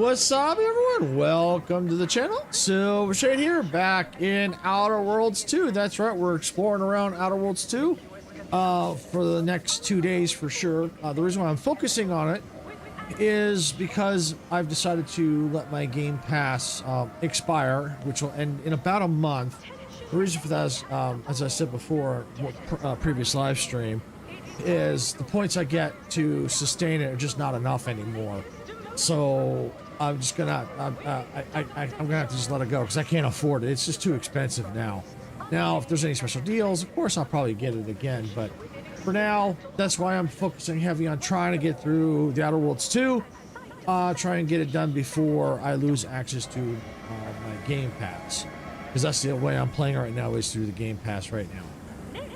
What's up, everyone? Welcome to the channel. Silver Shade here, back in Outer Worlds 2. That's right, we're exploring around Outer Worlds 2 for the next 2 days for sure. The reason why I'm focusing on it is because I've decided to let my Game Pass expire, which will end in about a month. The reason for that is, as I said before, previous live stream, is the points I get to sustain it are just not enough anymore. So I'm just gonna, I'm gonna have to just let it go because I can't afford it. It's just too expensive now. Now, if there's any special deals, of course I'll probably get it again. But for now, that's why I'm focusing heavy on trying to get through the Outer Worlds 2. Try and get it done before I lose access to my Game Pass, because that's the way I'm playing right now, is through the Game Pass right now.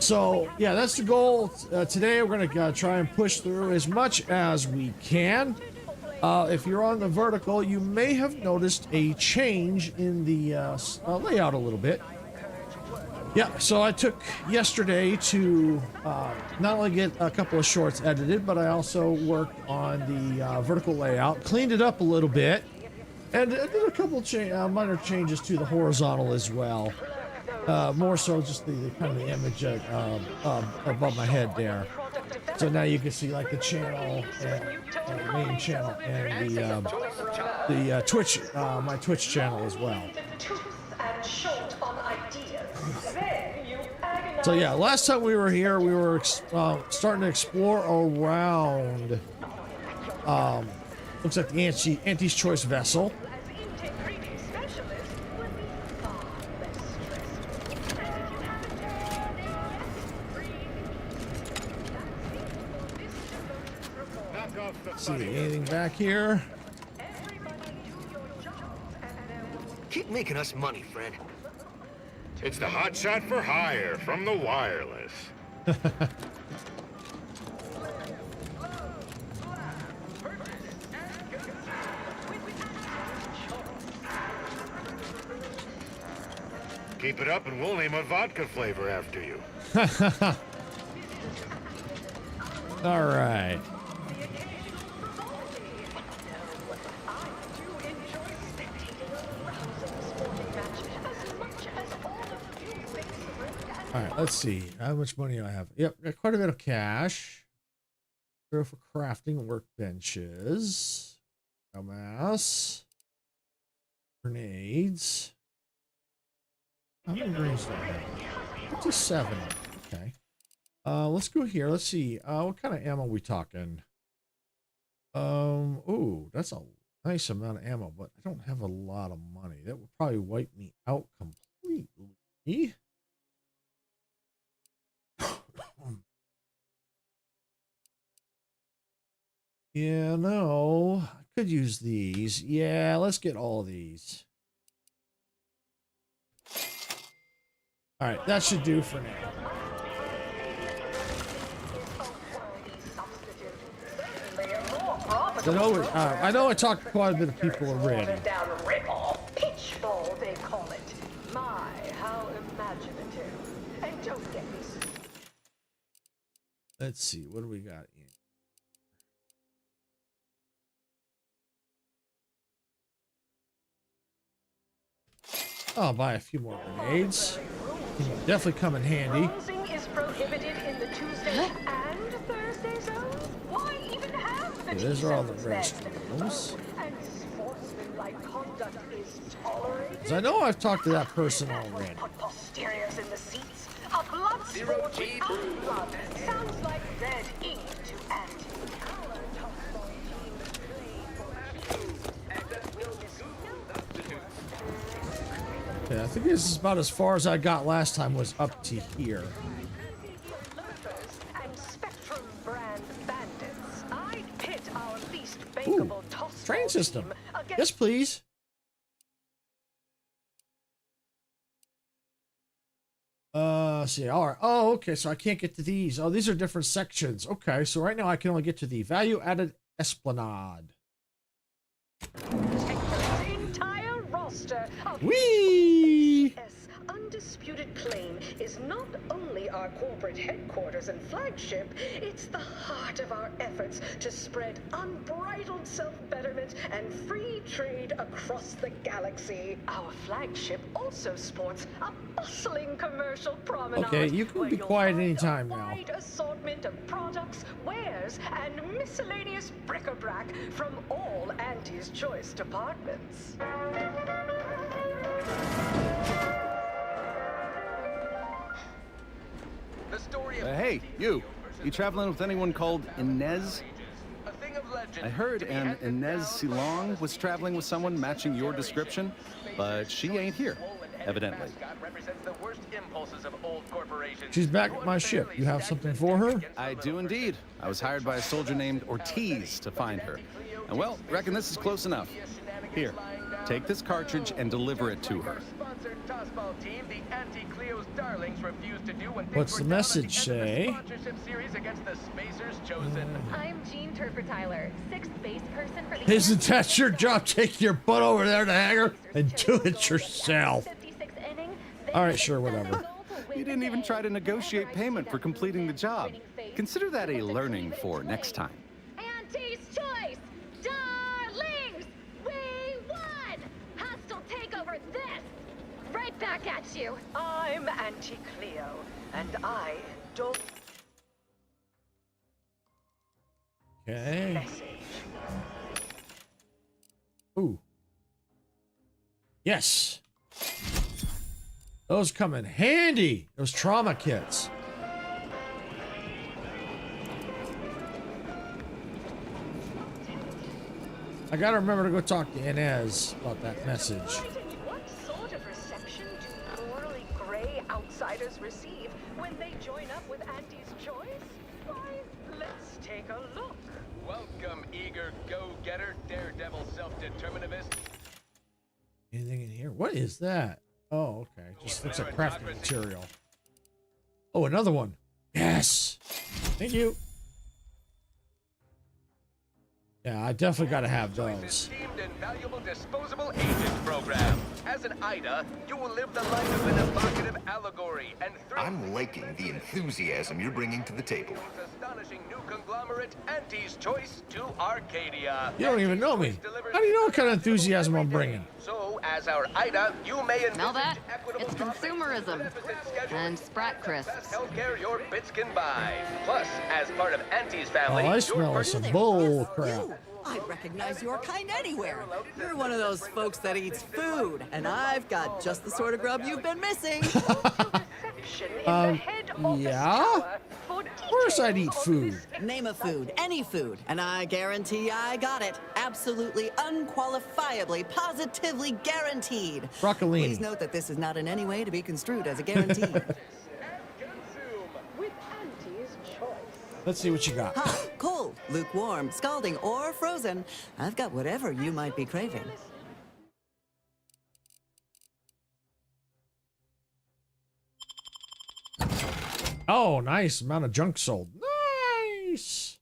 So yeah, that's the goal. Today we're gonna try and push through as much as we can. If you're on the vertical, you may have noticed a change in the layout a little bit. Yeah, so I took yesterday to not only get a couple of shorts edited, but I also worked on the vertical layout, cleaned it up a little bit, and did a couple minor changes to the horizontal as well. More so just the kind of the image above my head there. So now you can see like the channel, and main channel, and the Twitch, my Twitch channel as well. So yeah, last time we were here, we were starting to explore around. Looks like the Auntie's Choice vessel. See anything back here? Keep making us money, Fred. It's the hot shot for hire from the wireless. Keep it up and we'll name a vodka flavor after you. All right. All right, let's see. How much money do I have? Yep, got quite a bit of cash. Go for crafting workbenches. Mass. Grenades. How many grenades do I have? 57. Okay. Let's go here. Let's see. What kind of ammo are we talking? Ooh, that's a nice amount of ammo, but I don't have a lot of money. That would probably wipe me out completely. Yeah, no, I could use these. Yeah, let's get all these. All right, that should do for now. I know I talked to quite a bit of people already. Pitchball, they call it. My, how imaginative. And don't get me. Let's see, what do we got in? I'll buy a few more grenades. Definitely come in handy. Bronzing is prohibited in the Tuesday and Thursday zones. Why even have the Those are all the restrooms? restrooms. And sportsmanlike conduct is tolerated. I know I've talked to that person already. Put posteriors in the seats. A blood sport with blood. Sounds like red ink to Andy. Yeah, I think this is about as far as I got last time, was up to here. Ooh, train system. Yes, please. See, all right. Oh, okay, so I can't get to these. Oh, these are different sections. Okay, so right now I can only get to the value-added esplanade. Entire roster of Whee! undisputed claim is not only our corporate headquarters and flagship, it's the heart of our efforts to spread unbridled self-betterment and free trade across the galaxy. Our flagship also sports a bustling commercial promenade. Okay, you can where be you'll quiet find anytime a now. wide assortment of products, wares, and miscellaneous bric-a-brac from all Auntie's Choice departments. Hey, you traveling with anyone called Inez? I heard an Inez Silong was traveling with someone matching your description, but she ain't here, evidently. She's back at my ship. You have something for her? I do indeed. I was hired by a soldier named Ortiz to find her. And well, reckon this is close enough. Here, take this cartridge and deliver it to her. What's the message say? I'm Jean Turfer-Tyler, 6th base person for the... Isn't that your job? Take your butt over there to Hanger and do it yourself. 56th inning. All right, sure, whatever. You didn't even try to negotiate payment for completing the job. Consider that a learning for next time. Auntie's Choice! Darlings! We won! Hostile takeover this! Right back at you! I'm Auntie Cleo, and I don't... Okay. Message. Ooh. Yes. Those come in handy. Those trauma kits. I gotta remember to go talk to Inez about that message. What sort of reception do morally gray outsiders receive when they join up with Auntie's Choice? Why, let's take a look. Welcome, eager go-getter, daredevil self-determinativist. Anything in here? What is that? Oh, okay. Just looks like crafting material. Oh, another one. Yes. Thank you. Yeah, I definitely got to have those. Esteemed and valuable disposable agent program. As an Ida, you will live the life of an evocative allegory and through I'm liking the enthusiasm you're bringing to the table. astonishing new conglomerate Auntie's Choice to Arcadia. You don't even know me. How do you know what kind of enthusiasm I'm bringing? So, as our Ida, you may Smell that? equitable It's profits, consumerism. beneficent schedule, And Sprat Crisps. healthcare your bits can buy. Plus, as part of Auntie's family, Oh, I your smell purchase- some bull crap. I'd recognize your kind anywhere. You're one of those folks that eats food, and I've got just the sort of grub you've been missing. Reception in the head office yeah? tower for Of course I'd eat details food. on this Name a food, any food, and I guarantee I got it. Absolutely, unqualifiably, positively guaranteed. Broccolini. Please note that this is not in any way to be construed as a guarantee. with Auntie's Choice. Let's see what you got. Hot, cold, lukewarm, scalding, or frozen. I've got whatever you might be craving. Oh, nice amount of junk sold. Nice.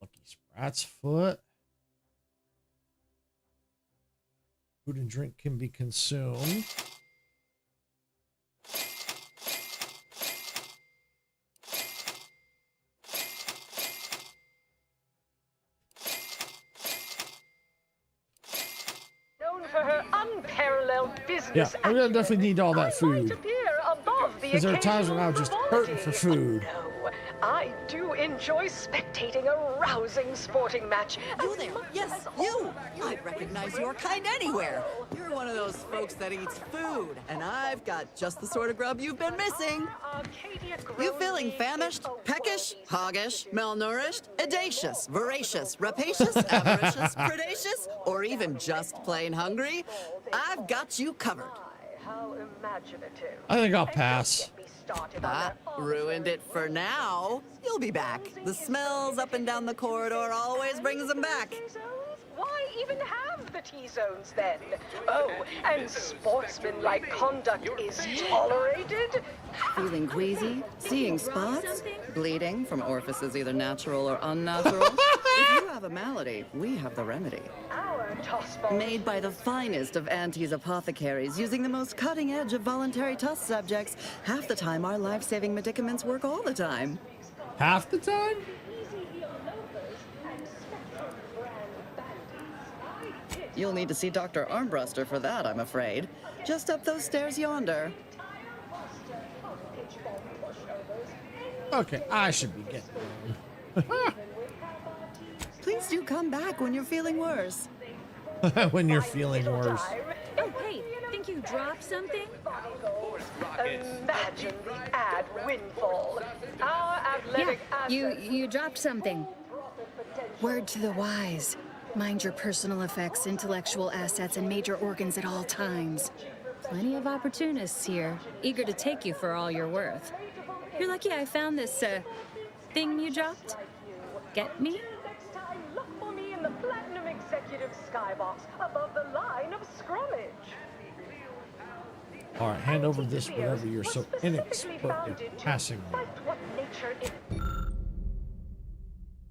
Lucky Sprat's foot. Food and drink can be consumed. Known for her unparalleled business Yeah, I'm gonna acumen, definitely need all that I might food. appear above the Because there are times when I'm occasional just hurting for food. No, I do enjoy spectating a rousing sporting match. You as there? much Yes, as all you! the I'd recognize your kind anywhere. You're one of those folks that eats food, and I've got just the sort of grub you've been missing. Arcadia You feeling Colony famished, is a peckish, world- hoggish, malnourished, audacious, voracious, rapacious, avaricious, predacious, or even just plain hungry? I've got you covered. How imaginative. I think I'll And don't pass. get me started on Ah, that ruined it for now. You'll be back. The smells up and down the corridor always brings them back. why even have the T-zones then? Oh, and sportsmanlike conduct is tolerated? Feeling queasy? Seeing spots? Bleeding from orifices either natural or unnatural? If you have a malady, we have the remedy. Our toss ball. Made by the finest of Auntie's apothecaries, using the most cutting edge of voluntary tuss subjects. Half the time, our life-saving medicaments work all the time. Half the time? You'll need to see Dr. Armbruster for that, I'm afraid. Just up those stairs yonder. Okay, I should be getting home. Please do come back when you're feeling worse. When you're feeling worse. Oh, hey, think you dropped something? Imagine the ad windfall. Our athletic You dropped something. Word to the wise. Mind your personal effects, intellectual assets, and major organs at all times. Plenty of opportunists here, eager to take you for all you're worth. You're lucky I found this, thing you dropped. Get me? Next time, look for me in the Platinum Executive Skybox above the line of scrummage. All right, hand over this whatever you're so inexpert at passing on. What nature is.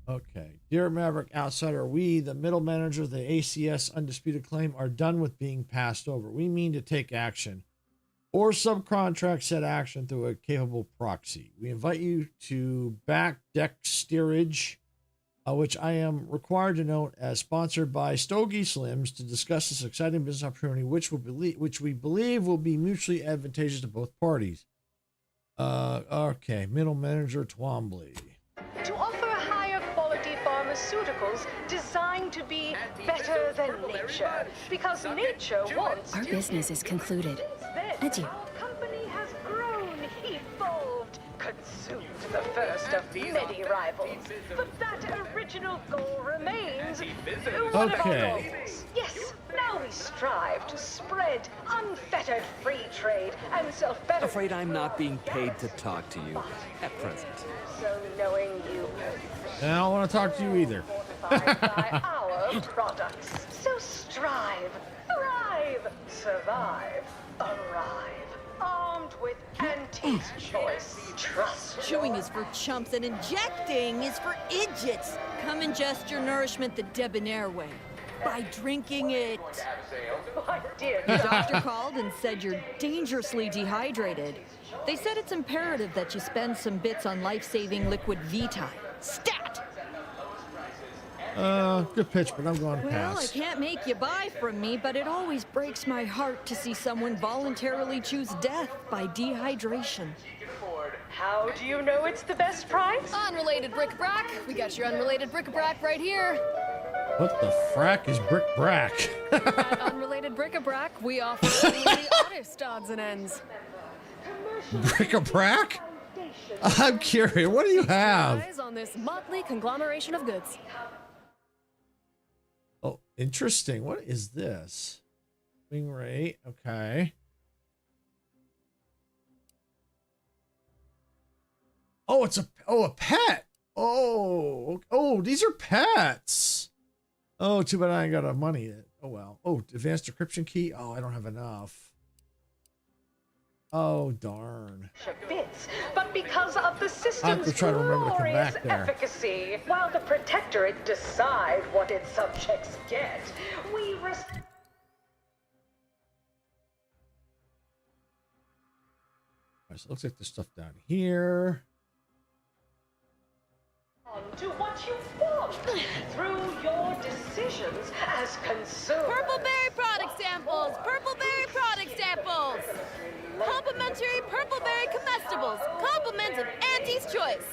Okay. Dear Maverick Outsider, we, the middle manager of the ACS Undisputed Claim, are done with being passed over. We mean to take action or subcontract said action through a capable proxy. We invite you to back deck steerage, which I am required to note as sponsored by Stogie Slims, to discuss this exciting business opportunity, which we believe will be mutually advantageous to both parties. Okay. Middle manager Twombly. To offer higher quality pharmaceuticals designed to be better than nature, because nature wants Our to. business is concluded. Then Adieu. our company has grown, evolved, consumed the first of many rivals. But that original goal remains. One of our Okay. goals. Yes, now we strive to spread unfettered free trade and self-betterment. Afraid I'm not being paid to talk to you at present. So knowing you I don't want to talk to you either. fortified by our products. So strive, thrive, survive, arrive, armed with Auntie's choice. Trust. Chewing is for chumps and injecting is for idiots. Come ingest your nourishment the debonair way. By drinking it. My dear Your doctor called and said you're dangerously dehydrated. They said it's imperative that you spend some bits on life-saving liquid Vitae. Stat! Good pitch, but I'm going to Well, I pass. can't make you buy from me, but it always breaks my heart to see someone voluntarily choose death by dehydration. How do you know it's the best price? Unrelated bric-a-brac. We got your unrelated bric-a-brac right here. What the frack is brick brack? At Unrelated bric-a-brac, we offer only the honest odds and ends. Brick a brack? I'm curious. What do you have? Eyes on this motley conglomeration of goods. Oh, interesting. What is this? Wing rate. Okay. Oh, it's a pet. Oh, these are pets. Oh, too bad I ain't got enough money yet. Oh well. Oh, advanced decryption key. Oh, I don't have enough. Oh darn. Bits, but because of the I have system's to try to remember to come glorious back there. efficacy, while the Protectorate decide what its subjects get, we So it looks like there's stuff down here. to what you want through your decisions as consumers. Purpleberry product samples! Purpleberry product samples! Complimentary Purpleberry comestibles! Compliments of Auntie's Choice!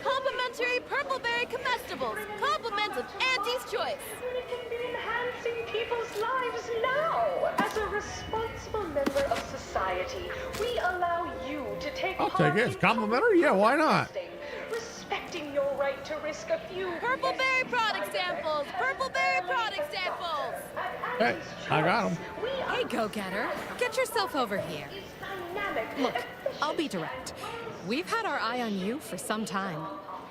Complimentary Purpleberry comestibles! Compliments of Auntie's Choice! It can be enhancing people's lives now. As a responsible member of society, we allow you to take I'll part take it. It's in complimentary? Yeah, why not? respecting your right to risk a few Purpleberry product samples! Purpleberry product samples! Hey, I got them. Hey, go-getter. Get yourself over here. Look, I'll be direct. We've had our eye on you for some time.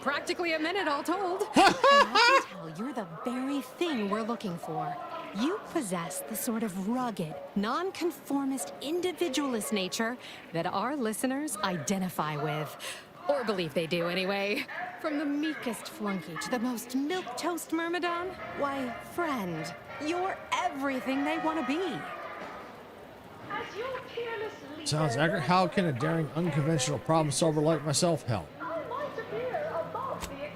Practically a minute, all told. And I can tell you're the very thing we're looking looking for. You possess the sort of rugged, nonconformist, individualist nature that our listeners identify with. Or believe they do, anyway. From the meekest flunky to the most milquetoast myrmidon, why, friend, you're everything they want to be. Sounds accurate. How can a daring, unconventional problem solver like myself help?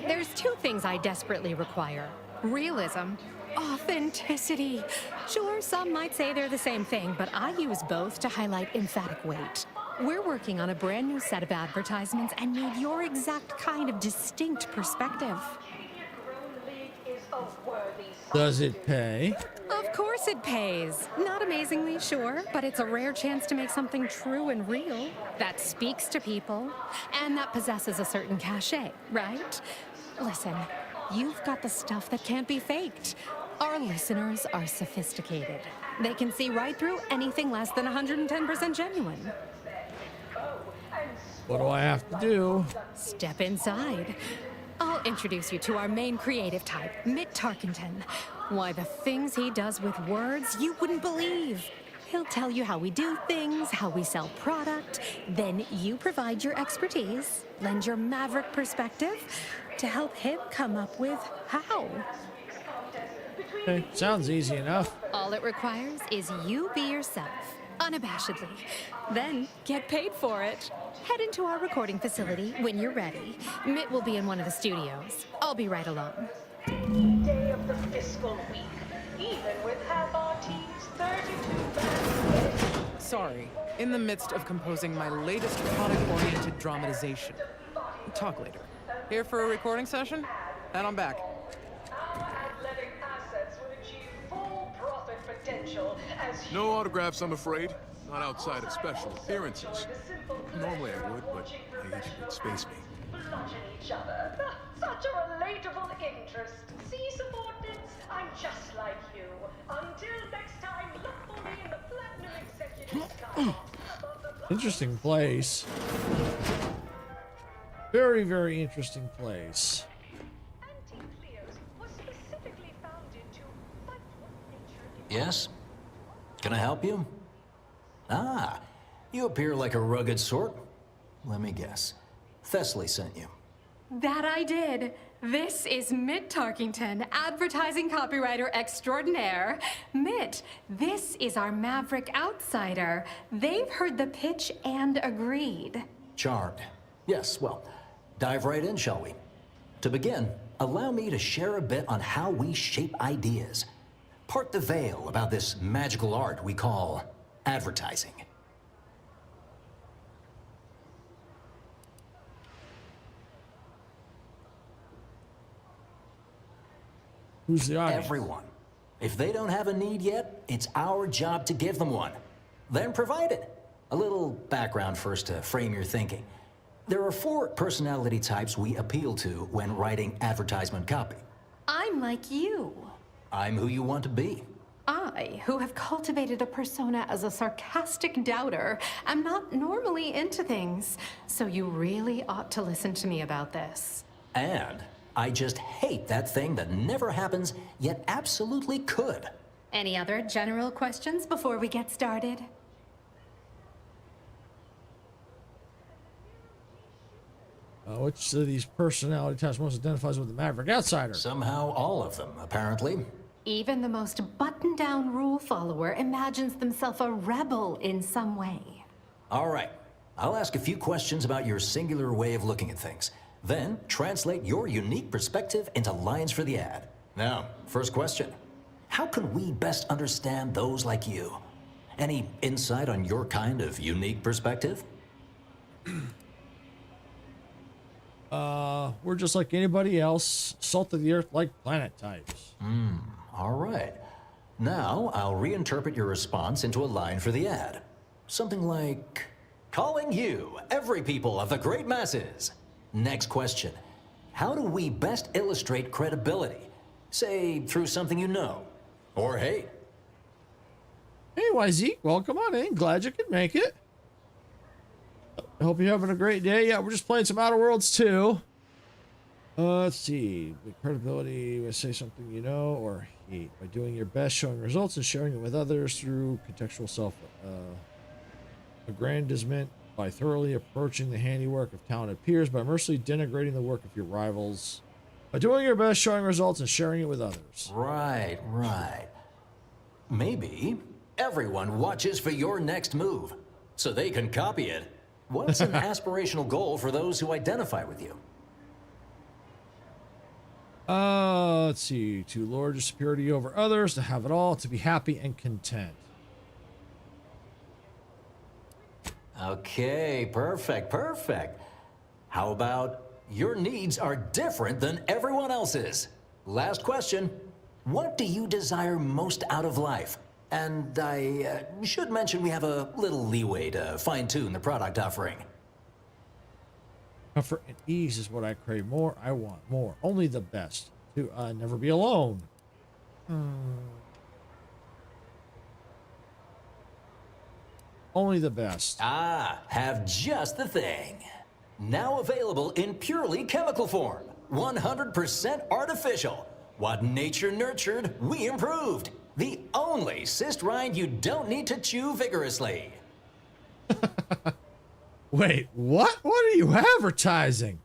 There's two things I desperately require. Realism. Authenticity. Sure, some might say they're the same thing, but I use both to highlight emphatic weight. We're working on a brand new set of advertisements and need your exact kind of distinct perspective. Does it pay? Of course it pays. Not amazingly, sure, but it's a rare chance to make something true and real that speaks to people and that possesses a certain cachet, right? Listen, you've got the stuff that can't be faked. Our listeners are sophisticated. They can see right through anything less than 110% genuine. What do I have to do? Step inside. I'll introduce you to our main creative type, Mitt Tarkington. Why, the things he does with words you wouldn't believe. He'll tell you how we do things, how we sell product. Then you provide your expertise, lend your maverick perspective to help him come up with how. Okay, sounds easy enough. All it requires is you be yourself, unabashedly. Then get paid for it. Head into our recording facility when you're ready. Mitt will be in one of the studios. I'll be right along. Day of the fiscal week, even with half our team's 32 bands. Sorry, in the midst of composing my latest product-oriented dramatization. Talk later. Here for a recording session? Head on back. Athletic assets would achieve full profit potential as No autographs, I'm afraid. Not outside of special appearances. Normally I would, but my agent would space me. bludgeon each other. Such a relatable interest. See, subordinates, I'm just like you. Until next time, look for me in the Platinum Executive Sky. Interesting place. Very, very interesting place. Yes? Can I help you? Ah, you appear like a rugged sort. Let me guess. Thessaly sent you. That I did. This is Mitt Tarkington, advertising copywriter extraordinaire. Mitt, this is our maverick outsider. They've heard the pitch and agreed. Charmed. Yes, well, dive right in, shall we? To begin, allow me to share a bit on how we shape ideas. Part the veil about this magical art we call advertising. Who's the audience? Everyone. If they don't have a need yet, it's our job to give them one. Then provide it. A little background first to frame your thinking. There are 4 personality types we appeal to when writing advertisement copy. I'm like you. I'm who you want to be. I, who have cultivated a persona as a sarcastic doubter, am not normally into things. So you really ought to listen to me about this. And I just hate that thing that never happens, yet absolutely could. Any other general questions before we get started? Which of these personality types most identifies with the Maverick Outsider? Somehow all of them, apparently. Even the most buttoned-down rule follower imagines themselves a rebel in some way. All right. I'll ask a few questions about your singular way of looking at things. Then translate your unique perspective into lines for the ad. Now, first question. How can we best understand those like you? Any insight on your kind of unique perspective? We're just like anybody else, salt of the earth like planet types. All right. Now, I'll reinterpret your response into a line for the ad. Something like, calling you, every people of the great masses. Next question. How do we best illustrate credibility? Say, through something you know, or hate. Hey, YZ, welcome on in. Glad you could make it. I hope you're having a great day. Yeah, we're just playing some Outer Worlds 2. Let's see. With credibility, we say something you know or hate by doing your best, showing results, and sharing it with others through contextual self-aggrandizement, by thoroughly approaching the handiwork of talented peers, by mercilessly denigrating the work of your rivals, by doing your best, showing results, and sharing it with others. Right, right. Maybe everyone watches for your next move, so they can copy it. What's an aspirational goal for those who identify with you? Let's see. To lord your superiority over others, to have it all, to be happy and content. Okay, perfect, perfect. How about your needs are different than everyone else's? Last question. What do you desire most out of life? And I should mention we have a little leeway to fine-tune the product offering. Comfort and ease is what I crave more. I want more. Only the best. To never be alone. Only the best. Ah, have just the thing. Now available in purely chemical form. 100% artificial. What nature nurtured, we improved. The only cyst rind you don't need to chew vigorously. Wait, what? What are you advertising?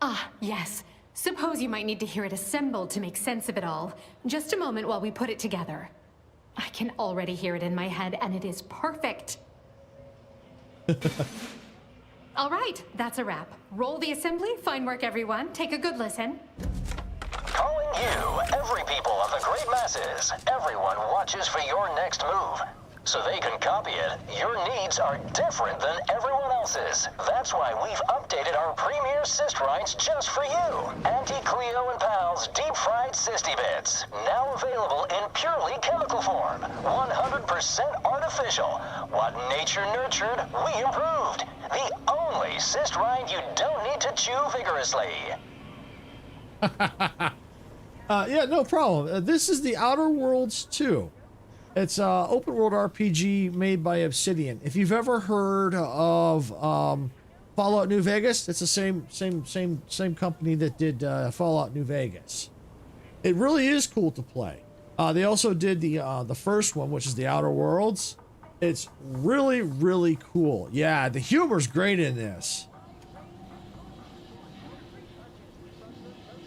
Ah, yes. Suppose you might need to hear it assembled to make sense of it all. Just a moment while we put it together. I can already hear it in my head, and it is perfect. All right, that's a wrap. Roll the assembly. Fine work, everyone. Take a good listen. Calling you, every people of the great masses. Everyone watches for your next move, so they can copy it. Your needs are different than everyone else's. That's why we've updated our premier cyst rinds just for you. Anti-Cleo and Pal's deep-fried cysty bits. Now available in purely chemical form. 100% artificial. What nature nurtured, we improved. The only cyst rind you don't need to chew vigorously. Yeah, no problem. This is the Outer Worlds 2. It's an open world RPG made by Obsidian. If you've ever heard of Fallout New Vegas, it's the same company that did Fallout New Vegas. It really is cool to play. They also did the first one, which is the Outer Worlds. It's really, really cool. Yeah, the humor's great in this.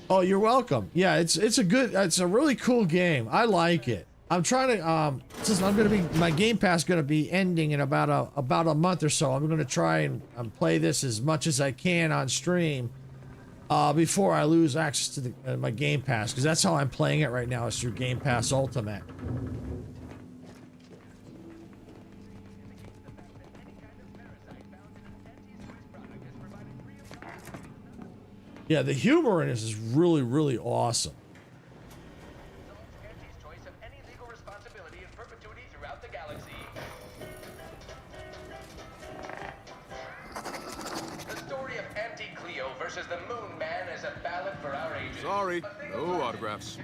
Oh, you're welcome. Yeah, it's a really cool game. I like it. I'm trying to since my Game Pass is gonna be ending in about a month or so. I'm gonna try and play this as much as I can on stream before I lose access to my Game Pass, because that's how I'm playing it right now, is through Game Pass Ultimate. Yeah, the humor in this is really, really awesome. Sorry, no autographs.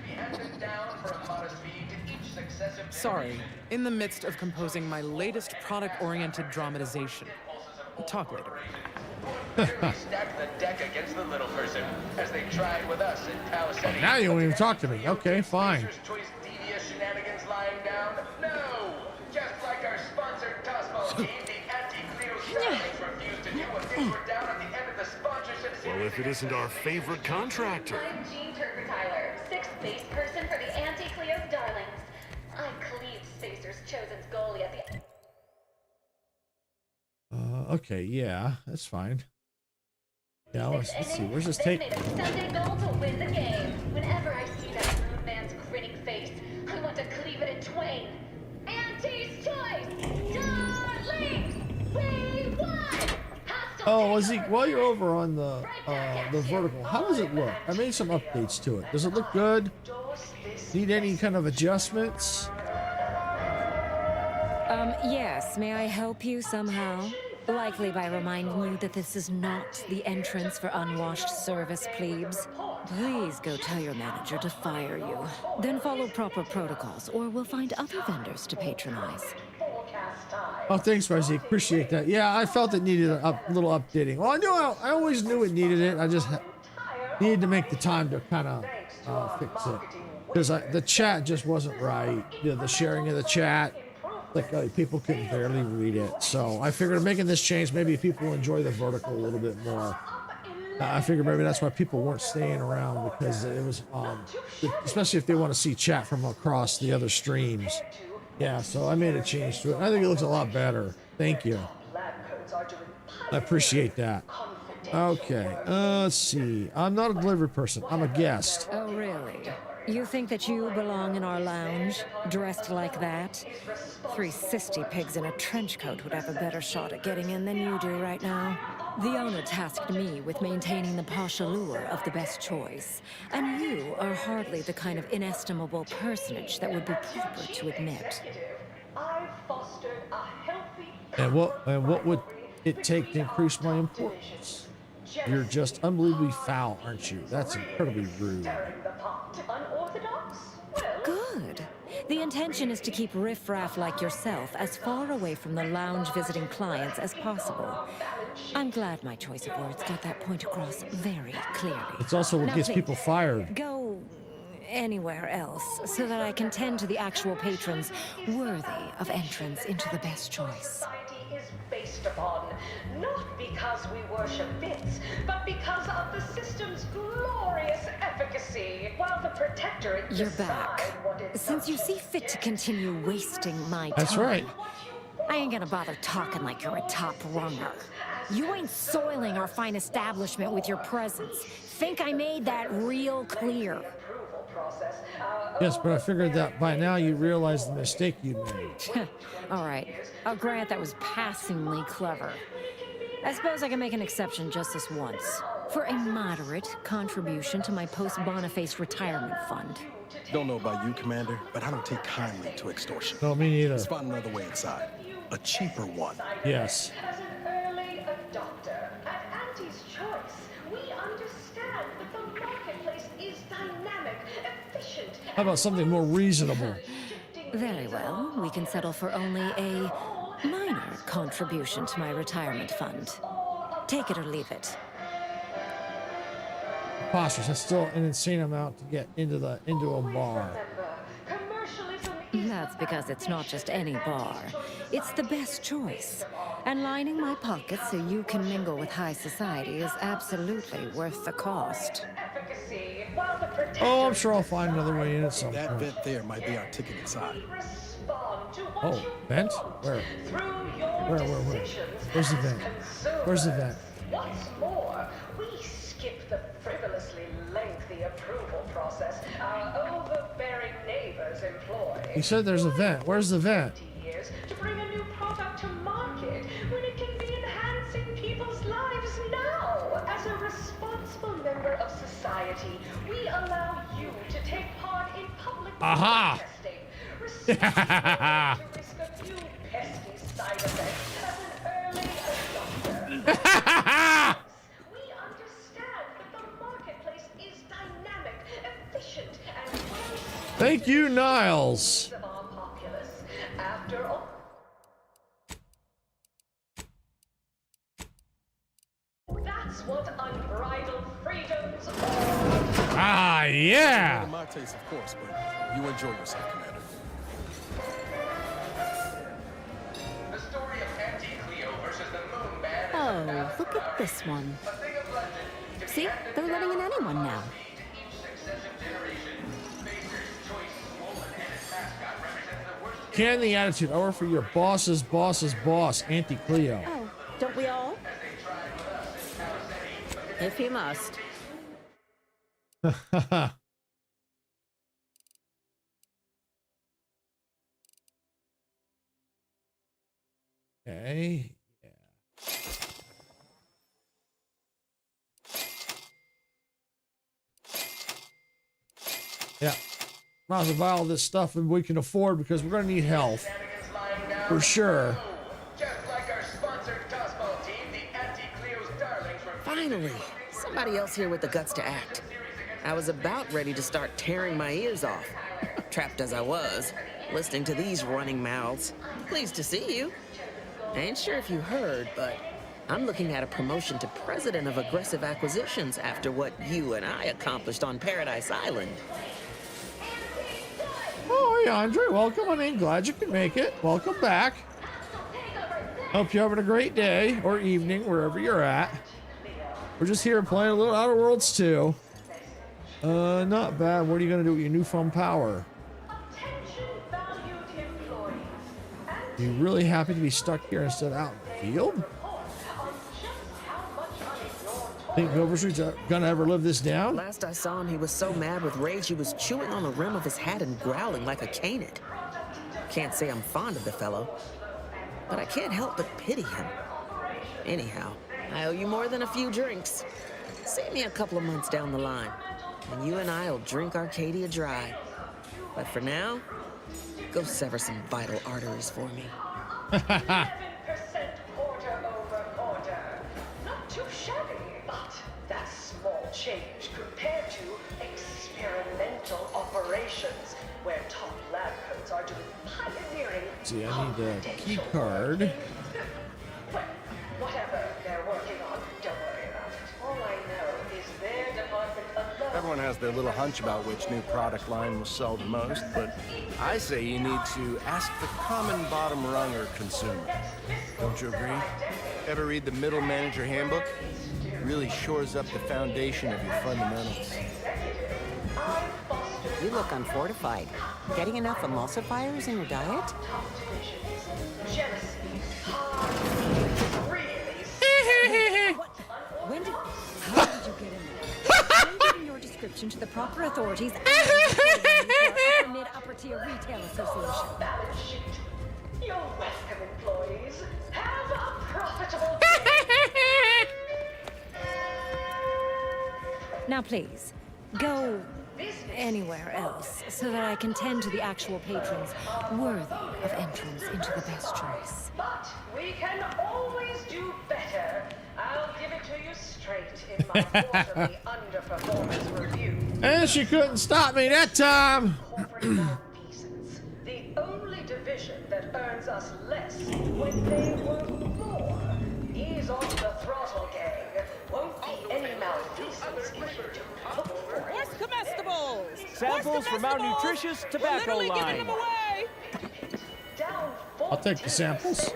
Sorry, in the midst of composing my latest product-oriented dramatization. Talk later. Stack the deck against the little person, as they tried with us in Tau City. Now you won't even talk to me. Okay, fine. Choice devious shenanigans lying down? No! Just like our sponsored Tossball team, the anti-Cleo Starlings refused to do what they were down at the end of the sponsorship series. Well, if it isn't our favorite contractor. I'm Jean Turper-Tyler, sixth base person for the anti-Cleo's Darlings. I cleaved Spacer's chosen's goalie at the... Okay, yeah, that's fine. Yeah, let's see. Where's this take? Made a Sunday goal to win the game. Whenever I see that rude man's grinning face, I want to cleave it in twain. Auntie's choice! Darlings! We won! Oh, was he? While you're over on the vertical, how does it look? I made some updates to it. Does it look good? Need any kind of adjustments? Yes. May I help you somehow? Likely by reminding you that this is not the entrance for unwashed service plebes. Please go tell your manager to fire you. Then follow proper protocols, or we'll find other vendors to patronize. Oh, thanks, Rosie. Appreciate that. Yeah, I felt it needed a little updating. Well, I always knew it needed it. I just needed to make the time to kind of fix it, because the chat just wasn't right. You know, the sharing of the chat, like people couldn't barely read it. So I figured making this change, maybe people enjoy the vertical a little bit more. I figured maybe that's why people weren't staying around, because it was, especially if they want to see chat from across the other streams. Yeah, so I made a change to it. I think it looks a lot better. Thank you. I appreciate that. Okay, let's see. I'm not a delivery person. I'm a guest. Oh, really? You think that you belong in our lounge, dressed like that? 3 sisty pigs in a trench coat would have a better shot at getting in than you do right now. The owner tasked me with maintaining the posh allure of the best choice, and you are hardly the kind of inestimable personage that would be proper to admit. And what would it take to increase my importance? You're just unbelievably foul, aren't you? That's incredibly rude. Good. The intention is to keep riffraff like yourself as far away from the lounge visiting clients as possible. I'm glad my choice of words got that point across very clearly. It's also what gets people fired. Go anywhere else so that I can tend to the actual patrons worthy of entrance into the best choice. Based upon, not because we worship bits, but because of the system's glorious efficacy. While the Protectorate You're back. Since you see fit to continue wasting my time. That's right. I ain't gonna bother talking like you're a top runner. You ain't soiling our fine establishment with your presence. Think I made that real clear. Yes, but I figured that by now you realize the mistake you made. All right, I'll grant that was passingly clever. I suppose I can make an exception just this once, for a moderate contribution to my post-Boniface retirement fund. Don't know about you, Commander, but I don't take kindly to extortion. No, me neither. Let's find another way inside. A cheaper one. Yes. As an early adopter at Auntie's Choice, we understand that the marketplace is dynamic, efficient. How about something more reasonable? Very well, we can settle for only a minor contribution to my retirement fund. Take it or leave it. Preposterous. That's still an insane amount to get into a bar. That's because it's not just any bar. It's the best choice. And lining my pockets so you can mingle with high society is absolutely worth the cost. Oh, I'm sure I'll find another way in at some point. That vent there might be our ticket inside. Oh, vent? Where? Where's the vent? Where's the vent? What's more, we skip the frivolously lengthy approval process our overbearing neighbors employ. He said there's a vent. Where's the vent? Years to bring a new product to market when it can be enhancing people's lives now. As a responsible member of society, we allow you to take part in public Aha! protesting. Responsibly to risk a few pesky side effects as an early adopter. We understand that the marketplace is dynamic, efficient, and Thank you, Niles. of our populace. After all, that's what unbridled freedoms are. Ah, yeah. My taste, of course, but you enjoy yourself, Commander. The story of Auntie Cleo versus the Moon Man. Oh, look at this one. See? They're letting in anyone now. Can the attitude. I work for your boss's boss's boss, Auntie Cleo. Oh, don't we all? If you must. Okay. Yeah. Yeah. Might as well buy all this stuff and we can afford, because we're going to need health. For sure. Just like our sponsored tossball team, the Auntie Cleo's darlings were Finally, somebody else here with the guts to act. I was about ready to start tearing my ears off. Trapped as I was, listening to these running mouths. Pleased to see you. Ain't sure if you heard, but I'm looking at a promotion to president of aggressive acquisitions after what you and I accomplished on Paradise Island. Oh, hey, Andre, welcome. I mean, glad you could make it. Welcome back. Hope you're having a great day or evening, wherever you're at. We're just here playing a little Outer Worlds 2. Not bad. What are you going to do with your newfound power? Are you really happy to be stuck here instead of out in the field? Think Overstreet's gonna ever live this down? Last I saw him, he was so mad with rage he was chewing on the rim of his hat and growling like a canid. Can't say I'm fond of the fellow, but I can't help but pity him. Anyhow, I owe you more than a few drinks. See me a couple of months down the line, and you and I'll drink Arcadia dry. But for now, go sever some vital arteries for me. 7% quarter over quarter. Not too shabby, but that's small change compared to experimental operations, where top lab coats are doing pioneering. See, I need a key card. Well, whatever they're working on, don't worry about it. All I know is their department alone. Everyone has their little hunch about which new product line will sell the most, but I say you need to ask the common bottom runger consumer. Don't you agree? Ever read the Middle Manager Handbook? It really shores up the foundation of your fundamentals. You look unfortified. Getting enough emulsifiers in your diet? How did you get in there? I'm giving your description to the proper authorities and upper mid-upper tier retail association. You're welcome, employees. Have a profitable Now please, go anywhere else so that I can tend to the actual patrons worthy of entrance into the best choice. But we can always do better. I'll give it to you straight in my quarterly underperformance review. And she couldn't stop me that time. The only division that earns us less when they were more. Ease off the throttle, gang. Won't be any malfeasance if you don't look for it. Where's comestibles? Samples from our nutritious tobacco line. I'll take the samples.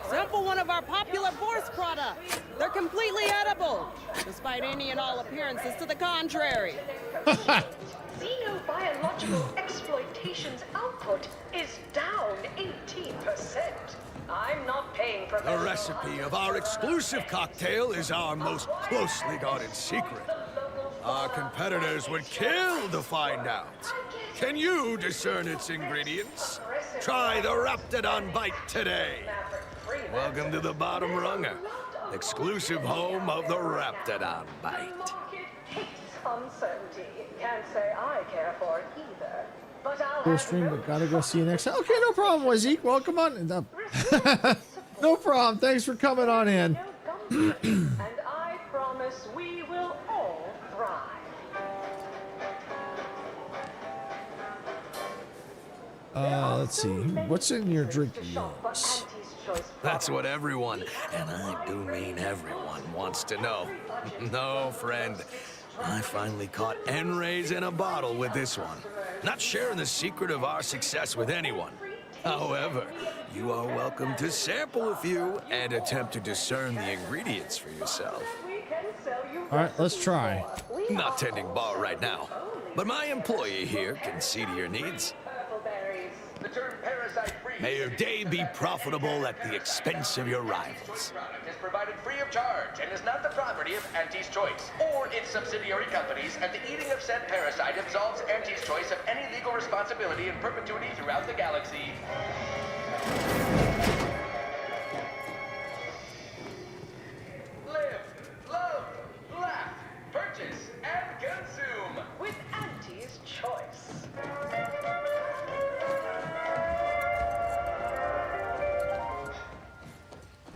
Sample one of our popular Force products. They're completely edible, despite any and all appearances to the contrary. Xenobiological exploitation's output is down 18%. I'm not paying for The recipe of our exclusive cocktail is our most closely guarded secret. Our competitors would kill to find out. Can you discern its ingredients? Try the Raptidon Bite today. Welcome to the bottom runger, exclusive home of the Raptidon Bite. Uncertainty. Can't say I care for it either. But I'll Go stream, but gotta go see you next time. Okay, no problem, Wazik. Welcome on. No problem. Thanks for coming on in. And I promise we will all thrive. Let's see. What's in your drink yours? That's what everyone, and I do mean everyone, wants to know. No, friend. I finally caught N-rays in a bottle with this one. Not sharing the secret of our success with anyone. However, you are welcome to sample a few and attempt to discern the ingredients for yourself. All right, let's try. Not tending bar right now, but my employee here can see to your needs. The term parasite-free. May your day be profitable at the expense of your rivals. Product is provided free of charge and is not the property of Auntie's Choice or its subsidiary companies, and the eating of said parasite absolves Auntie's Choice of any legal responsibility in perpetuity throughout the galaxy. Live, love, laugh, purchase, and consume with Auntie's Choice.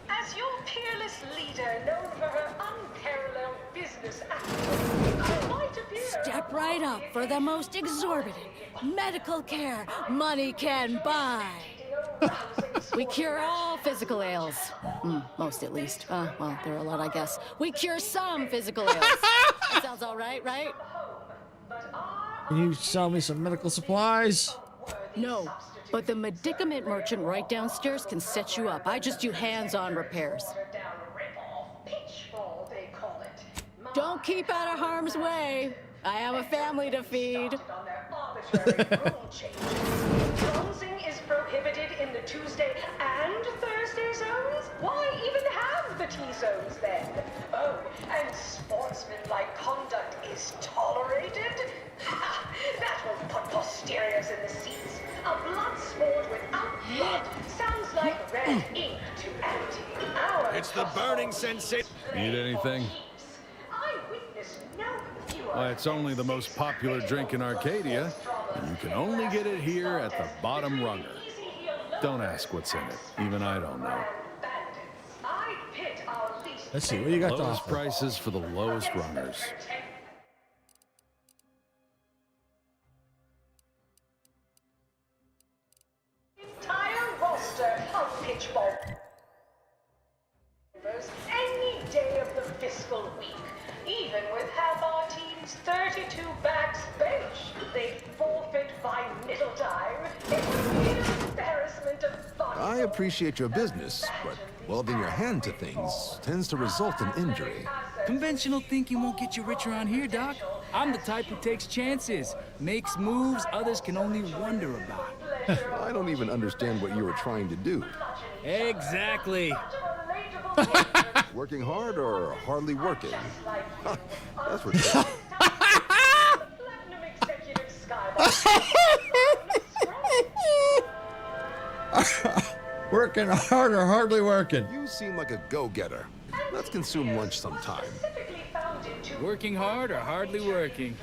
As your peerless leader, known for her unparalleled business acumen, I might appear. Step right up for the most exorbitant medical care money can buy. We cure all physical ails. Most, at least. Well, there are a lot, I guess. We cure some physical ails. That sounds all right, right? Can you sell me some medical supplies? No, but the medicament merchant right downstairs can set you up. I just do hands-on repairs. Don't keep out of harm's way. I have a family to feed. Bronzing is prohibited in the Tuesday and Thursday zones? Why even have the T-zones then? Oh, and sportsmanlike conduct is tolerated? That will put posteriors in the seats. A blood sport without blood sounds like red ink to Auntie. It's the burning sensation. Need anything? I witnessed no fewer. Why, it's only the most popular drink in Arcadia, and you can only get it here at the bottom runger. Don't ask what's in it. Even I don't know. Let's see, what do you got to Lowest offer? prices for the lowest rungers. Entire roster of pitchball. Any day of the fiscal week, even with half our team's 32 backs bench, they forfeit by middle time. It would be an embarrassment of fun. I appreciate your business, but welding your hand to things tends to result in injury. Conventional thinking won't get you rich around here, Doc. I'm the type who takes chances, makes moves others can only wonder about. I don't even understand what you were trying to do. Exactly. Working hard or hardly working? That's ridiculous. Working hard or hardly working? You seem like a go-getter. Let's consume lunch sometime. Working hard or hardly working?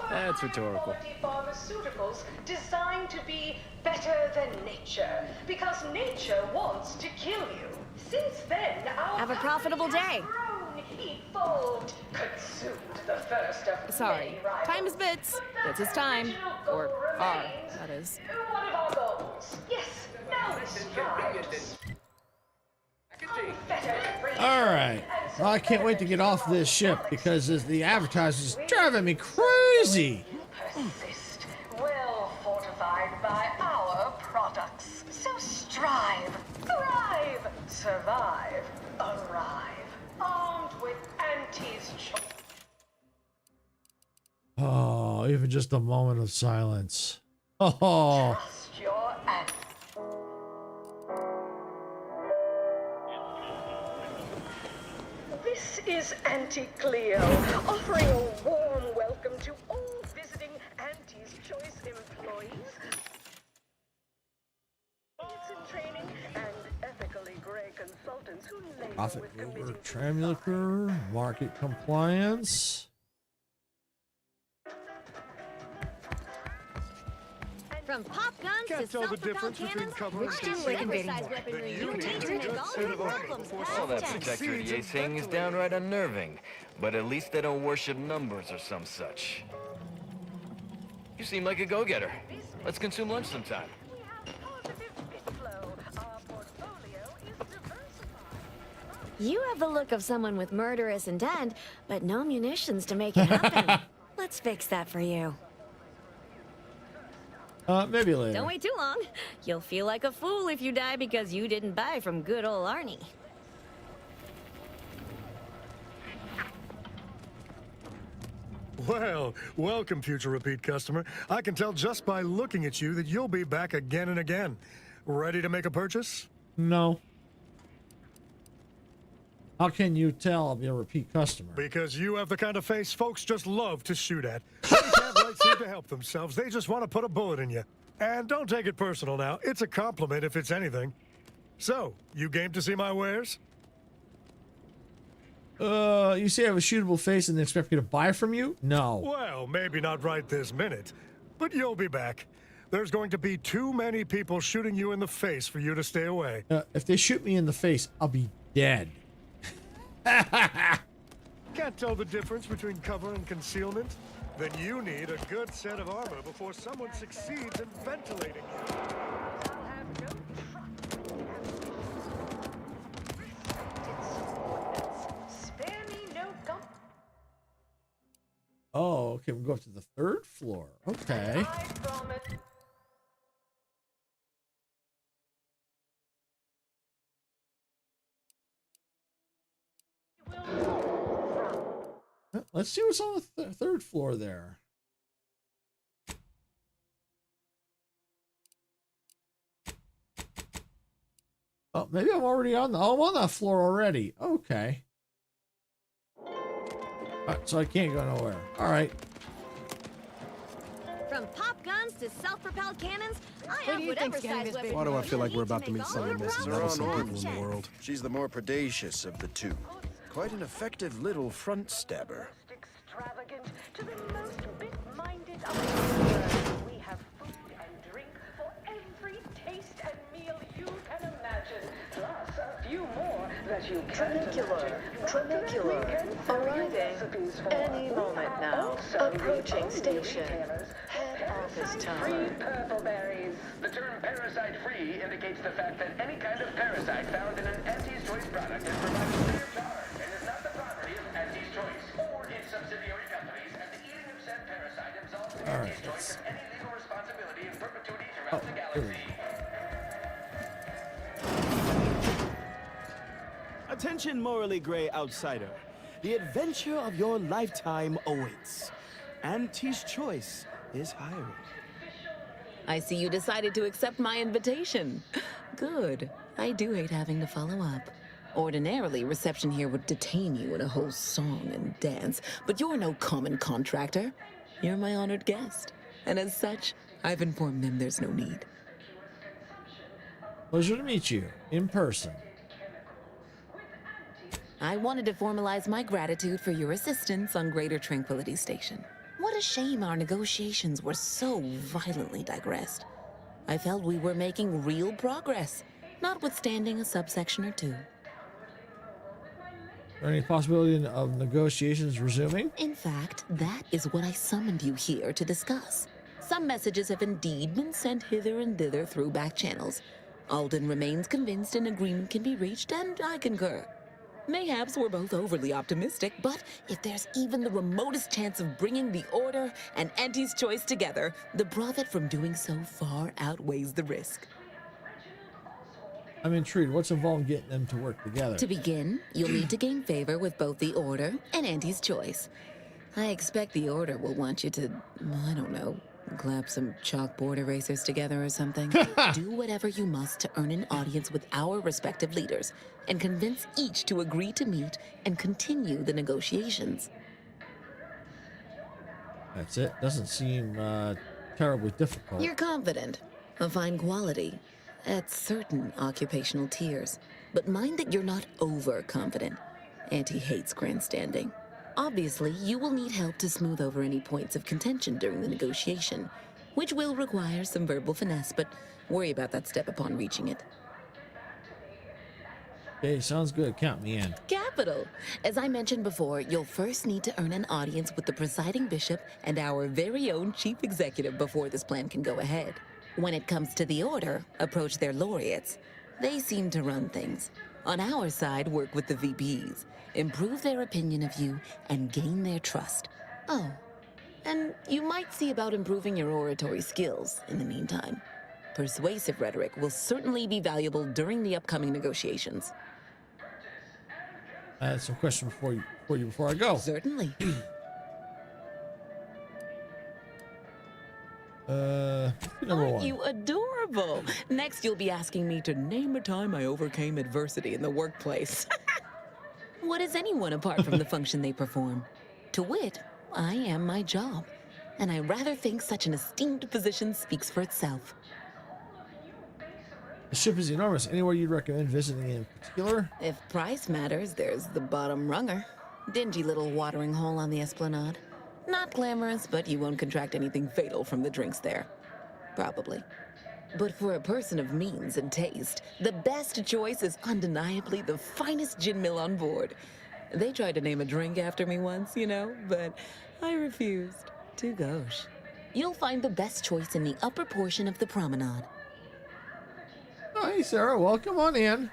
That's rhetorical. Pharmaceuticals designed to be better than nature, because nature wants to kill you. Since then, our Have a profitable day. grown, evolved, consumed the first of Sorry. many rivals. Time is bits. Bits is time. Or are, that is. One of our goals. Yes, now the strides. All right. Well, I can't wait to get off this ship because the advertiser's driving me crazy. Persist, well fortified by our products. So strive, thrive, survive, arrive, armed with Auntie's choice. Oh, even just a moment of silence. Oh. Trust your Auntie. This is Auntie Cleo, offering a warm welcome to all visiting Auntie's Choice employees. It's in training and ethically gray consultants who labor Profit with over committing Tremulaker, market compliance. From pop guns Can't to tell the self-propelled difference between cannons, cover we're and doing concealment. liquidating weaponry. You take it all problems All that protector saying is downright unnerving, but at least they don't worship numbers or some such. You seem like a go-getter. Let's consume lunch sometime. You have the look of someone with murderous intent, but no munitions to make it happen. Let's fix that for you. Maybe later. Don't wait too long. You'll feel like a fool if you die because you didn't buy from good old Arnie. Well, welcome, future repeat customer. I can tell just by looking at you that you'll be back again and again. Ready to make a purchase? No. How can you tell I'll be a repeat customer? Because you have the kind of face folks just love to shoot at. They can't right seem to help themselves. They just want to put a bullet in you. And don't take it personal now. It's a compliment if it's anything. So, you game to see my wares? You say I have a shootable face and expect me to buy from you? No. Well, maybe not right this minute, but you'll be back. There's going to be too many people shooting you in the face for you to stay away. If they shoot me in the face, I'll be dead. Can't tell the difference between cover and concealment? Then you need a good set of armor before someone succeeds in ventilating you. Oh, okay, we'll go up to the 3rd floor. Okay. Let's see what's on the 3rd floor there. Oh, maybe I'm already on the. Oh, I'm on that floor already. Okay. So I can't go nowhere. All right. From pop guns to self-propelled cannons, I have whatever size weapon. Why do I feel like we're about to meet some of the most meddlesome people in the world? She's the more predacious of the two. Quite an effective little front stabber. Extravagant to the most bit-minded of the we have food and drink for every taste and meal you can imagine, plus a few more that you can't imagine. Trinicular, arriving any moment now. Approaching station. Head office time. Free purple berries. The term parasite-free indicates the fact that any kind of parasite found in an Auntie's Choice product is provided free of charge and is not the property of Auntie's Choice or its subsidiary companies, and the eating of said parasite absolves Auntie's Choice of any legal responsibility in perpetuity throughout the galaxy. Attention, morally gray outsider. The adventure of your lifetime awaits. Auntie's Choice is hiring. I see you decided to accept my invitation. Good. I do hate having to follow up. Ordinarily, reception here would detain you in a whole song and dance, but you're no common contractor. You're my honored guest. And as such, I've informed them there's no need. Pleasure to meet you in person. I wanted to formalize my gratitude for your assistance on Greater Tranquility Station. What a shame our negotiations were so violently digressed. I felt we were making real progress, notwithstanding a subsection or two. Is there any possibility of negotiations resuming? In fact, that is what I summoned you here to discuss. Some messages have indeed been sent hither and thither through back channels. Alden remains convinced an agreement can be reached, and I concur. Mayhaps we're both overly optimistic, but if there's even the remotest chance of bringing the Order and Auntie's Choice together, the profit from doing so far outweighs the risk. I'm intrigued. What's involved in getting them to work together? To begin, you'll need to gain favor with both the Order and Auntie's Choice. I expect the Order will want you to, I don't know, clap some chalkboard erasers together or something. Do whatever you must to earn an audience with our respective leaders and convince each to agree to meet and continue the negotiations. That's it. Doesn't seem terribly difficult. You're confident. A fine quality at certain occupational tiers. But mind that you're not overconfident. Auntie hates grandstanding. Obviously, you will need help to smooth over any points of contention during the negotiation, which will require some verbal finesse, but worry about that step upon reaching it. Okay, sounds good. Count me in. Capital! As I mentioned before, you'll first need to earn an audience with the presiding bishop and our very own chief executive before this plan can go ahead. When it comes to the Order, approach their laureates. They seem to run things. On our side, work with the VPs. Improve their opinion of you, and gain their trust. Oh, and you might see about improving your oratory skills in the meantime. Persuasive rhetoric will certainly be valuable during the upcoming negotiations. I had some questions before I go. Certainly. Number one. You adorable. Next, you'll be asking me to name a time I overcame adversity in the workplace. What is anyone apart from the function they perform? To wit, I am my job, and I rather think such an esteemed position speaks for itself. The ship is enormous. Anywhere you'd recommend visiting in particular? If price matters, there's the bottom runger. Dingy little watering hole on the Esplanade. Not glamorous, but you won't contract anything fatal from the drinks there. Probably. But for a person of means and taste, the best choice is undeniably the finest gin mill on board. They tried to name a drink after me once, you know, but I refused. Too gauche. You'll find the best choice in the upper portion of the promenade. Hey, Sarah, welcome on in.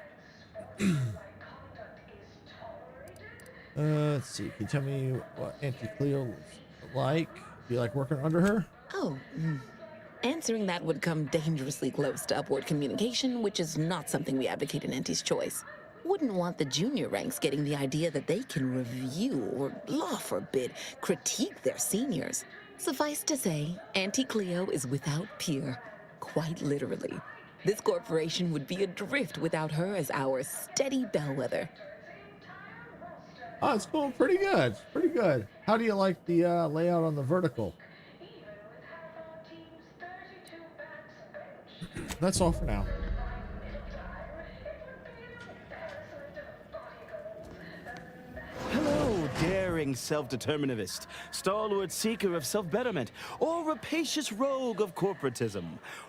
Let's see. Can you tell me what Auntie Cleo is like? Do you like working under her? Oh, answering that would come dangerously close to upward communication, which is not something we advocate in Auntie's Choice. Wouldn't want the junior ranks getting the idea that they can review or, law forbid, critique their seniors. Suffice to say, Auntie Cleo is without peer, quite literally. This corporation would be adrift without her as our steady bellwether. Oh, it's going pretty good. Pretty good. How do you like the layout on the vertical? That's all for now. Hello, daring self-determinativist, stalwart seeker of self-betterment, or rapacious rogue of corporatism.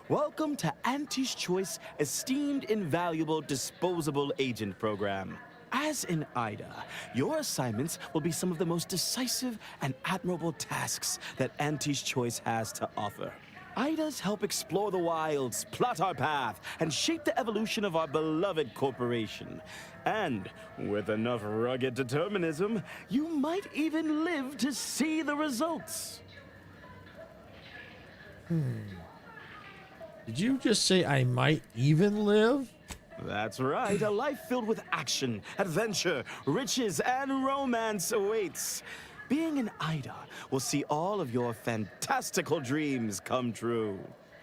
Welcome to Auntie's Choice Esteemed Invaluable Disposable Agent Program. As in IDA, your assignments will be some of the most decisive and admirable tasks that Auntie's Choice has to offer. IDAs help explore the wilds, plot our path, and shape the evolution of our beloved corporation. And with enough rugged determinism, you might even live to see the results. Did you just say I might even live? That's right. A life filled with action, adventure, riches, and romance awaits. Being an IDA will see all of your fantastical dreams come true.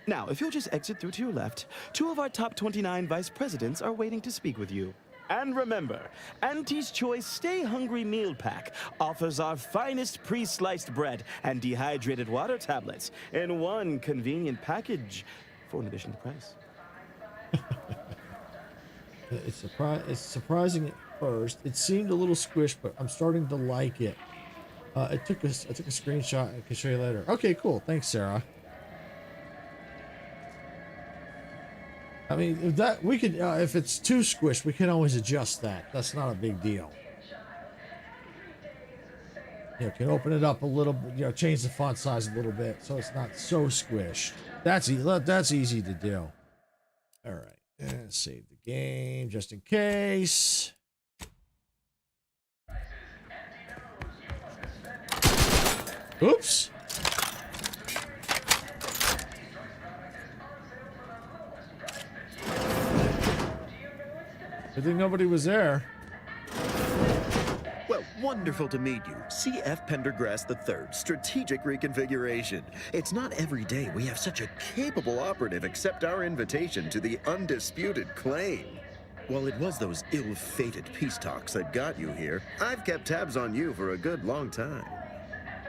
Now, if you'll just exit through to your left, 2 of our top 29 vice presidents are waiting to speak with you. And remember, Auntie's Choice Stay Hungry Meal Pack offers our finest pre-sliced bread and dehydrated water tablets in one convenient package for an additional price. It's surprising at first. It seemed a little squished, but I'm starting to like it. I took a screenshot. I can show you later. Okay, cool. Thanks, Sarah. I mean, if that we could, if it's too squished, we can always adjust that. That's not a big deal. You can open it up a little bit. Change the font size a little bit so it's not so squished. That's easy to do. All right. And save the game just in case. Oops. I think nobody was there. Well, wonderful to meet you. C.F. Pendergrass III, Strategic Reconfiguration. It's not every day we have such a capable operative accept our invitation to the undisputed claim. While it was those ill-fated peace talks that got you here, I've kept tabs on you for a good long time.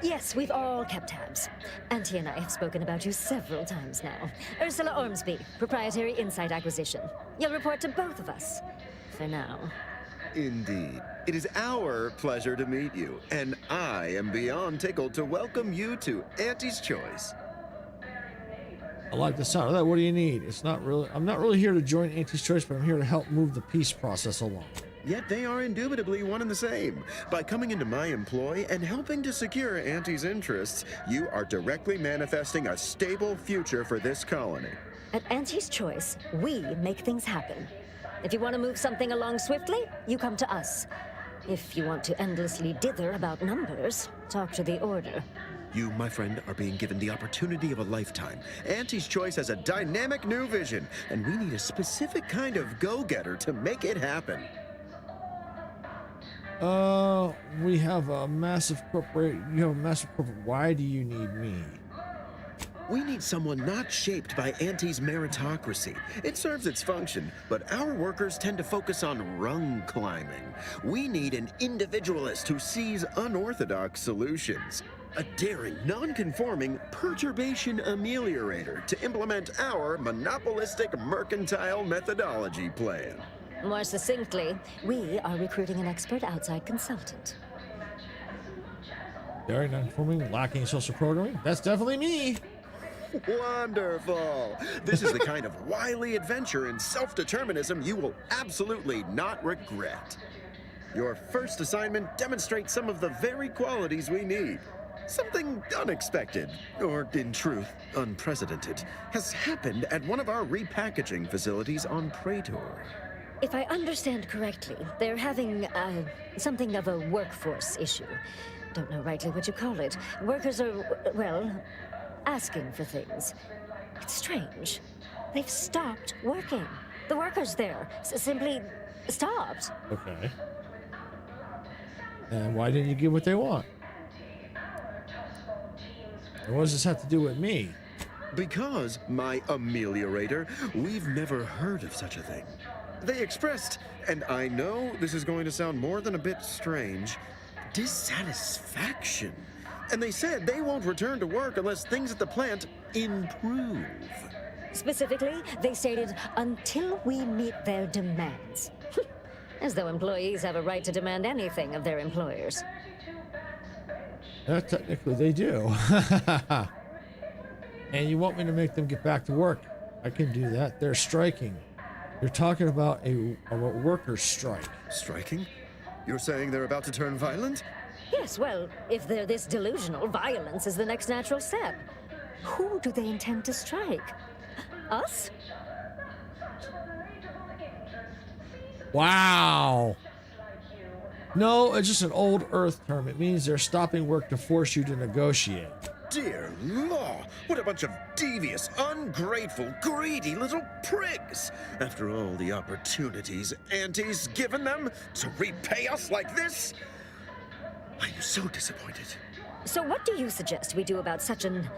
Yes, we've all kept tabs. Auntie and I have spoken about you several times now. Ursula Ormsby, Proprietary Insight Acquisition. You'll report to both of us. For now. Indeed. It is our pleasure to meet you, and I am beyond tickled to welcome you to Auntie's Choice. I like the sound of that. What do you need? I'm not really here to join Auntie's Choice, but I'm here to help move the peace process along. Yet they are indubitably one and the same. By coming into my employ and helping to secure Auntie's interests, you are directly manifesting a stable future for this colony. At Auntie's Choice, we make things happen. If you want to move something along swiftly, you come to us. If you want to endlessly dither about numbers, talk to the Order. You, my friend, are being given the opportunity of a lifetime. Auntie's Choice has a dynamic new vision, and we need a specific kind of go-getter to make it happen. We have a massive corporate. You have a massive corporate. Why do you need me? We need someone not shaped by Auntie's meritocracy. It serves its function, but our workers tend to focus on rung climbing. We need an individualist who sees unorthodox solutions. A daring, non-conforming perturbation ameliorator to implement our monopolistic mercantile methodology plan. More succinctly, we are recruiting an expert outside consultant. Very non-conforming, lacking social programming. That's definitely me. Wonderful! This is the kind of wily adventure and self-determinism you will absolutely not regret. Your first assignment demonstrates some of the very qualities we need. Something unexpected, or in truth, unprecedented, has happened at one of our repackaging facilities on Praetor. If I understand correctly, they're having something of a workforce issue. Don't know rightly what you call it. Workers are, well, asking for things. It's strange. They've stopped working. The workers there simply stopped. Okay. And why didn't you get what they want? And what does this have to do with me? Because, my ameliorator, we've never heard of such a thing. They expressed, and I know this is going to sound more than a bit strange, dissatisfaction. And they said they won't return to work unless things at the plant improve. Specifically, they stated, until we meet their demands. As though employees have a right to demand anything of their employers. Technically, they do. And you want me to make them get back to work? I can do that. They're striking. You're talking about a workers' strike. Striking? You're saying they're about to turn violent? Yes, well, if they're this delusional, violence is the next natural step. Who do they intend to strike? Us? Wow. No, it's just an old Earth term. It means they're stopping work to force you to negotiate. Dear law, what a bunch of devious, ungrateful, greedy little prigs! After all the opportunities Auntie's given them to repay us like this, I'm so disappointed. So what do you suggest we do about such an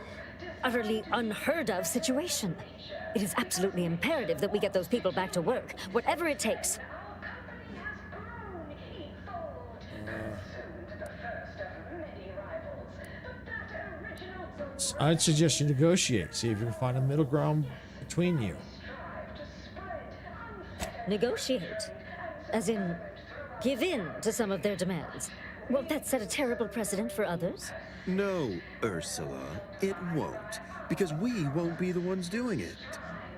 utterly unheard of situation? It is absolutely imperative that we get those people back to work, whatever it takes. I'd suggest you negotiate. See if you can find a middle ground between you. Negotiate? As in, give in to some of their demands? Won't that set a terrible precedent for others? No, Ursula, it won't. Because we won't be the ones doing it.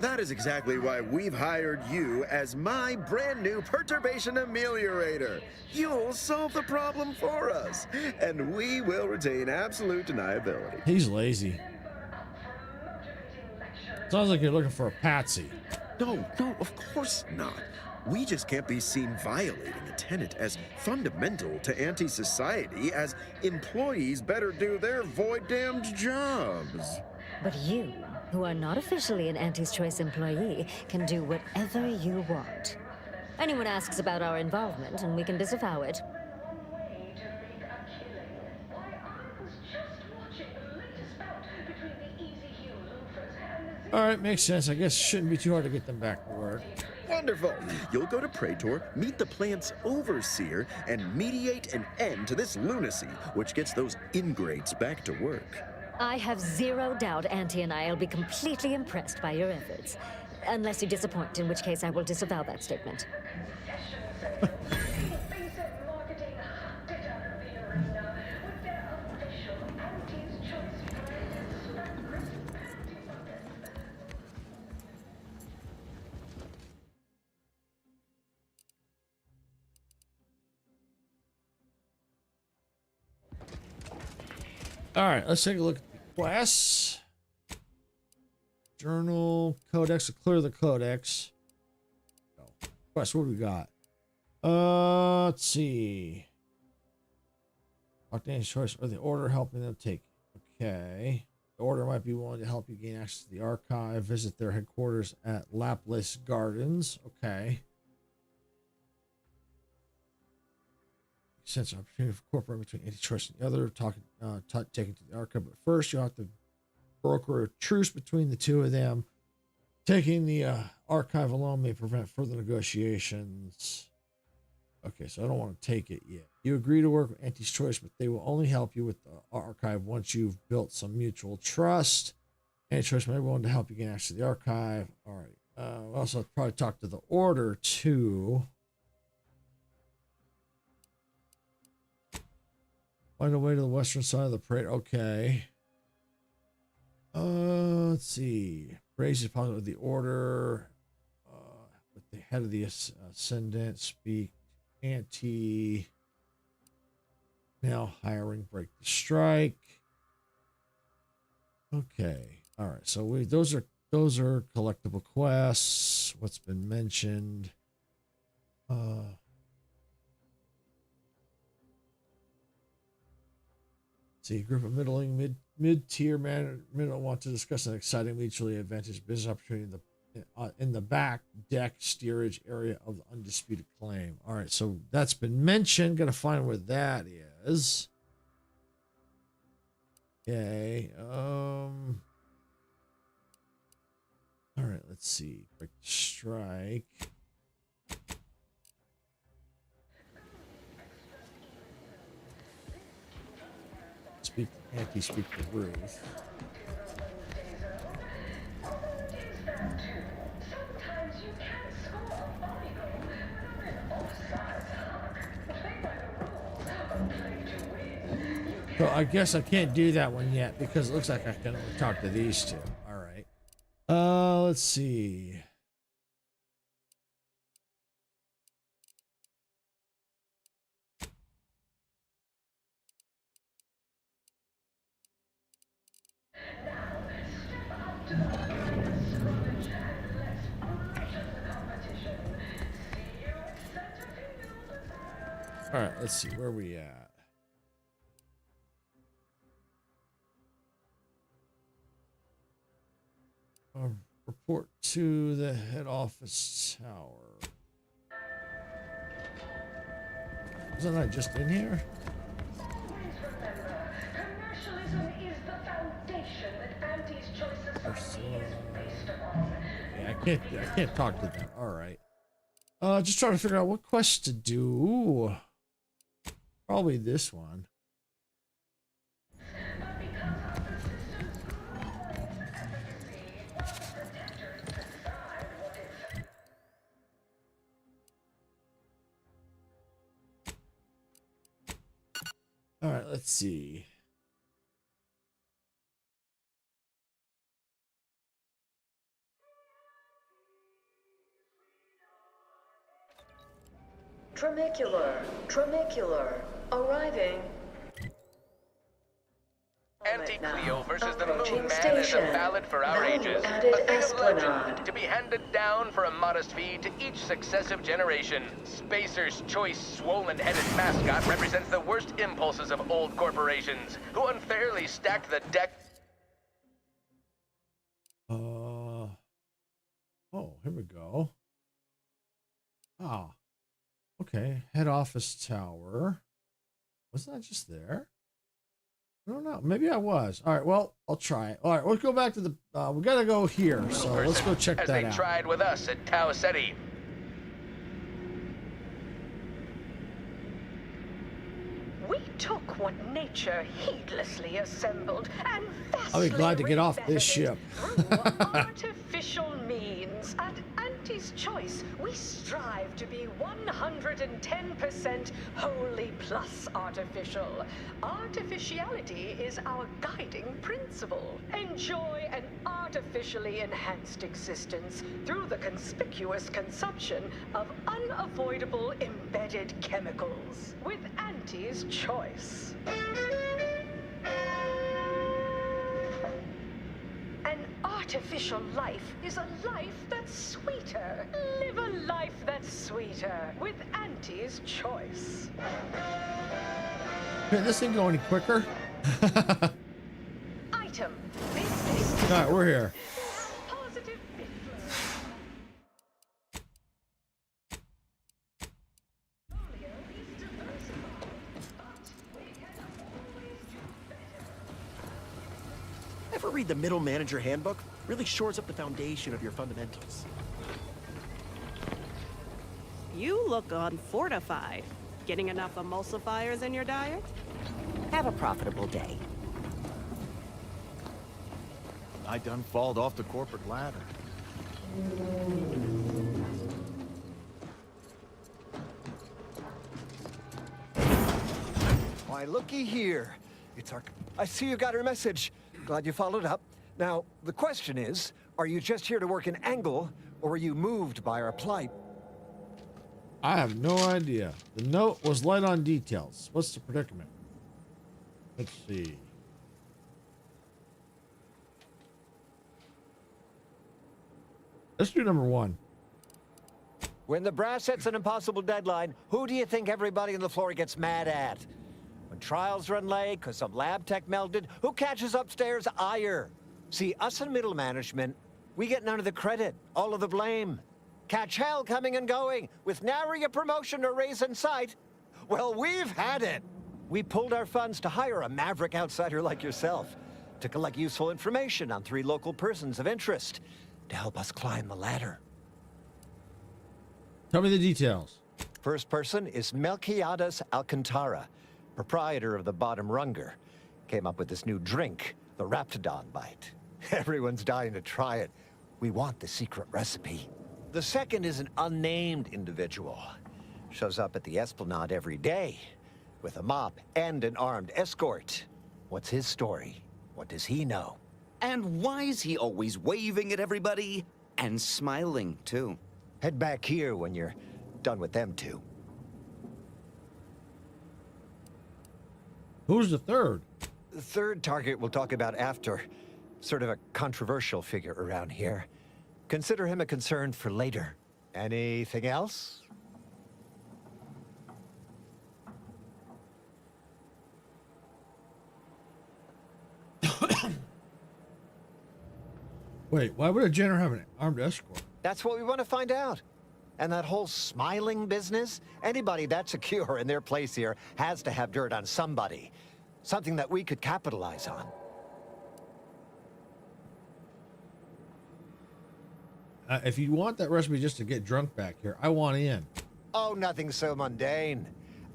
That is exactly why we've hired you as my brand new perturbation ameliorator. You'll solve the problem for us, and we will retain absolute deniability. He's lazy. Sounds like you're looking for a patsy. No, of course not. We just can't be seen violating a tenet as fundamental to anti-society as employees better do their void-damned jobs. But you, who are not officially an Auntie's Choice employee, can do whatever you want. Anyone asks about our involvement, and we can disavow it. All right, makes sense. I guess it shouldn't be too hard to get them back to work. Wonderful. You'll go to Praetor, meet the plant's overseer, and mediate an end to this lunacy, which gets those ingrates back to work. I have zero doubt Auntie and I will be completely impressed by your efforts. Unless you disappoint, in which case I will disavow that statement. All right, let's take a look at the quests. Journal, codex, to clear the codex. Quest, what do we got? Let's see. Talk to Auntie's Choice or the Order helping them take. Okay. The Order might be willing to help you gain access to the archive. Visit their headquarters at Laplace Gardens. Okay. Sense an opportunity for cooperation between Auntie's Choice and the other, taking to the archive. But first, you have to broker a truce between the two of them. Taking the archive alone may prevent further negotiations. Okay, so I don't want to take it yet. You agree to work with Auntie's Choice, but they will only help you with the archive once you've built some mutual trust. Auntie's Choice may be willing to help you gain access to the archive. All right. We'll also probably talk to the Order, too. Find a way to the western side of the parade. Okay. Let's see. Raise is possible with the Order. With the head of the Ascendant. Speak. Auntie. Now hiring. Break the strike. Okay. All right. So those are collectible quests. What's been mentioned? See, a group of mid-tier management want to discuss an exciting mutually advantageous business opportunity in the back deck steerage area of the undisputed claim. All right, so that's been mentioned. Gotta find where that is. Okay. All right, let's see. Break the strike. Speak to Ruth. So I guess I can't do that one yet because it looks like I can only talk to these two. All right. Let's see. All right, let's see where we at. Report to the head office tower. Wasn't I just in here? Commercialism is the foundation that Auntie's choices are based upon. Yeah, I can't talk to them. All right. Just trying to figure out what quest to do. Probably this one. All right, let's see. Tramicular, arriving. Anti-Cleo versus the Moon Man is a ballad for our ages. A thing of legend, to be handed down for a modest fee to each successive generation. Spacer's choice swollen-headed mascot represents the worst impulses of old corporations, who unfairly stacked the deck. Oh, here we go. Ah, okay. Head office tower. Wasn't that just there? I don't know. Maybe I was. All right. Well, I'll try it. All right. Let's go back to the. We gotta go here. So let's go check as that they out. tried with us at Tau Ceti. We took what nature heedlessly assembled and I'll be glad to get off this ship. artificial means. At Auntie's Choice, we strive to be 110% wholly plus artificial. Artificiality is our guiding principle. Enjoy an artificially enhanced existence through the conspicuous consumption of unavoidable embedded chemicals. With Auntie's Choice. An artificial life is a life that's sweeter. Live a life that's sweeter with Auntie's Choice. Can this thing go any quicker? Item. All right, we're here. Positive bit flow. Ever read the Middle Manager Handbook? Really shores up the foundation of your fundamentals. You look unfortified. Getting enough emulsifiers in your diet? Have a profitable day. I done falled off the corporate ladder. Why, looky here. It's I see you got her message. Glad you followed up. Now, the question is, are you just here to work an angle, or were you moved by our plight? I have no idea. The note was light on details. What's the predicament? Let's see. Let's do number 1. When the brass sets an impossible deadline, who do you think everybody on the floor gets mad at? When trials run late because some lab tech melted, who catches upstairs ire? See, us in middle management, we get none of the credit, all of the blame. Catch hell coming and going, with nary a promotion or raise in sight. Well, we've had it. We pulled our funds to hire a maverick outsider like yourself, to collect useful information on 3 local persons of interest, to help us climb the ladder. Tell me the details. First person is Melquiades Alcantara, proprietor of the Bottom Runger. Came up with this new drink, the Raptidon Bite. Everyone's dying to try it. We want the secret recipe. The second is an unnamed individual. Shows up at the Esplanade every day, with a mop and an armed escort. What's his story? What does he know? And why is he always waving at everybody? And smiling, too. Head back here when you're done with them two. Who's the third? The third target we'll talk about after. Sort of a controversial figure around here. Consider him a concern for later. Anything else? Wait, why would a general have an armed escort? That's what we want to find out. And that whole smiling business, anybody that's secure in their place here has to have dirt on somebody. Something that we could capitalize on. If you want that recipe just to get drunk back here, I want in. Oh, nothing so mundane.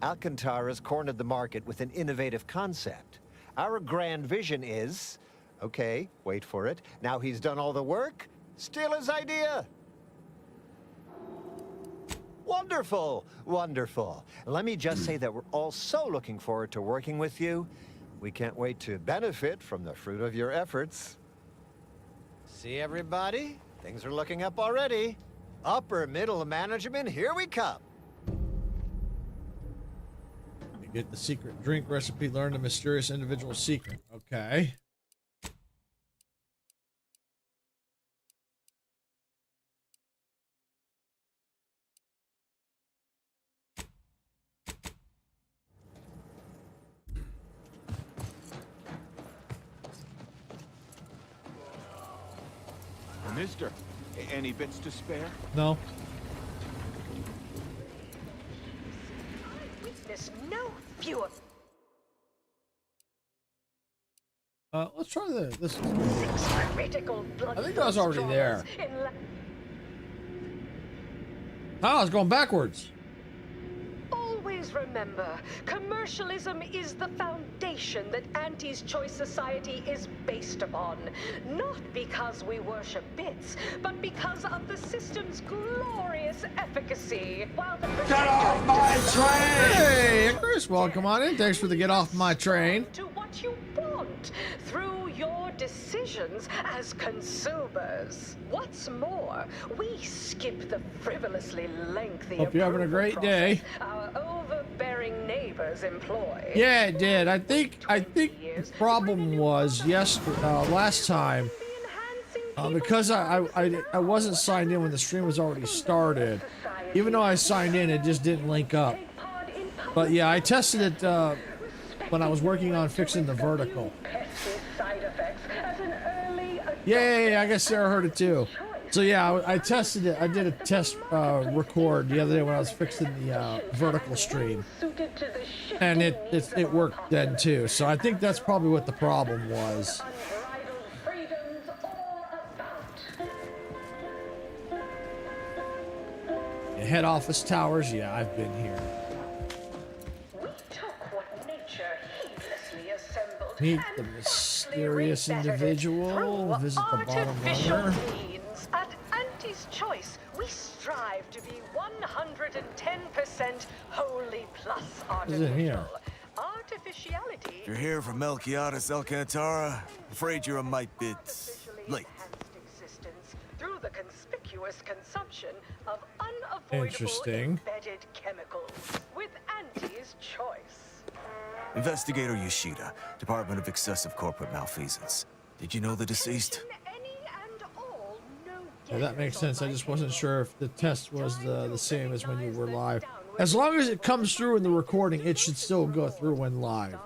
Alcantara's cornered the market with an innovative concept. Our grand vision is... Okay, wait for it. Now he's done all the work, steal his idea. Wonderful, wonderful. Let me just say that we're all so looking forward to working with you. We can't wait to benefit from the fruit of your efforts. See, everybody? Things are looking up already. Upper middle management, here we come. You get the secret drink recipe, learn the mysterious individual secret. Okay. Mister, any bits to spare? No. Witness no fewer. Let's try this. Critical blood. I think I was already there. Oh, I was going backwards. Always remember, commercialism is the foundation that Auntie's Choice Society is based upon. Not because we worship bits, but because of the system's glorious efficacy. While the Get off my train! Hey, Chris, welcome on in. Thanks for the get off my train. To what you want through your decisions as consumers. What's more, we skip the frivolously lengthy Hope you're having a great day. Our overbearing neighbors employ. Yeah, it did. I think the problem was last time because I wasn't signed in when the stream was already started. Even though I signed in, it just didn't link up. But yeah, I tested it when I was working on fixing the vertical. Yeah, I guess Sarah heard it too. So yeah, I tested it. I did a test record the other day when I was fixing the vertical stream, and it worked then too. So I think that's probably what the problem was. Head office towers. Yeah, I've been here. Meet the mysterious individual. Visit the bottom runner. At Auntie's Choice, we strive to be 110% wholly plus What is it here? artificiality. If you're here for Melquiades Alcantara, afraid you're a mite bit late. Through the conspicuous consumption of unavoidable Interesting. embedded chemicals. With Auntie's Choice. Investigator Yoshida, Department of Excessive Corporate Malfeasance. Did you know the deceased? Any and all no Yeah, that makes sense. I just wasn't sure if the test was the same as when you were live. As long as it comes through in the recording, it should still go through when live.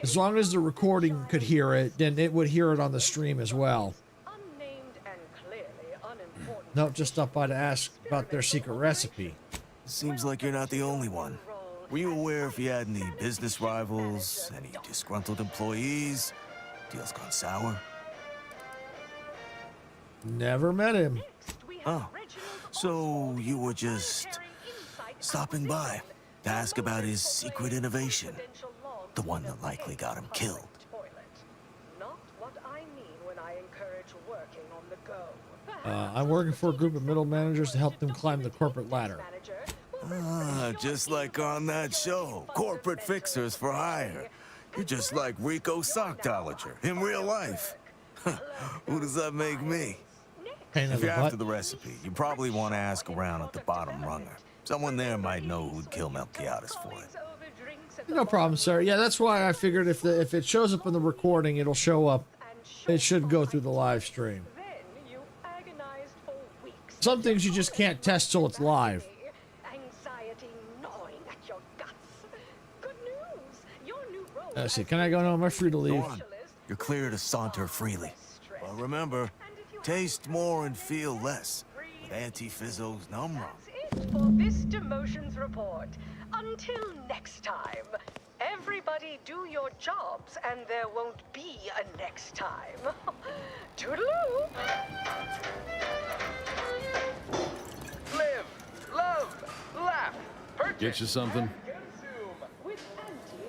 As long as the recording could hear it, then it would hear it on the stream as well. Nope, just stopped by to ask about their secret recipe. Seems like you're not the only one. Were you aware if you had any business rivals, any disgruntled employees? Deals gone sour? Never met him. Oh, so you were just stopping by to ask about his secret innovation, the one that likely got him killed. I'm working for a group of middle managers to help them climb the corporate ladder. Ah, just like on that show, Corporate Fixers for Hire. You're just like Rico Sockdolager in real life. Who does that make me? If you're after the recipe, you probably want to ask around at the bottom runger. Someone there might know who'd kill Melquiades for it. No problem, sir. Yeah, that's why I figured if it shows up in the recording, it'll show up. It should go through the live stream. Some things you just can't test till it's live. Let's see, can I go now? Am I free to leave? Go on. You're clear to saunter freely. But remember, taste more and feel less. With Anti-Fizzo's numb rum. That's it for this demotions report. Until next time, everybody do your jobs and there won't be a next time. Toodaloo! Live, love, laugh, purchase. Get you something?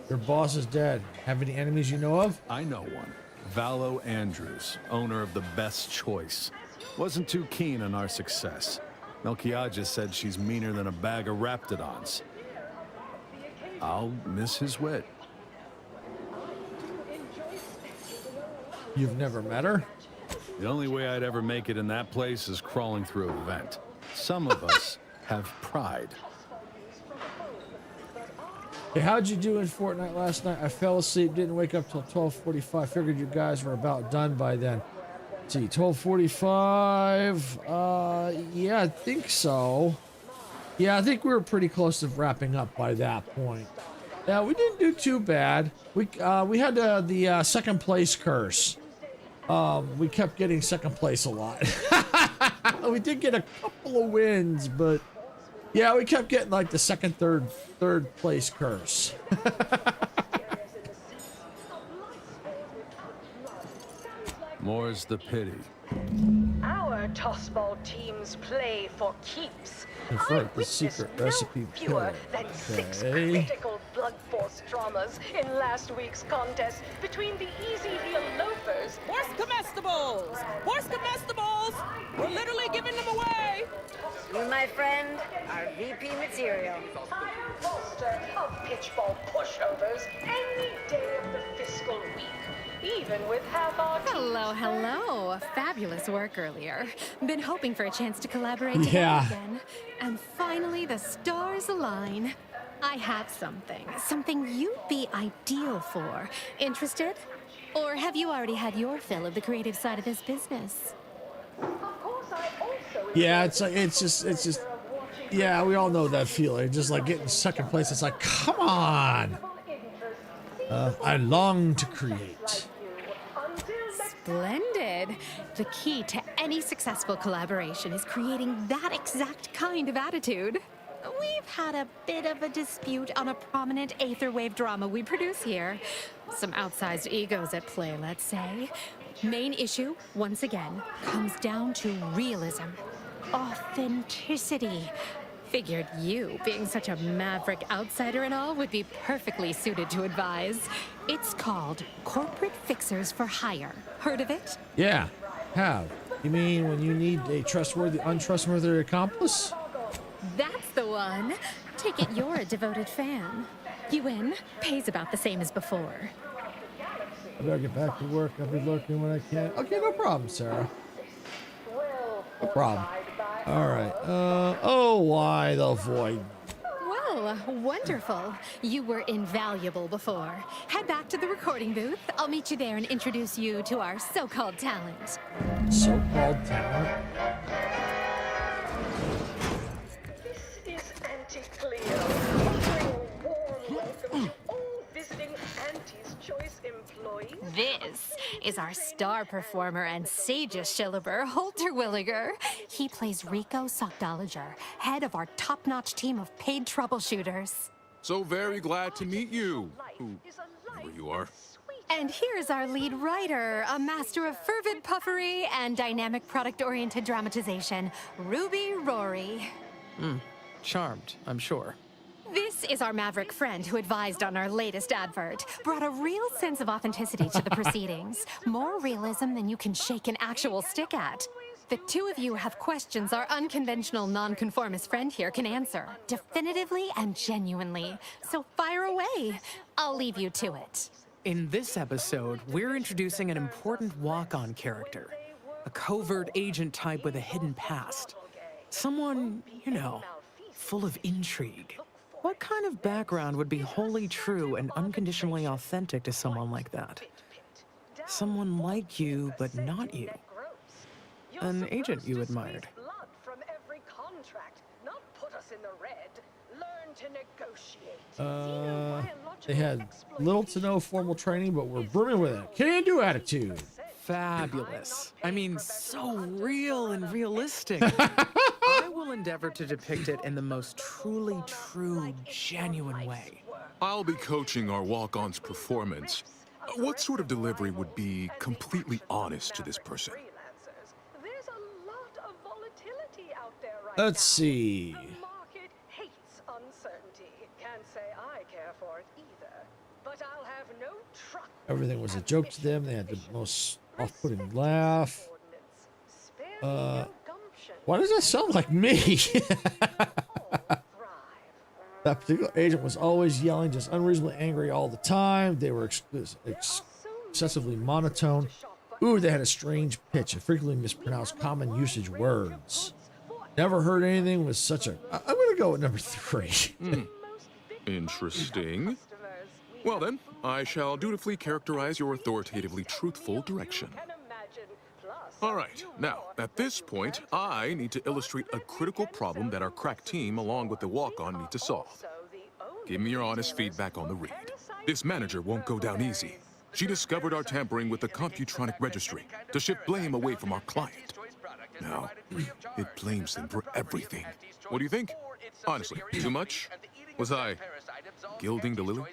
Your boss is dead. Have any enemies you know of? I know one. Valo Andrews, owner of the Best Choice. Wasn't too keen on our success. Melquiades said she's meaner than a bag of raptidons. I'll miss his wit. You've never met her? The only way I'd ever make it in that place is crawling through a vent. Some of us have pride. Hey, how'd you do in Fortnite last night? I fell asleep, didn't wake up till 12:45. Figured you guys were about done by then. Let's see, 12:45. Yeah, I think so. Yeah, I think we were pretty close to wrapping up by that point. Yeah, we didn't do too bad. We had the second place curse. We kept getting second place a lot. We did get a couple of wins, but yeah, we kept getting like the second, third place curse. More's the pity. Our tossball teams play for keeps. Convert the secret recipe Fewer killer. than 6 Okay. critical blood force traumas in last week's contest between the easy heel loafers. Horse comestibles! Horse comestibles! We're literally giving them away! You, my friend, are VP material. Higher roster of pitchball pushovers any day of the fiscal week, even with half our teams. Hello. Fabulous work earlier. Been hoping for a chance to collaborate Yeah. together again. And finally, the stars align. I have something you'd be ideal for. Interested? Or have you already had your fill of the creative side of this business? Yeah, it's just. Yeah, we all know that feeling. Just like getting second place. It's like, come on. I long to create. Splendid. The key to any successful collaboration is creating that exact kind of attitude. We've had a bit of a dispute on a prominent aetherwave drama we produce here. Some outsized egos at play, let's say. Main issue, once again, comes down to realism. Authenticity. Figured you, being such a maverick outsider and all, would be perfectly suited to advise. It's called Corporate Fixers for Hire. Heard of it? Yeah, have. You mean when you need a trustworthy, untrustworthy accomplice? That's the one. Take it you're a devoted fan. You win. Pays about the same as before. I better get back to work. I'll be lurking when I can. Okay, no problem, Sarah. No problem. All right. Oh, why the void? Well, wonderful. You were invaluable before. Head back to the recording booth. I'll meet you there and introduce you to our so-called talent. So-called talent? This is our star performer and sages Shilliber, Holter Williger. He plays Rico Sockdolager, head of our top-notch team of paid troubleshooters. So very glad to meet you, whoever you are. And here's our lead writer, a master of fervid puffery and dynamic product-oriented dramatization, Ruby Rory. Charmed, I'm sure. This is our maverick friend who advised on our latest advert. Brought a real sense of authenticity to the proceedings. More realism than you can shake an actual stick at. The two of you have questions our unconventional nonconformist friend here can answer. Definitively and genuinely. So fire away. I'll leave you to it. In this episode, we're introducing an important walk-on character. A covert agent type with a hidden past. Someone, you know, full of intrigue. What kind of background would be wholly true and unconditionally authentic to someone like that? Someone like you, but not you. An agent you admired. They had little to no formal training, but were brimming with a can-do attitude. Fabulous. I mean, so real and realistic. I will endeavor to depict it in the most truly true, genuine way. I'll be coaching our walk-on's performance. What sort of delivery would be completely honest to this person? Let's see. Everything was a joke to them. They had the most off-putting laugh. Why does that sound like me? That particular agent was always yelling, just unreasonably angry all the time. They were excessively monotone. Ooh, they had a strange pitch and frequently mispronounced common usage words. Never heard anything with such a... I'm going to go with number 3. Interesting. Well then, I shall dutifully characterize your authoritatively truthful direction. All right, now, at this point, I need to illustrate a critical problem that our crack team, along with the walk-on, need to solve. Give me your honest feedback on the read. This manager won't go down easy. She discovered our tampering with the Computronic registry to shift blame away from our client. Now, it blames them for everything. What do you think? Honestly, too much? Was I gilding the lily?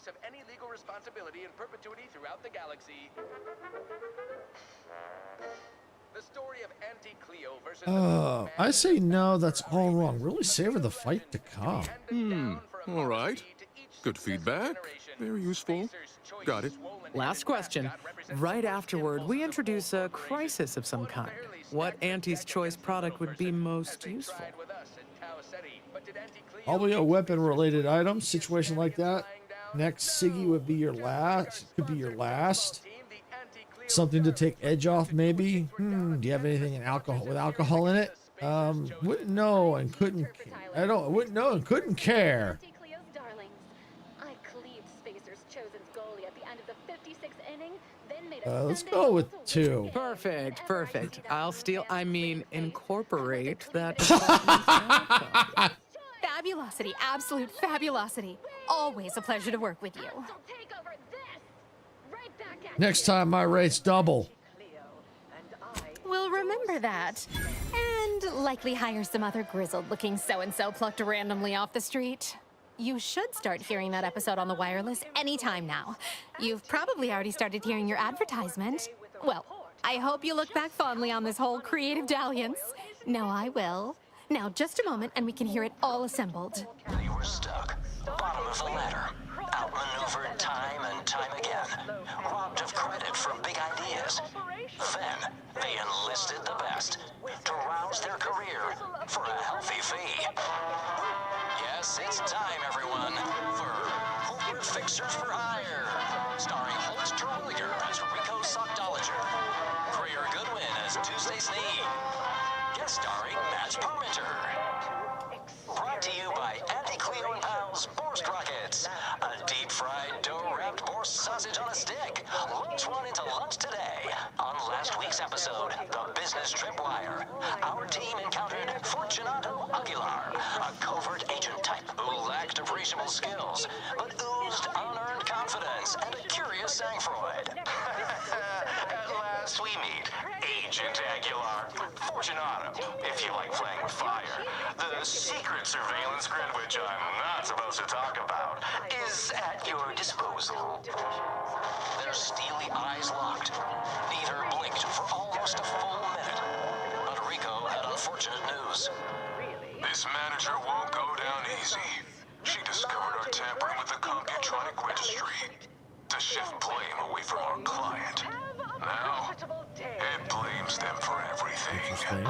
I say no, that's all wrong. Really savor the fight to come. All right. Good feedback. Very useful. Got it. Last question. Right afterward, we introduce a crisis of some kind. What Auntie's Choice product would be most useful? Probably a weapon-related item. Situation like that. Next, Siggy would be your last. Could be your last. Something to take edge off, maybe. Do you have anything with alcohol in it? Wouldn't know and couldn't. Wouldn't know and couldn't care. Let's go with 2. Perfect. Incorporate that. Fabulosity, absolute fabulosity. Always a pleasure to work with you. Next time, my rate's double. We'll remember that. And likely hire some other grizzled-looking so-and-so plucked randomly off the street. You should start hearing that episode on the wireless anytime now. You've probably already started hearing your advertisement. Well, I hope you look back fondly on this whole creative dalliance. No, I will. Now, just a moment, and we can hear it all assembled. They were stuck. Bottom of the ladder. Outmaneuvered time and time again. Robbed of credit for big ideas. Then, they enlisted the best to rouse their career for a healthy fee. Yes, it's time, everyone, for Corporate Fixers for Hire. Starring Holster Williger as Rico Sockdolager. Greer Goodwin as Tuesday Sneed. Guest starring Match Parmenter. Brought to you by Auntie Cleo and Pals Borst Rockets. A deep-fried dough-wrapped Borst sausage on a stick. Launch one into lunch today. On last week's episode, The Business Tripwire, our team encountered Fortunato Aguilar, a covert agent type who lacked appreciable skills, but oozed unearned confidence and a curious sang-froid. Gentacular, Fortunato, if you like playing with fire. The secret surveillance grid, which I'm not supposed to talk about, is at your disposal. Their steely eyes locked. Neither blinked for almost a full minute. But Rico had unfortunate news. This manager won't go down easy. She discovered our tampering with the computronic registry to shift blame away from our client. Now, it blames them for everything.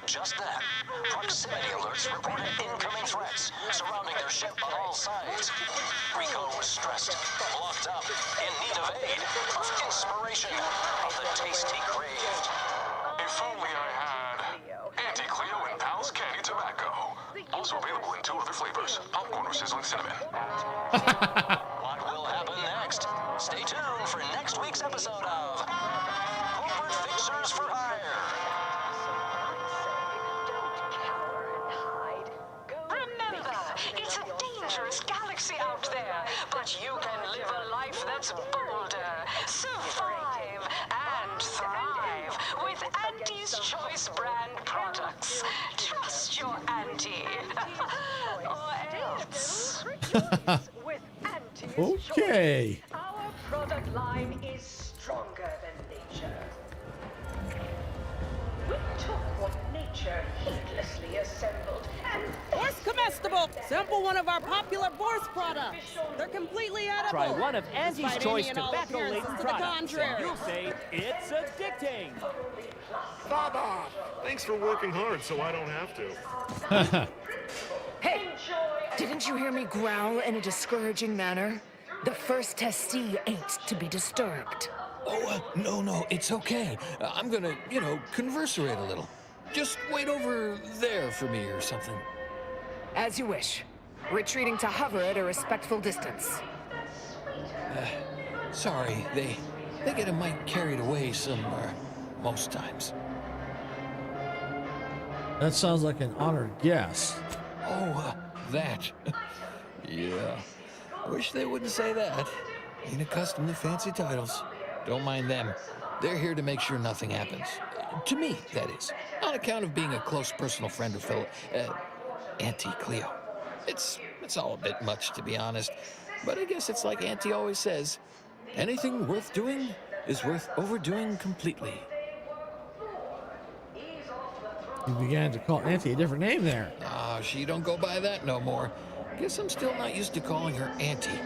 Just then, proximity alerts reported incoming threats surrounding their ship on all sides. Rico was stressed, locked up, in need of aid, of inspiration, of the taste he craved. If only I had Anti-Cleo and Pal's Candy Tobacco. Also available in 2 other flavors, popcorn or sizzling cinnamon. What will happen next? Stay tuned for next week's episode of Corporate Fixers for Hire. Remember, it's a dangerous galaxy out there, but you can live a life that's bolder, survive, and thrive with Auntie's Choice brand products. Trust your Auntie. Or else. Okay. Our product line is stronger than nature. We took what nature heedlessly assembled and Boris Comestible! Sample one of our popular Boris products. They're completely edible. Try one of Auntie's Despite Choice any and all tobacco-laden appearances to the products, contrary. and you'll say it's addicting. Baba! Thanks for working hard so I don't have to. Hey! Didn't you hear me growl in a discouraging manner? The first testee ain't to be disturbed. Oh, no, it's okay. I'm gonna, converserate a little. Just wait over there for me or something. As you wish. Retreating to hover at a respectful distance. Sorry, they get a mite carried away most times. That sounds like an honored guest. Oh, that. Yeah. Wish they wouldn't say that. Ain't accustomed to fancy titles. Don't mind them. They're here to make sure nothing happens. To me, that is. On account of being a close personal friend of fellow Auntie Cleo. It's all a bit much, to be honest. But I guess it's like Auntie always says, anything worth doing is worth overdoing completely. You began to call Auntie a different name there. She don't go by that no more. Guess I'm still not used to calling her Auntie.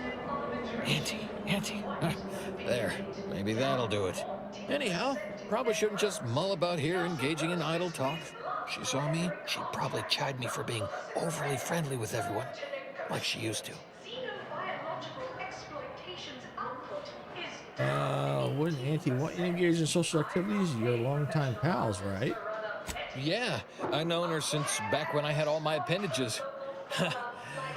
Auntie. There, maybe that'll do it. Anyhow, probably shouldn't just mull about here engaging in idle talk. If she saw me, she'd probably chide me for being overly friendly with everyone, like she used to. Wouldn't Auntie want you to engage in social activities? You're longtime pals, right? Yeah, I've known her since back when I had all my appendages.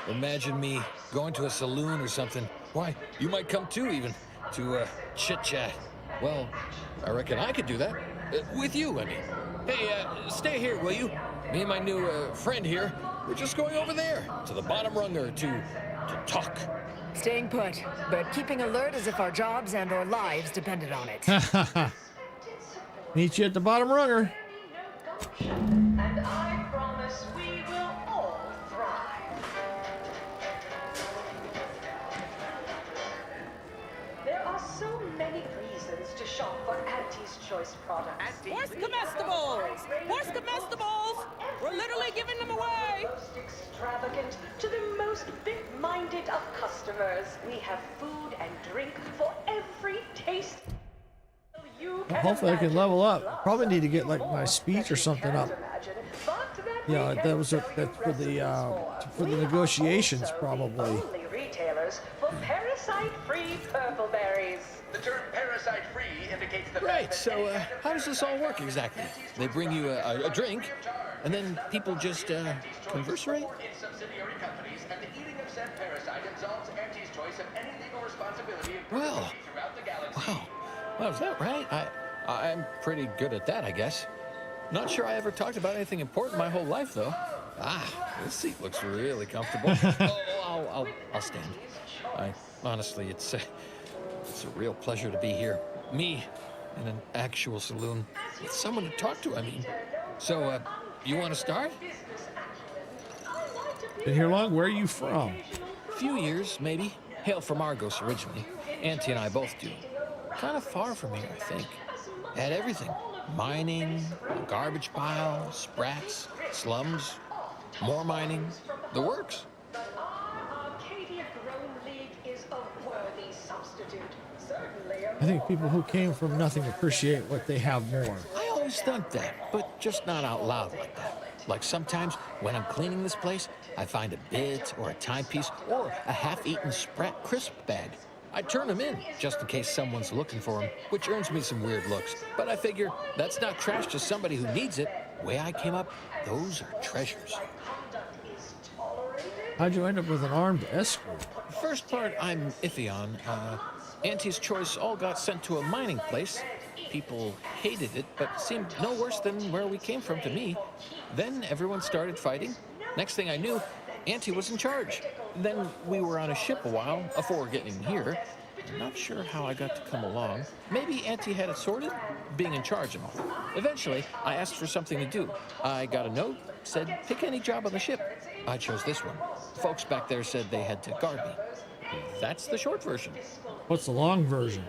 Imagine me going to a saloon or something. Why, you might come too, even, to chit-chat. Well, I reckon I could do that. With you, I mean. Hey, stay here, will you? Me and my new friend here, we're just going over there, to the bottom runger, to talk. Staying put, but keeping alert as if our jobs and our lives depended on it. Meet you at the bottom runger. and I promise we will all thrive. There are so many reasons to shop for Auntie's Choice products. Horse comestibles! Horse comestibles! We're literally giving them away! Most extravagant to the most big-minded of customers. We have food and drink for every taste. Well, hopefully I can level up. Probably need to get like my speech or something up. Yeah, that's for the negotiations probably. Only retailers for parasite-free purple berries. The term parasite-free indicates the Right, so how does this all work exactly? They bring you a drink, and then people just converserate? Its subsidiary companies, and the eating of said parasite absolves Auntie's Choice of any legal responsibility Well, throughout the galaxy. wow. Well, is that right? I'm pretty good at that, I guess. Not sure I ever talked about anything important my whole life, though. This seat looks really comfortable. I'll stand. Honestly, it's It's a real pleasure to be here. Me, in an actual saloon, with someone to talk to, I mean. So, you want to start? Been here long? Where are you from? Few years, maybe. Hail from Argos originally. Auntie and I both do. Kind of far from here, I think. Had everything. Mining, a garbage pile, sprats, slums, more mining, the works. Arcadia Colony is a worthy substitute. Certainly. I think people who came from nothing appreciate what they have more. I always thought that, but just not out loud like that. Like sometimes when I'm cleaning this place, I find a bit or a timepiece or a half-eaten Sprat crisp bag. I turn them in just in case someone's looking for them, which earns me some weird looks. But I figure that's not trash to somebody who needs it. Way I came up, those are treasures. How'd you end up with an armed escort? First part I'm iffy on. Auntie's Choice all got sent to a mining place. People hated it, but seemed no worse than where we came from to me. Then everyone started fighting. Next thing I knew, Auntie was in charge. Then we were on a ship a while before getting here. I'm not sure how I got to come along. Maybe Auntie had it sorted, being in charge and all. Eventually, I asked for something to do. I got a note, said pick any job on the ship. I chose this one. Folks back there said they had to guard me. That's the short version. What's the long version?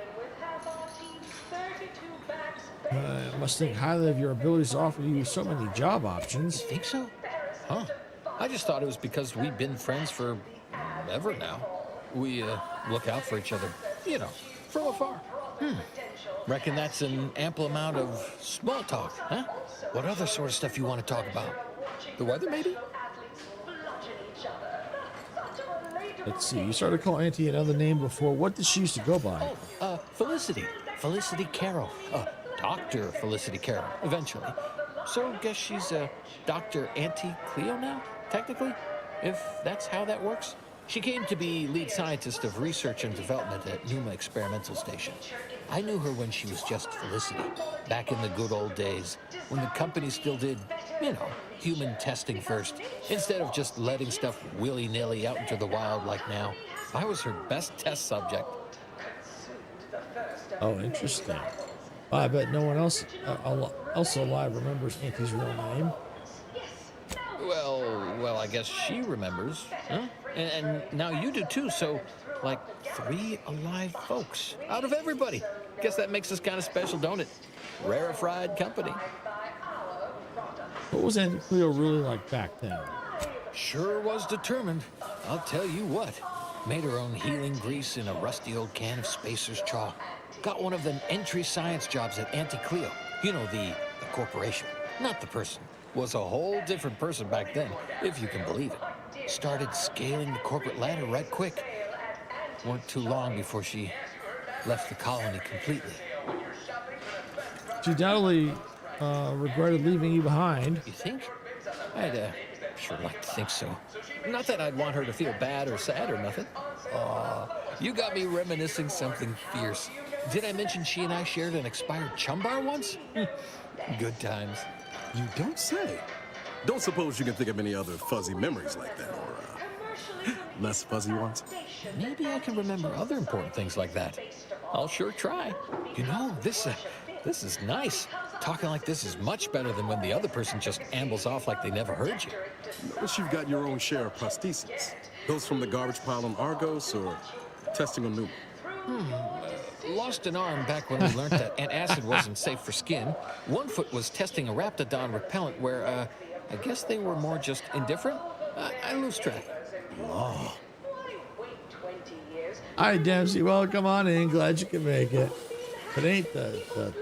I must think highly of your abilities to offer you so many job options. You think so? Huh. I just thought it was because we've been friends for ever now. We look out for each other, you know, from afar. Reckon that's an ample amount of small talk, huh? What other sort of stuff you want to talk about? The weather, maybe? Let's see, you started calling Auntie another name before. What did she used to go by? Felicity. Felicity Carroll. Dr. Felicity Carroll, eventually. So guess she's Dr. Auntie Cleo now, technically, if that's how that works. She came to be lead scientist of research and development at Numa Experimental Station. I knew her when she was just Felicity, back in the good old days, when the company still did, you know, human testing first, instead of just letting stuff willy-nilly out into the wild like now. I was her best test subject. Oh, interesting. I bet no one else alive remembers Auntie's real name. Well, I guess she remembers, huh? And now you do too, so, like, 3 alive folks out of everybody. Guess that makes us kind of special, don't it? Rarefied company. What was Auntie Cleo really like back then? Sure was determined. I'll tell you what. Made her own healing grease in a rusty old can of Spacer's chalk. Got one of them entry science jobs at Auntie Cleo. You know, the corporation, not the person. Was a whole different person back then, if you can believe it. Started scaling the corporate ladder right quick. Weren't too long before she left the colony completely. She doubtedly regretted leaving you behind. You think? I'd sure like to think so. Not that I'd want her to feel bad or sad or nothing. You got me reminiscing something fierce. Did I mention she and I shared an expired chum bar once? Good times. You don't say. Don't suppose you can think of any other fuzzy memories like that, or less fuzzy ones? Maybe I can remember other important things like that. I'll sure try. You know, this is nice. Talking like this is much better than when the other person just ambles off like they never heard you. Notice you've got your own share of prostheses. Those from the garbage pile on Argos or testing on Numa? Lost an arm back when we learned that antacid wasn't safe for skin. One foot was testing a raptidon repellent where, I guess they were more just indifferent. I lose track. Law. Hi, Dempsey. Welcome on in. Glad you can make it. It ain't the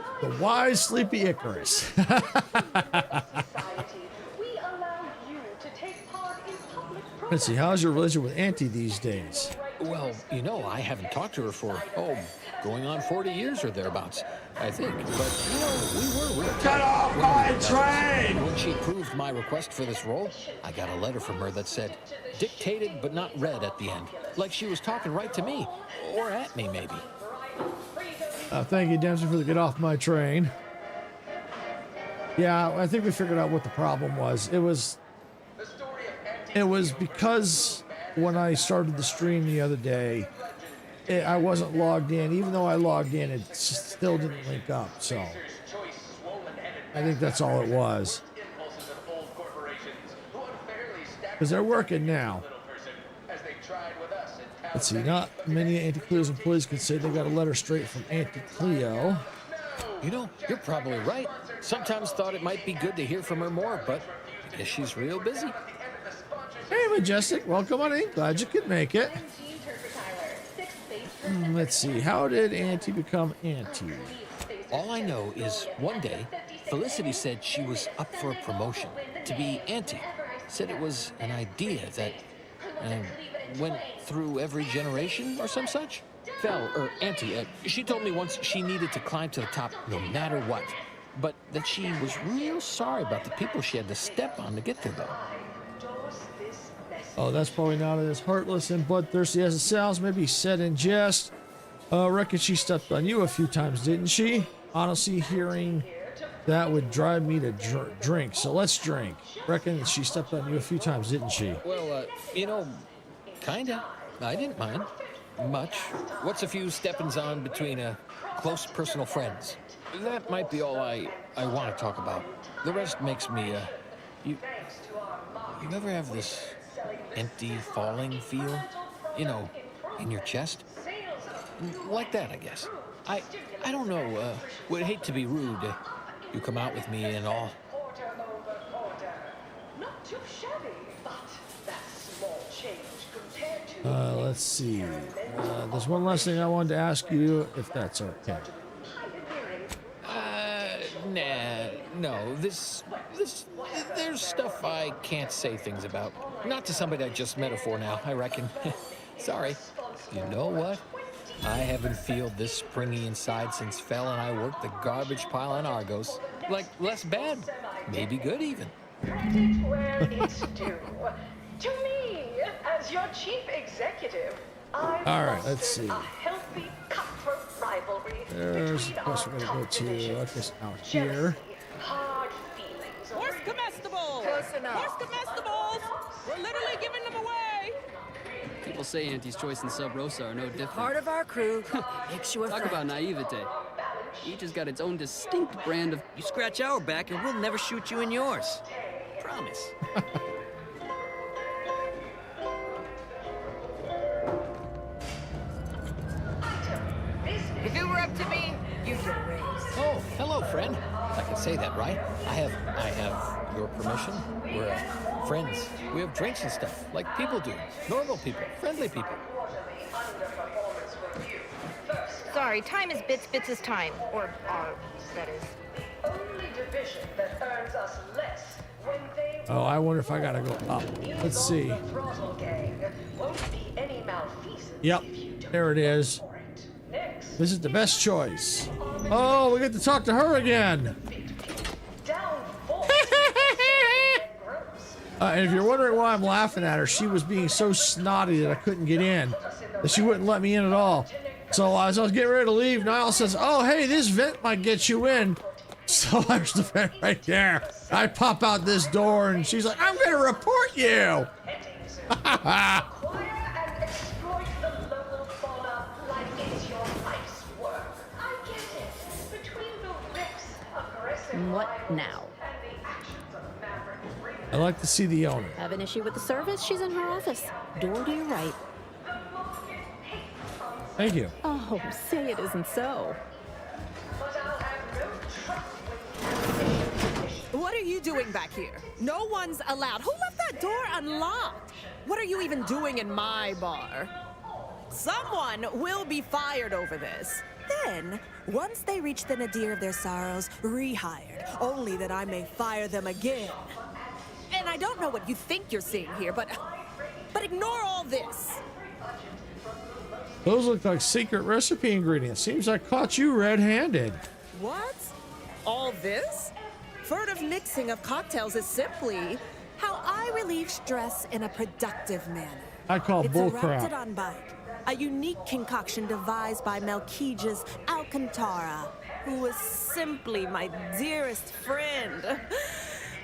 wise, sleepy Icarus. Let's see, how's your relationship with Auntie these days? Well, you know, I haven't talked to her for, going on 40 years or thereabouts, I think. But, you know, we were real. Get off my train! When she approved my request for this role, I got a letter from her that said, dictated but not read at the end. Like she was talking right to me. Or at me, maybe. Thank you, Dempsey, for the get off my train. Yeah, I think we figured out what the problem was. It was because when I started the stream the other day, I wasn't logged in. Even though I logged in, it still didn't link up. So I think that's all it was. Because they're working now. Let's see. Not many Anti-Cleo's employees can say they got a letter straight from Anti-Cleo. You know, you're probably right. Sometimes thought it might be good to hear from her more, but I guess she's real busy. Hey, Majestic. Welcome on in. Glad you could make it. Let's see. How did Auntie become Auntie? All I know is one day, Felicity said she was up for a promotion to be Auntie. Said it was an idea that went through every generation or some such. Auntie, she told me once she needed to climb to the top no matter what, but that she was real sorry about the people she had to step on to get there, though. Oh, that's probably not as heartless and bloodthirsty as it sounds. Maybe said in jest. Reckon she stepped on you a few times, didn't she? Honestly, hearing that would drive me to drink. So let's drink. Reckon she stepped on you a few times, didn't she? Well, you know, kinda. I didn't mind much. What's a few steppings on between close personal friends? That might be all I want to talk about. The rest makes me, you ever have this empty, falling feel? You know, in your chest? Like that, I guess. I don't know, would hate to be rude. You come out with me and all. Not too shabby, but that's small change compared to... Let's see. There's one last thing I wanted to ask you, if that's okay. No, there's stuff I can't say things about. Not to somebody I just met her for now, I reckon. Sorry. You know what? I haven't felt this springy inside since Fel and I worked the garbage pile on Argos. Like, less bad. Maybe good, even. Credit where it's due. To me, as your chief executive, I Alright, let's see. a healthy cutthroat rivalry. There's the place we're going to go to. I guess out here. Hard feelings. Horse comestibles! Close enough. Horse comestibles! We're literally giving them away! People say Auntie's Choice and Sub Rosa are no different. Part of our crew makes you a Talk friend. about naivete. Each has got its own distinct brand of... You scratch our back and we'll never shoot you in yours. Promise. If it were up to me, you'd get a raise. Oh, hello, friend. I can say that, right? I have your permission. We're friends. We have drinks and stuff, like people do. Normal people, friendly people. Sorry, time is bits, bits is time. Or that is. Only division that earns us less when they... Oh, I wonder if I gotta go up. Let's see. Throttle gang won't be any malfeasance. Yep, there it is. This is the best choice. Oh, we get to talk to her again. And if you're wondering why I'm laughing at her, she was being so snotty that I couldn't get in, that she wouldn't let me in at all. So as I was getting ready to leave, Niall says, "Oh, hey, this vent might get you in." So there's the vent right there. I pop out this door, and she's like, "I'm going to report you." What now? I like to see the owner. Have an issue with the service? She's in her office. Door to your right. Thank you. Oh, say it isn't so. What are you doing back here? No one's allowed. Who left that door unlocked? What are you even doing in my bar? Someone will be fired over this. Then, once they reach the nadir of their sorrows, rehired, only that I may fire them again. And I don't know what you think you're seeing here, but ignore all this. Those look like secret recipe ingredients. Seems I caught you red-handed. What? All this? Furtive mixing of cocktails is simply how I relieve stress in a productive manner. I call It's bull a crap. Raptidon bite, a unique concoction devised by Melquiades Alcantara, who was simply my dearest friend.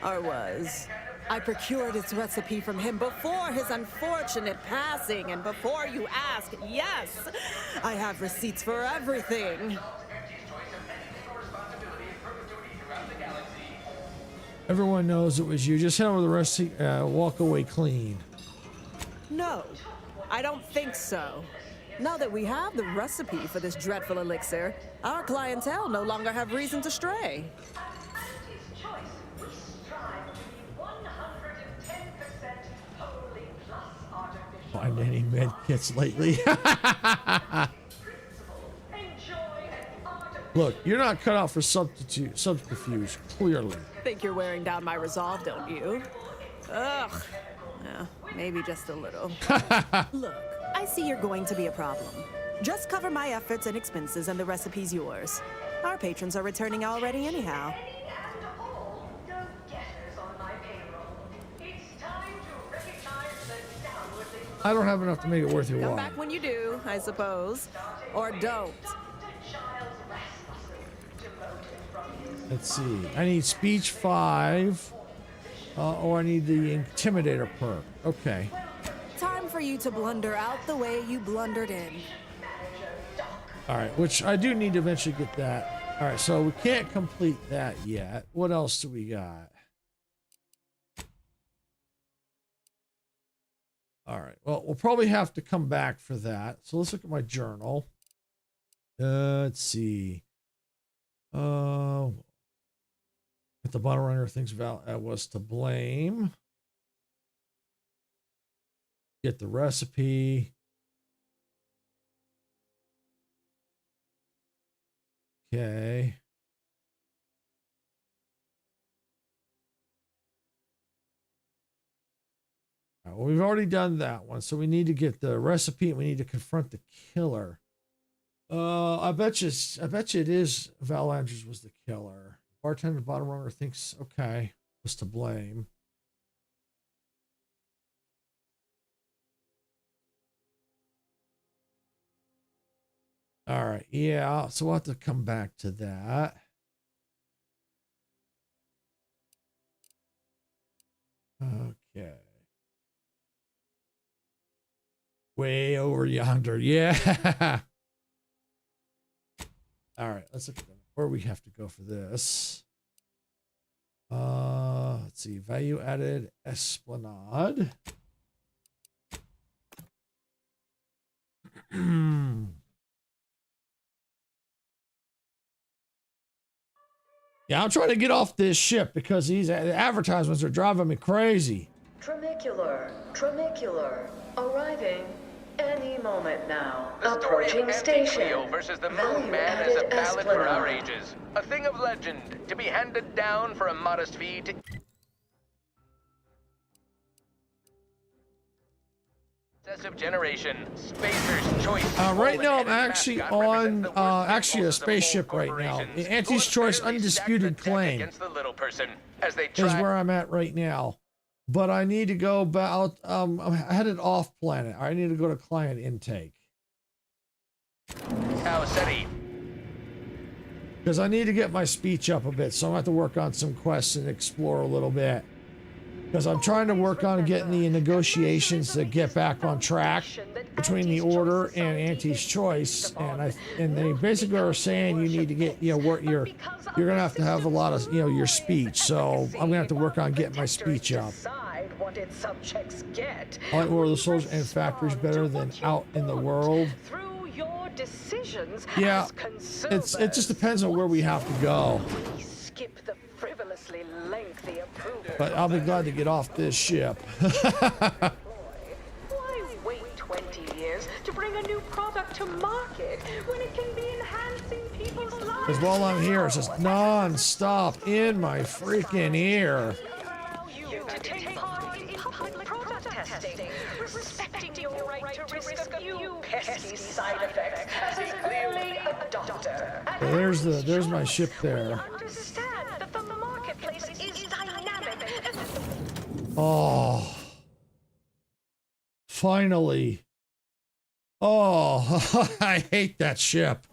Or was. I procured its recipe from him before his unfortunate passing, and before you ask, yes, I have receipts for everything. Everyone knows it was you. Just hand over the recipe, walk away clean. No, I don't think so. Now that we have the recipe for this dreadful elixir, our clientele no longer have reason to stray. Find any med kits lately? Look, you're not cut out for subterfuge, clearly. Think you're wearing down my resolve, don't you? Ugh. Yeah, maybe just a little. Look, I see you're going to be a problem. Just cover my efforts and expenses and the recipe's yours. Our patrons are returning already anyhow. I don't have enough to make it worth your Come while. back when you do, I suppose. Or don't. Let's see. I need speech 5. Or I need the intimidator perk. Okay. Time for you to blunder out the way you blundered in. Alright, which I do need to eventually get that. Alright, so we can't complete that yet. What else do we got? Alright, well, we'll probably have to come back for that. So let's look at my journal. Let's see. If the bottle runner thinks Val was to blame. Get the recipe. Okay. Well, we've already done that one, so we need to get the recipe and we need to confront the killer. I bet you it is Val Andrews was the killer. Bartender, bottom runner thinks okay, was to blame. All right, yeah, so we'll have to come back to that. Okay. Way over yonder, yeah. All right, let's look at where we have to go for this. Let's see, value added Esplanade. Yeah, I'm trying to get off this ship because these advertisements are driving me crazy. Tramicular, arriving any moment now. The story Approaching of station. Anti-Cleo versus the Moon Value Man is a added ballad for our Esplanade. ages. A thing of legend, to be handed down for a modest fee to... Successive generation, Spacer's Choice. Right now I'm actually on actually a spaceship right now. The Auntie's Choice Undisputed Claim Against the little person, as they is try... where I'm at right now. But I need to go about, I'm headed off planet. I need to go to client intake. City. Because I need to get my speech up a bit. So I'm going to have to work on some quests and explore a little bit. Because I'm trying to work on getting the negotiations to get back on track between the Order and Auntie's Choice. And they basically are saying you need to get, you're going to have a lot of, your speech. So I'm going to have to work on getting my speech up. What its subjects get. I like War of the Soldiers and factories better than out in the world. Through your decisions Yeah, as it just depends on where we have to go. we skip the frivolously lengthy approval. But I'll be glad to get off this ship. Why wait 20 years to bring a new product to market when it can be enhancing people's lives? Because while I'm here, it's just non-stop in my freaking ear. To take part in public product testing, respecting your right to risk a few pesky side effects as an early adopter. So there's my ship there. Understand that the marketplace is dynamic. Oh. Finally. Oh, I hate that ship.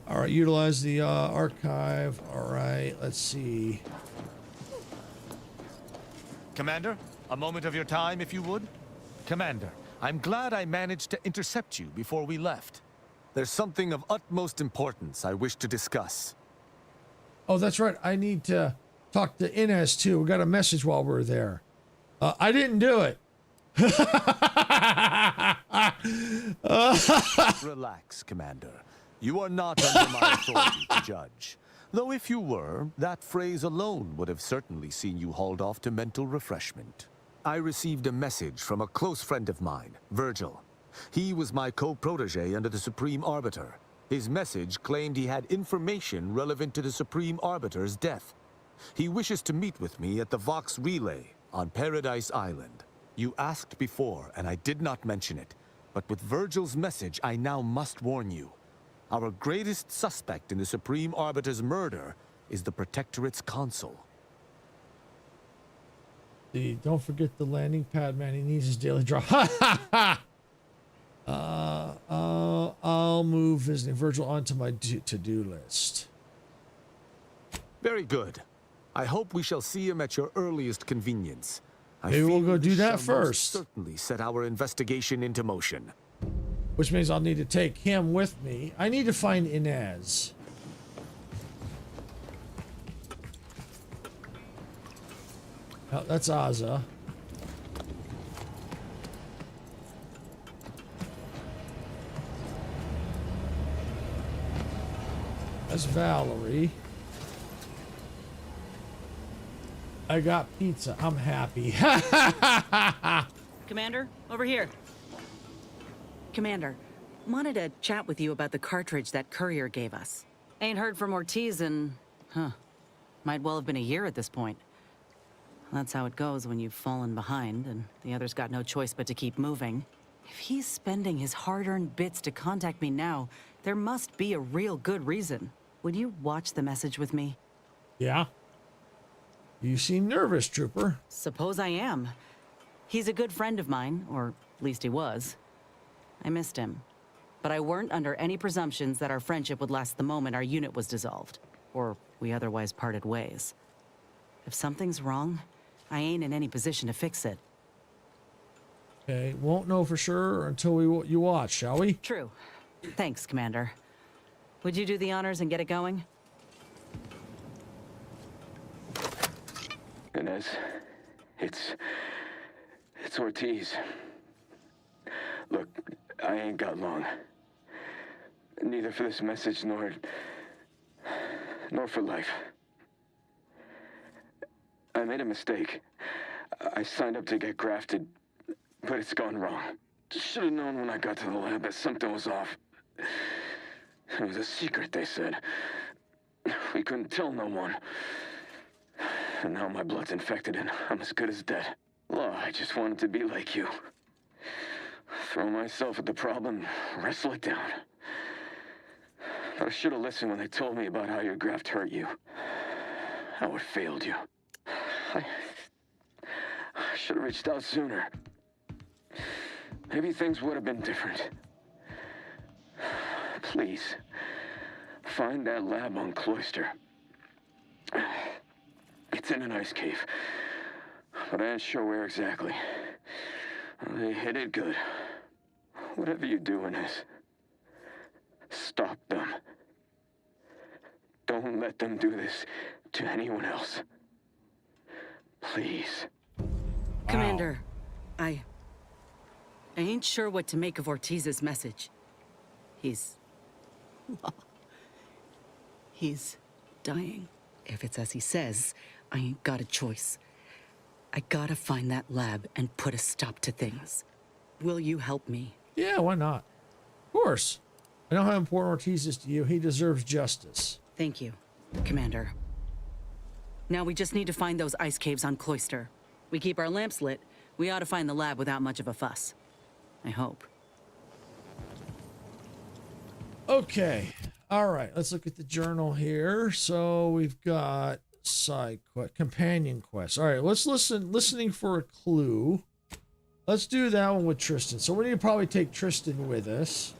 All right, utilize the archive. All right, let's see. Commander, a moment of your time, if you would. Commander, I'm glad I managed to intercept you before we left. There's something of utmost importance I wish to discuss. Oh, that's right. I need to talk to Inez too. We got a message while we were there. I didn't do it. Relax, Commander. You are not under my authority to judge. Though if you were, that phrase alone would have certainly seen you hauled off to mental refreshment. I received a message from a close friend of mine, Virgil. He was my co-protege under the Supreme Arbiter. His message claimed he had information relevant to the Supreme Arbiter's death. He wishes to meet with me at the Vox Relay on Paradise Island. You asked before, and I did not mention it. But with Virgil's message, I now must warn you. Our greatest suspect in the Supreme Arbiter's murder is the Protectorate's consul. Don't forget the landing pad, man. He needs his daily drop. I'll move visiting Virgil onto my to-do list. Very good. I hope we shall see him at your earliest convenience. Maybe we'll go do that first. Certainly set our investigation into motion. Which means I'll need to take him with me. I need to find Inez. Oh, that's Azza. That's Valerie. I got pizza. I'm happy. Commander, over here. Commander, wanted to chat with you about the cartridge that courier gave us. Ain't heard from Ortiz in, might well have been a year at this point. That's how it goes when you've fallen behind and the others got no choice but to keep moving. If he's spending his hard-earned bits to contact me now, there must be a real good reason. Would you watch the message with me? Yeah. You seem nervous, Trooper. Suppose I am. He's a good friend of mine, or at least he was. I missed him. But I weren't under any presumptions that our friendship would last the moment our unit was dissolved, or we otherwise parted ways. If something's wrong, I ain't in any position to fix it. Okay, won't know for sure until you watch, shall we? True. Thanks, Commander. Would you do the honors and get it going? Inez, it's Ortiz. Look, I ain't got long. Neither for this message nor for life. I made a mistake. I signed up to get grafted, but it's gone wrong. Should have known when I got to the lab that something was off. It was a secret, they said. We couldn't tell no one. And now my blood's infected and I'm as good as dead. Well, I just wanted to be like you. Throw myself at the problem, wrestle it down. But I should have listened when they told me about how your graft hurt you. How it failed you. I should have reached out sooner. Maybe things would have been different. Please, find that lab on Cloister. It's in an ice cave, but I ain't sure where exactly. They hid it good. Whatever you're doing is, stop them. Don't let them do this to anyone else. Please. Commander, I ain't sure what to make of Ortiz's message. He's dying. If it's as he says, I ain't got a choice. I gotta find that lab and put a stop to things. Will you help me? Yeah, why not? Of course. I know how important Ortiz is to you. He deserves justice. Thank you, Commander. Now we just need to find those ice caves on Cloister. We keep our lamps lit, we ought to find the lab without much of a fuss. I hope. Okay. All right. Let's look at the journal here. So we've got side quest, companion quest. All right. Let's listening for a clue. Let's do that one with Tristan. So we need to probably take Tristan with us.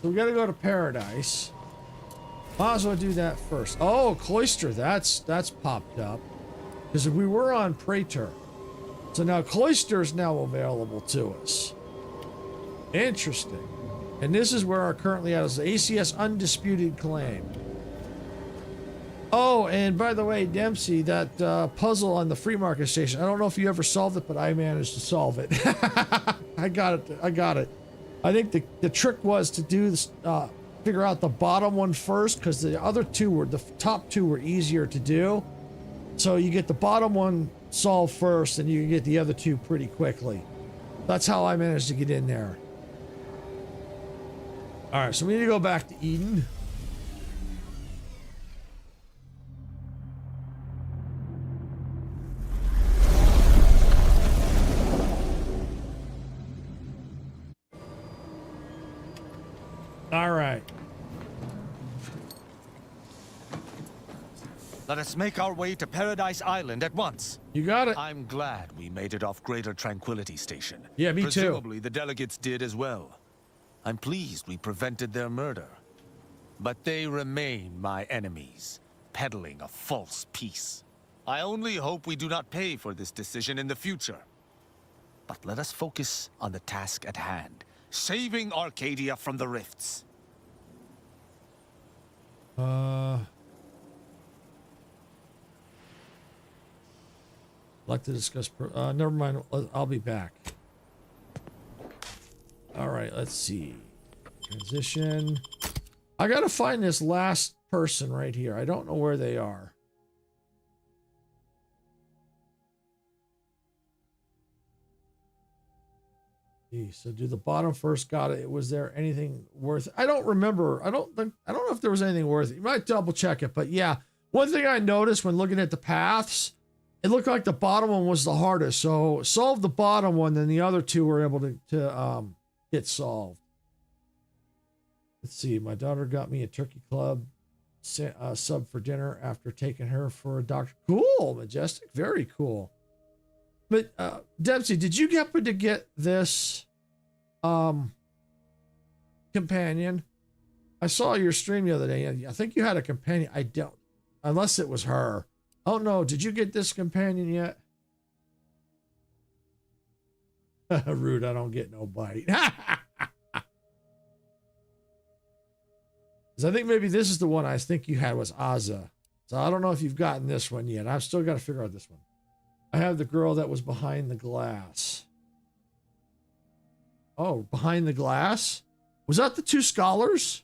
So we gotta go to Paradise. Might as well do that first. Oh, Cloister, that's popped up. Because we were on Praetor. So now Cloister is now available to us. Interesting. And this is where our currently at is the ACS Undisputed Claim. Oh, and by the way, Dempsey, that puzzle on the free market station, I don't know if you ever solved it, but I managed to solve it. I got it. I think the trick was to do this, figure out the bottom one first, because the other two were, the top two were easier to do. So you get the bottom one solved first, and you can get the other two pretty quickly. That's how I managed to get in there. All right, so we need to go back to Eden. All right. Let us make our way to Paradise Island at once. You got it. I'm glad we made it off Greater Tranquility Station. Yeah, me too. Presumably the delegates did as well. I'm pleased we prevented their murder. But they remain my enemies, peddling a false peace. I only hope we do not pay for this decision in the future. But let us focus on the task at hand, saving Arcadia from the rifts. Like to discuss. Never mind. I'll be back. All right. Let's see. Transition. I gotta find this last person right here. I don't know where they are. So do the bottom first. Got it. Was there anything worth? I don't remember. I don't know if there was anything worth it. You might double check it, but yeah. One thing I noticed when looking at the paths, it looked like the bottom one was the hardest. So solve the bottom one, then the other two were able to get solved. Let's see. My daughter got me a turkey club sub for dinner after taking her for a doctor. Cool, Majestic. Very cool. But Dempsey, did you happen to get this companion? I saw your stream the other day. I think you had a companion. I don't, unless it was her. Oh no, did you get this companion yet? Rude, I don't get no bite. I think maybe this is the one I think you had was Azza. So I don't know if you've gotten this one yet. I've still got to figure out this one. I have the girl that was behind the glass. Oh, behind the glass? Was that the two scholars?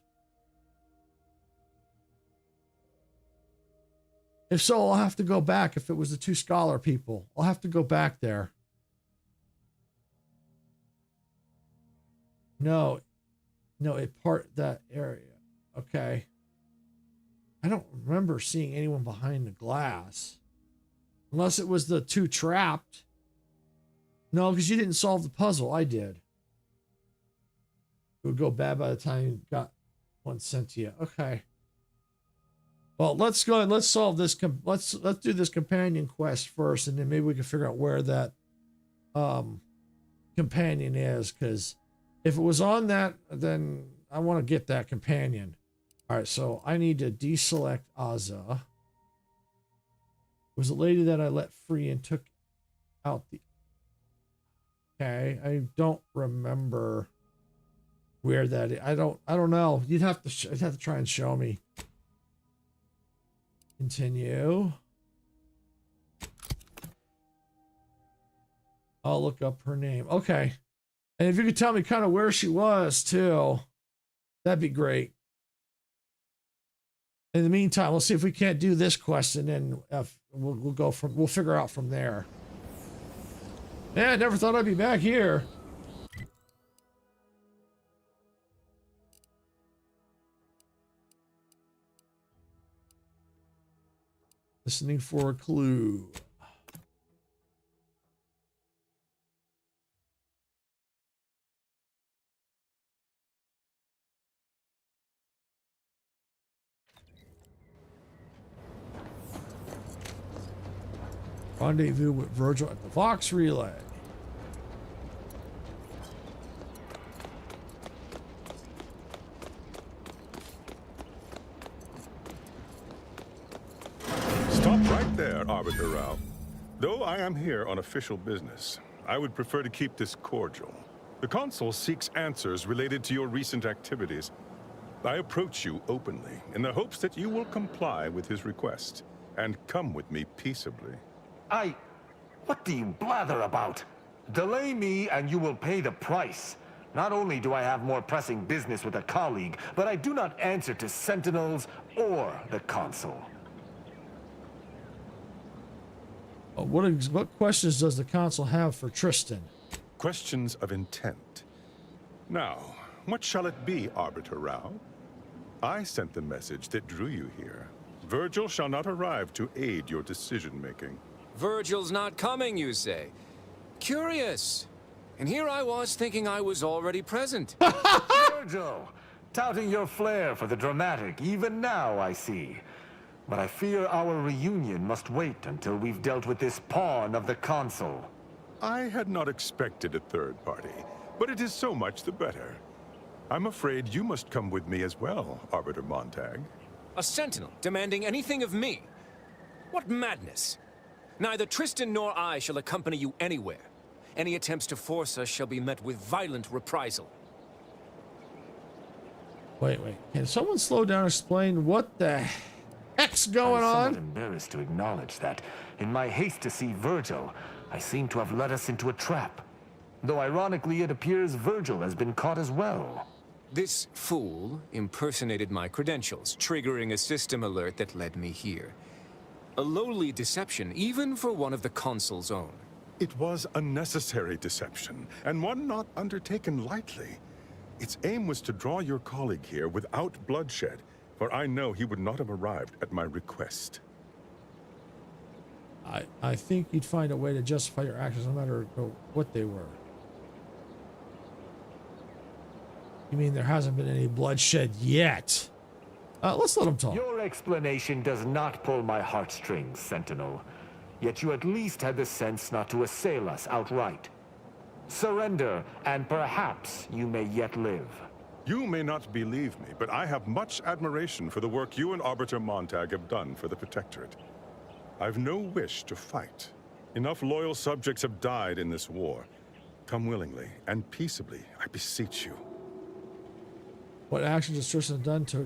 If so, I'll have to go back. If it was the two scholar people, I'll have to go back there. No, it part that area. Okay. I don't remember seeing anyone behind the glass. Unless it was the two trapped. No, because you didn't solve the puzzle. I did. It would go bad by the time you got one sent to you. Okay. Well, let's go and let's solve this. Let's do this companion quest first, and then maybe we can figure out where that companion is. Because if it was on that, then I want to get that companion. All right, so I need to deselect Azza. It was a lady that I let free and took out the... Okay, I don't remember where that is. I don't know. You'd have to try and show me. Continue. I'll look up her name. Okay. And if you could tell me kind of where she was too, that'd be great. In the meantime, we'll see if we can't do this quest, and then we'll figure out from there. Yeah, I never thought I'd be back here. Listening for a clue. Rendezvous with Virgil at the Vox Relay. there, Arbiter Rao. Though I am here on official business, I would prefer to keep this cordial. The Consul seeks answers related to your recent activities. I approach you openly in the hopes that you will comply with his request and come with me peaceably. What do you blather about? Delay me and you will pay the price. Not only do I have more pressing business with a colleague, but I do not answer to Sentinels or the Consul. What questions does the Consul have for Tristan? Questions of intent. Now, what shall it be, Arbiter Rao? I sent the message that drew you here. Virgil shall not arrive to aid your decision-making. Virgil's not coming, you say? Curious. And here I was thinking I was already present. Virgil, touting your flair for the dramatic, even now I see. But I fear our reunion must wait until we've dealt with this pawn of the Consul. I had not expected a third party, but it is so much the better. I'm afraid you must come with me as well, Arbiter Montag. A sentinel demanding anything of me? What madness! Neither Tristan nor I shall accompany you anywhere. Any attempts to force us shall be met with violent reprisal. Wait. Can someone slow down and explain what the heck's going on? I'm somewhat embarrassed to acknowledge that, in my haste to see Virgil, I seem to have led us into a trap. Though ironically, it appears Virgil has been caught as well. This fool impersonated my credentials, triggering a system alert that led me here. A lowly deception, even for one of the Consul's own. It was a necessary deception, and one not undertaken lightly. Its aim was to draw your colleague here without bloodshed, for I know he would not have arrived at my request. I think you'd find a way to justify your actions no matter what they were. You mean there hasn't been any bloodshed yet? Let's let him talk. Your explanation does not pull my heartstrings, Sentinel. Yet you at least had the sense not to assail us outright. Surrender, and perhaps you may yet live. You may not believe me, but I have much admiration for the work you and Arbiter Montag have done for the Protectorate. I've no wish to fight. Enough loyal subjects have died in this war. Come willingly and peaceably, I beseech you. What actions has Tristan done to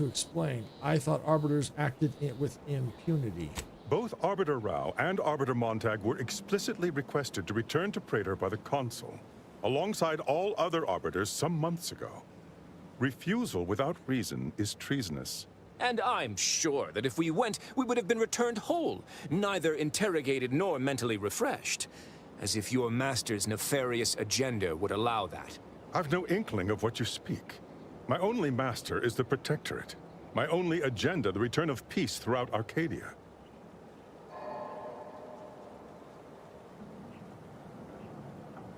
explain? I thought arbiters acted with impunity. Both Arbiter Rao and Arbiter Montag were explicitly requested to return to Praetor by the Consul, alongside all other arbiters some months ago. Refusal without reason is treasonous. And I'm sure that if we went, we would have been returned whole, neither interrogated nor mentally refreshed. As if your master's nefarious agenda would allow that. I've no inkling of what you speak. My only master is the Protectorate. My only agenda, the return of peace throughout Arcadia.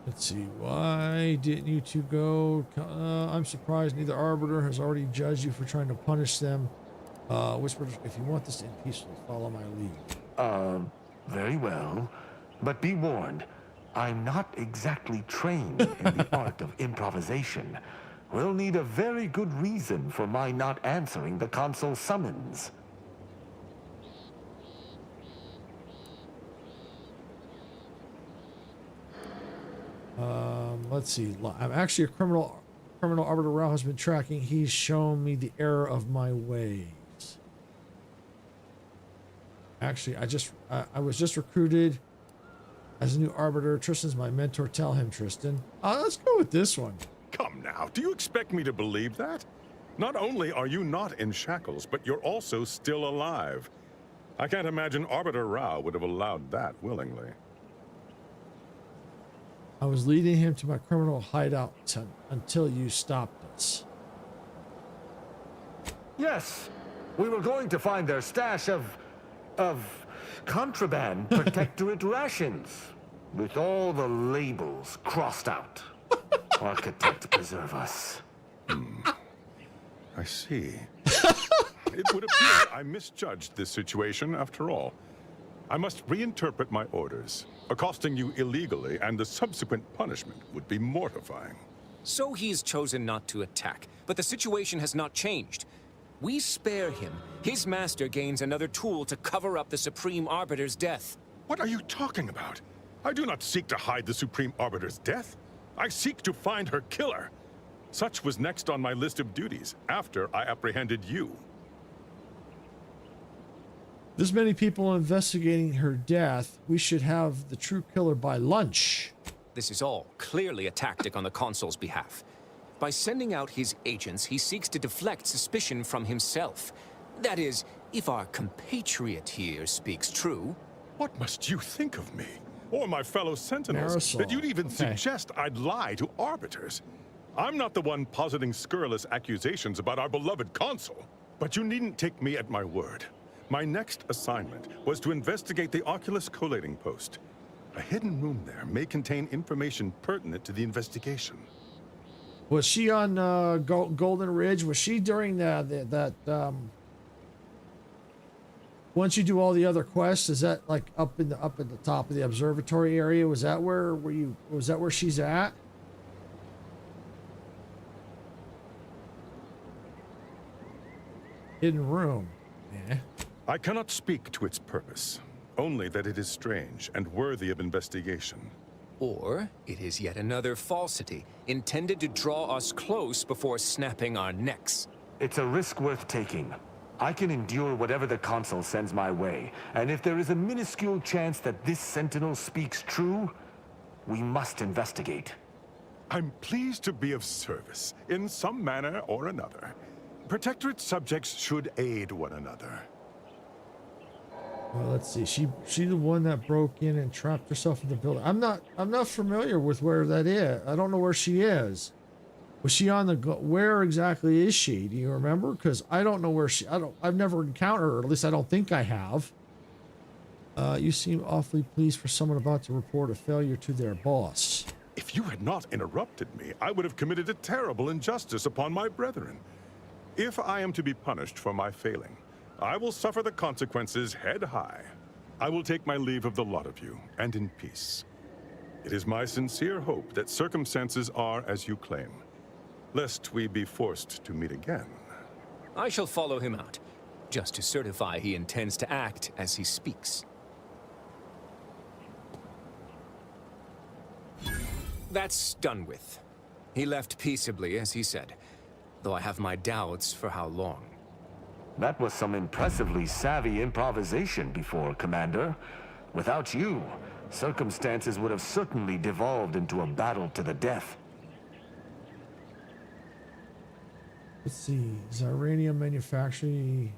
Let's see, why didn't you two go? I'm surprised neither arbiter has already judged you for trying to punish them. Whisper, if you want this to end peacefully, follow my lead. Very well. But be warned, I'm not exactly trained in the art of improvisation. We'll need a very good reason for my not answering the Consul's summons. Let's see. I'm actually a criminal Arbiter Rao has been tracking. He's shown me the error of my ways. Actually, I was just recruited as a new arbiter. Tristan's my mentor. Tell him, Tristan. Let's go with this one. Come now, do you expect me to believe that? Not only are you not in shackles, but you're also still alive. I can't imagine Arbiter Rao would have allowed that willingly. I was leading him to my criminal hideout until you stopped us. Yes, we were going to find their stash of contraband Protectorate rations, with all the labels crossed out. Architect preserve us. I see. It would appear I misjudged this situation after all. I must reinterpret my orders. Accosting you illegally and the subsequent punishment would be mortifying. So he's chosen not to attack, but the situation has not changed. We spare him. His master gains another tool to cover up the Supreme Arbiter's death. What are you talking about? I do not seek to hide the Supreme Arbiter's death. I seek to find her killer. Such was next on my list of duties after I apprehended you. There's many people investigating her death. We should have the true killer by lunch. This is all clearly a tactic on the Consul's behalf. By sending out his agents, he seeks to deflect suspicion from himself. That is, if our compatriot here speaks true. What must you think of me? Or my fellow Sentinels? Marisol. That you'd even suggest I'd lie to arbiters? I'm not the one positing scurrilous accusations about our beloved Consul. But you needn't take me at my word. My next assignment was to investigate the Oculus collating post. A hidden room there may contain information pertinent to the investigation. Was she on Golden Ridge? Was she during once you do all the other quests, is that like up at the top of the observatory area? Was that where she's at? Hidden room. Yeah. I cannot speak to its purpose, only that it is strange and worthy of investigation. Or it is yet another falsity, intended to draw us close before snapping our necks. It's a risk worth taking. I can endure whatever the Consul sends my way, and if there is a minuscule chance that this Sentinel speaks true, we must investigate. I'm pleased to be of service, in some manner or another. Protectorate subjects should aid one another. Well, let's see. She the one that broke in and trapped herself in the building. I'm not familiar with where that is. I don't know where she is. Was she on the where exactly is she? Do you remember? Because I don't know where I've never encountered her. At least I don't think I have. You seem awfully pleased for someone about to report a failure to their boss. If you had not interrupted me, I would have committed a terrible injustice upon my brethren. If I am to be punished for my failing, I will suffer the consequences head high. I will take my leave of the lot of you, and in peace. It is my sincere hope that circumstances are as you claim, lest we be forced to meet again. I shall follow him out, just to certify he intends to act as he speaks. That's done with. He left peaceably, as he said, though I have my doubts for how long. That was some impressively savvy improvisation before, Commander. Without you, circumstances would have certainly devolved into a battle to the death. Let's see. Zyranium manufacturing.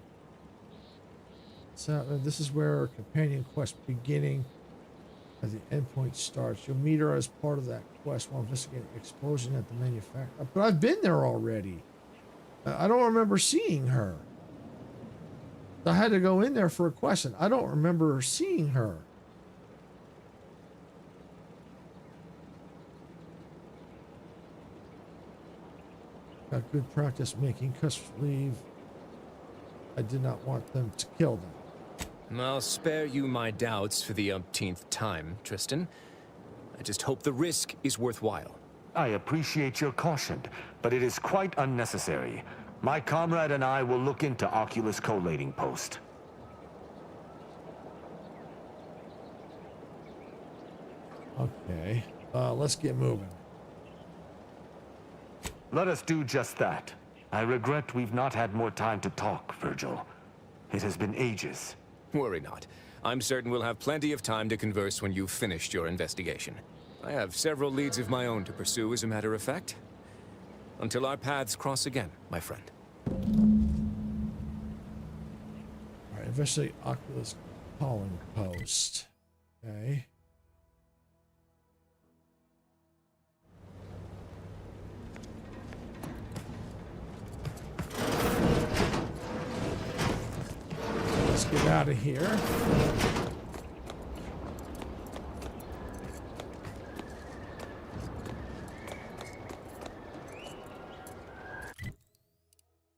So this is where companion quest beginning as the endpoint starts. You'll meet her as part of that quest while investigating explosion at the manufacturer. But I've been there already. I don't remember seeing her. I had to go in there for a quest, and I don't remember seeing her. Got good practice making customers leave. I did not want them to kill them. I'll spare you my doubts for the umpteenth time, Tristan. I just hope the risk is worthwhile. I appreciate your caution, but it is quite unnecessary. My comrade and I will look into Oculus collating post. Okay, let's get moving. Let us do just that. I regret we've not had more time to talk, Virgil. It has been ages. Worry not. I'm certain we'll have plenty of time to converse when you've finished your investigation. I have several leads of my own to pursue, as a matter of fact. Until our paths cross again, my friend. All right, investigate Oculus calling post. Okay. Let's get out of here.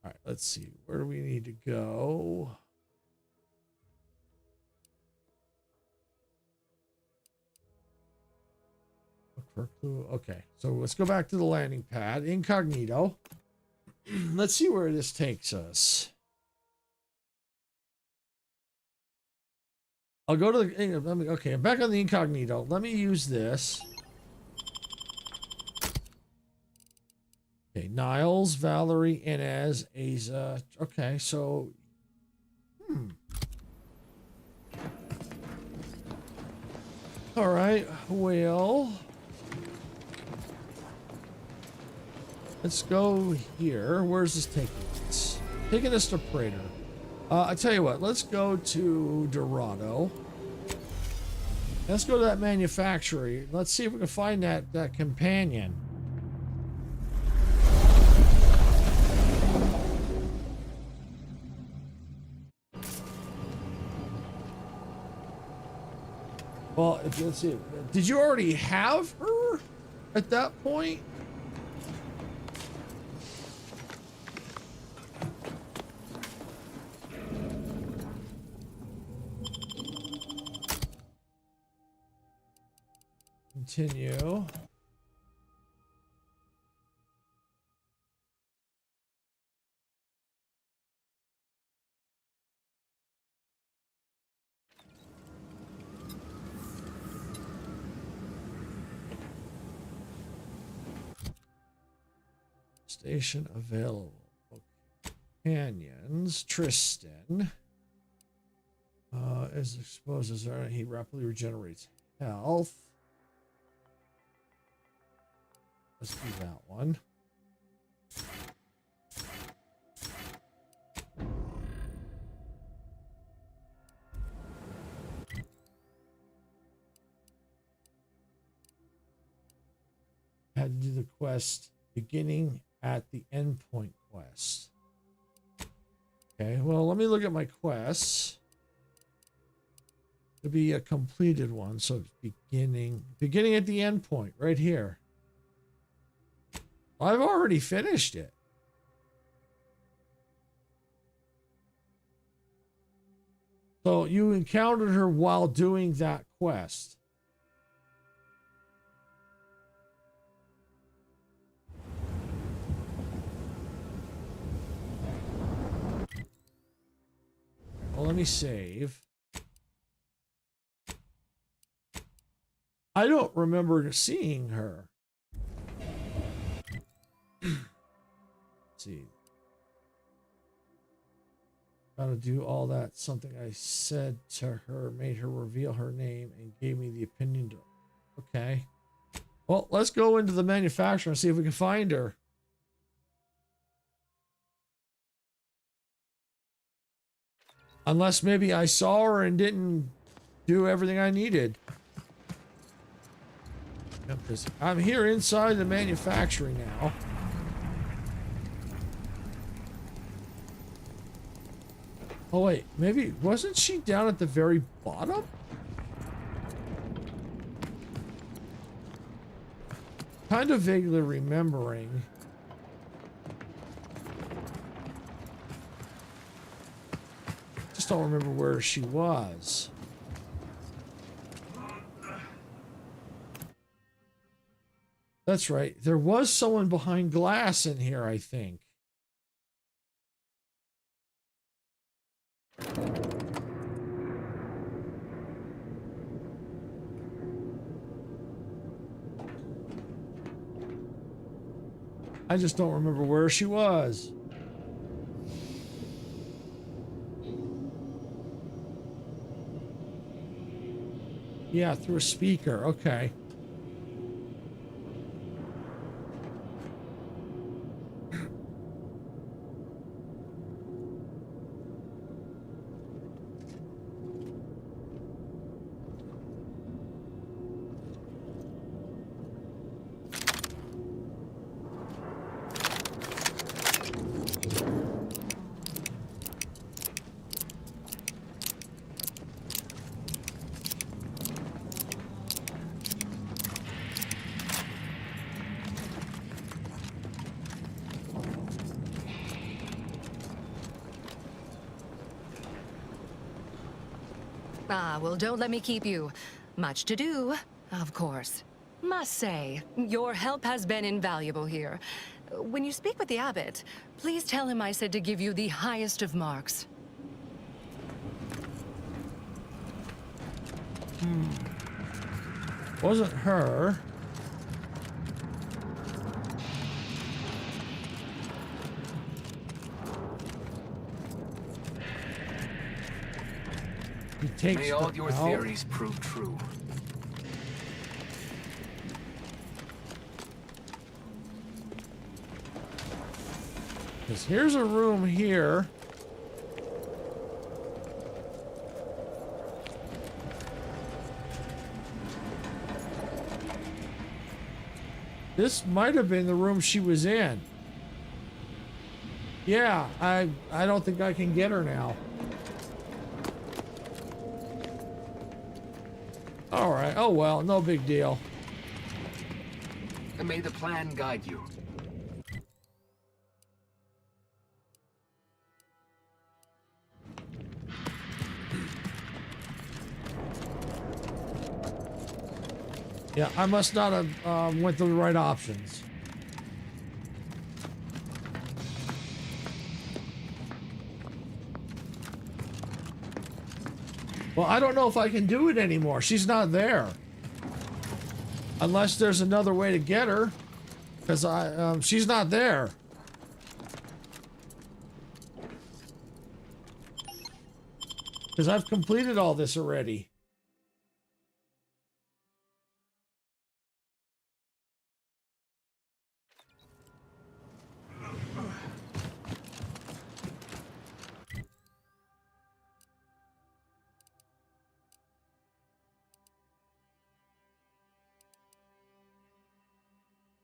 All right, let's see. Where do we need to go? Look for a clue. Okay, so let's go back to the landing pad. Incognito. Let's see where this takes us. I'll go to the, okay, I'm back on the incognito. Let me use this. Okay, Niles, Valerie, Inez, Aza. Okay, so, all right, well, let's go here. Where's this taking us? Taking us to Prater. I tell you what, let's go to Dorado. Let's go to that manufactory. Let's see if we can find that companion. Well, let's see. Did you already have her at that point? Continue. Station available. Companions. Tristan. As exposed as he rapidly regenerates health. Let's do that one. Had to do the quest beginning at the endpoint quest. Okay, well, let me look at my quests. To be a completed one, so beginning at the endpoint, right here. I've already finished it. So you encountered her while doing that quest. Well, let me save. I don't remember seeing her. Let's see. Gotta do all that. Something I said to her made her reveal her name and gave me the opinion to... Okay. Well, let's go into the manufacturer and see if we can find her. Unless maybe I saw her and didn't do everything I needed. I'm here inside the manufacturing now. Oh wait, maybe wasn't she down at the very bottom? Kind of vaguely remembering. Just don't remember where she was. That's right. There was someone behind glass in here, I think. I just don't remember where she was. Yeah, through a speaker. Okay. Ah, well, don't let me keep you. Much to do, of course. Must say, your help has been invaluable here. When you speak with the abbot, please tell him I said to give you the highest of marks. Wasn't her. He takes May all her your out. theories prove true. Because here's a room here. This might have been the room she was in. Yeah, I don't think I can get her now. All right. Oh well, no big deal. And may the plan guide you. Yeah, I must not have went through the right options. Well, I don't know if I can do it anymore. She's not there. Unless there's another way to get her. Because she's not there. Because I've completed all this already.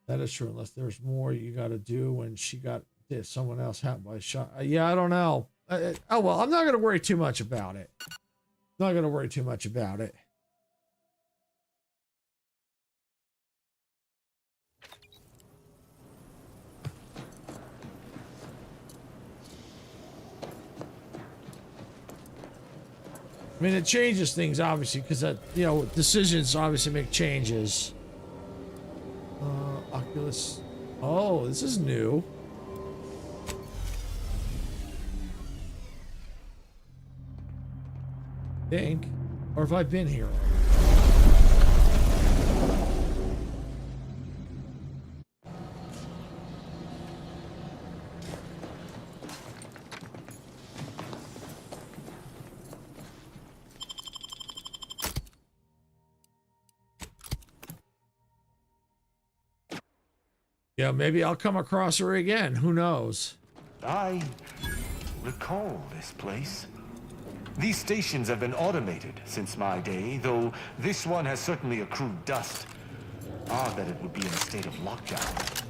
That is true, unless there's more you got to do when she got someone else hit by a shot. Yeah, I don't know. Oh, well, I'm not going to worry too much about it. Not going to worry too much about it. I mean, it changes things, obviously, because, you know, decisions obviously make changes. Oculus. Oh, this is new. Think. Or have I been here? Yeah, maybe I'll come across her again. Who knows? I recall this place. These stations have been automated since my day, though this one has certainly accrued dust. Odd that it would be in a state of lockdown.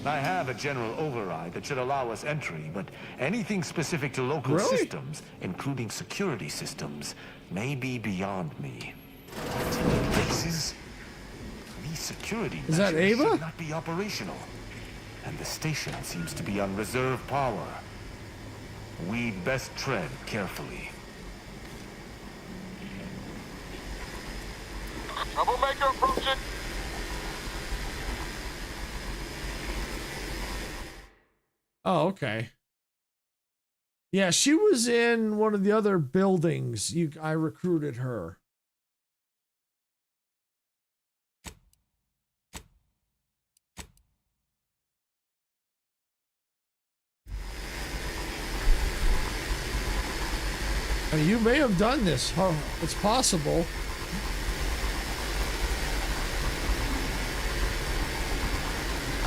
I have a general override that should allow us entry, but anything specific to local systems, including security systems, may be beyond me. Tinted faces? These security measures should not be operational. And the station seems to be on reserve power. We'd best tread carefully. Troublemaker approaching. Oh, okay. Yeah, she was in one of the other buildings. I recruited her. I mean, you may have done this. Oh, it's possible.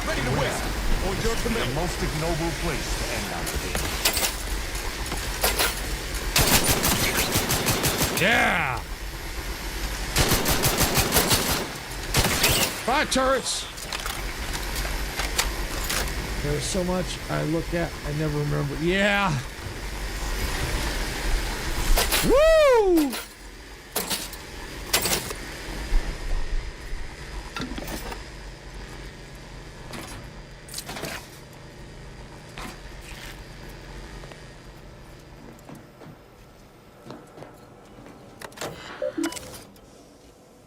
Ready to win. Or your command. The most ignoble place to end our day. Yeah. Fire turrets. There's so much I look at, I never remember. Yeah. Woo!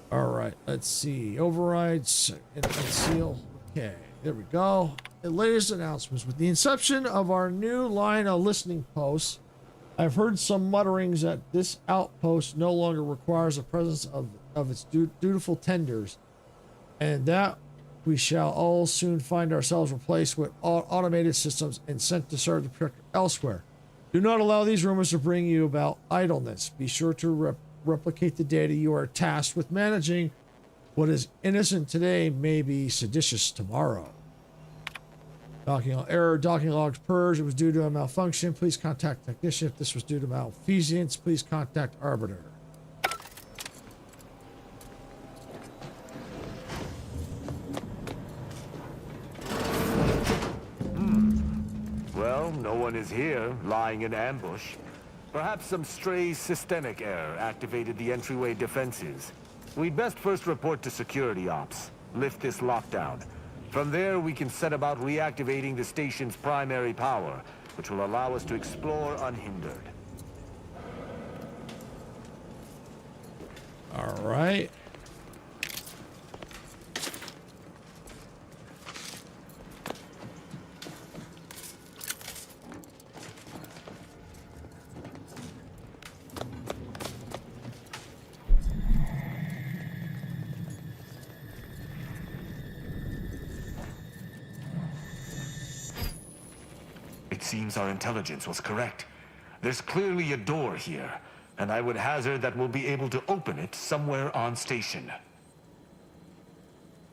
All right, let's see. Overrides and conceal. Okay, there we go. The latest announcements. With the inception of our new line of listening posts, I've heard some mutterings that this outpost no longer requires the presence of of its dutiful tenders, and that we shall all soon find ourselves replaced with automated systems and sent to serve the projector elsewhere. Do not allow these rumors to bring you about idleness. Be sure to replicate the data you are tasked with managing. What is innocent today may be seditious tomorrow. Docking logs purged. It was due to a malfunction. Please contact technician. If this was due to malfeasance, please contact arbiter. Well, no one is here, lying in ambush. Perhaps some stray systemic error activated the entryway defenses. We'd best first report to security ops. Lift this lockdown. From there, we can set about reactivating the station's primary power, which will allow us to explore unhindered. All right. It seems our intelligence was correct. There's clearly a door here, and I would hazard that we'll be able to open it somewhere on station.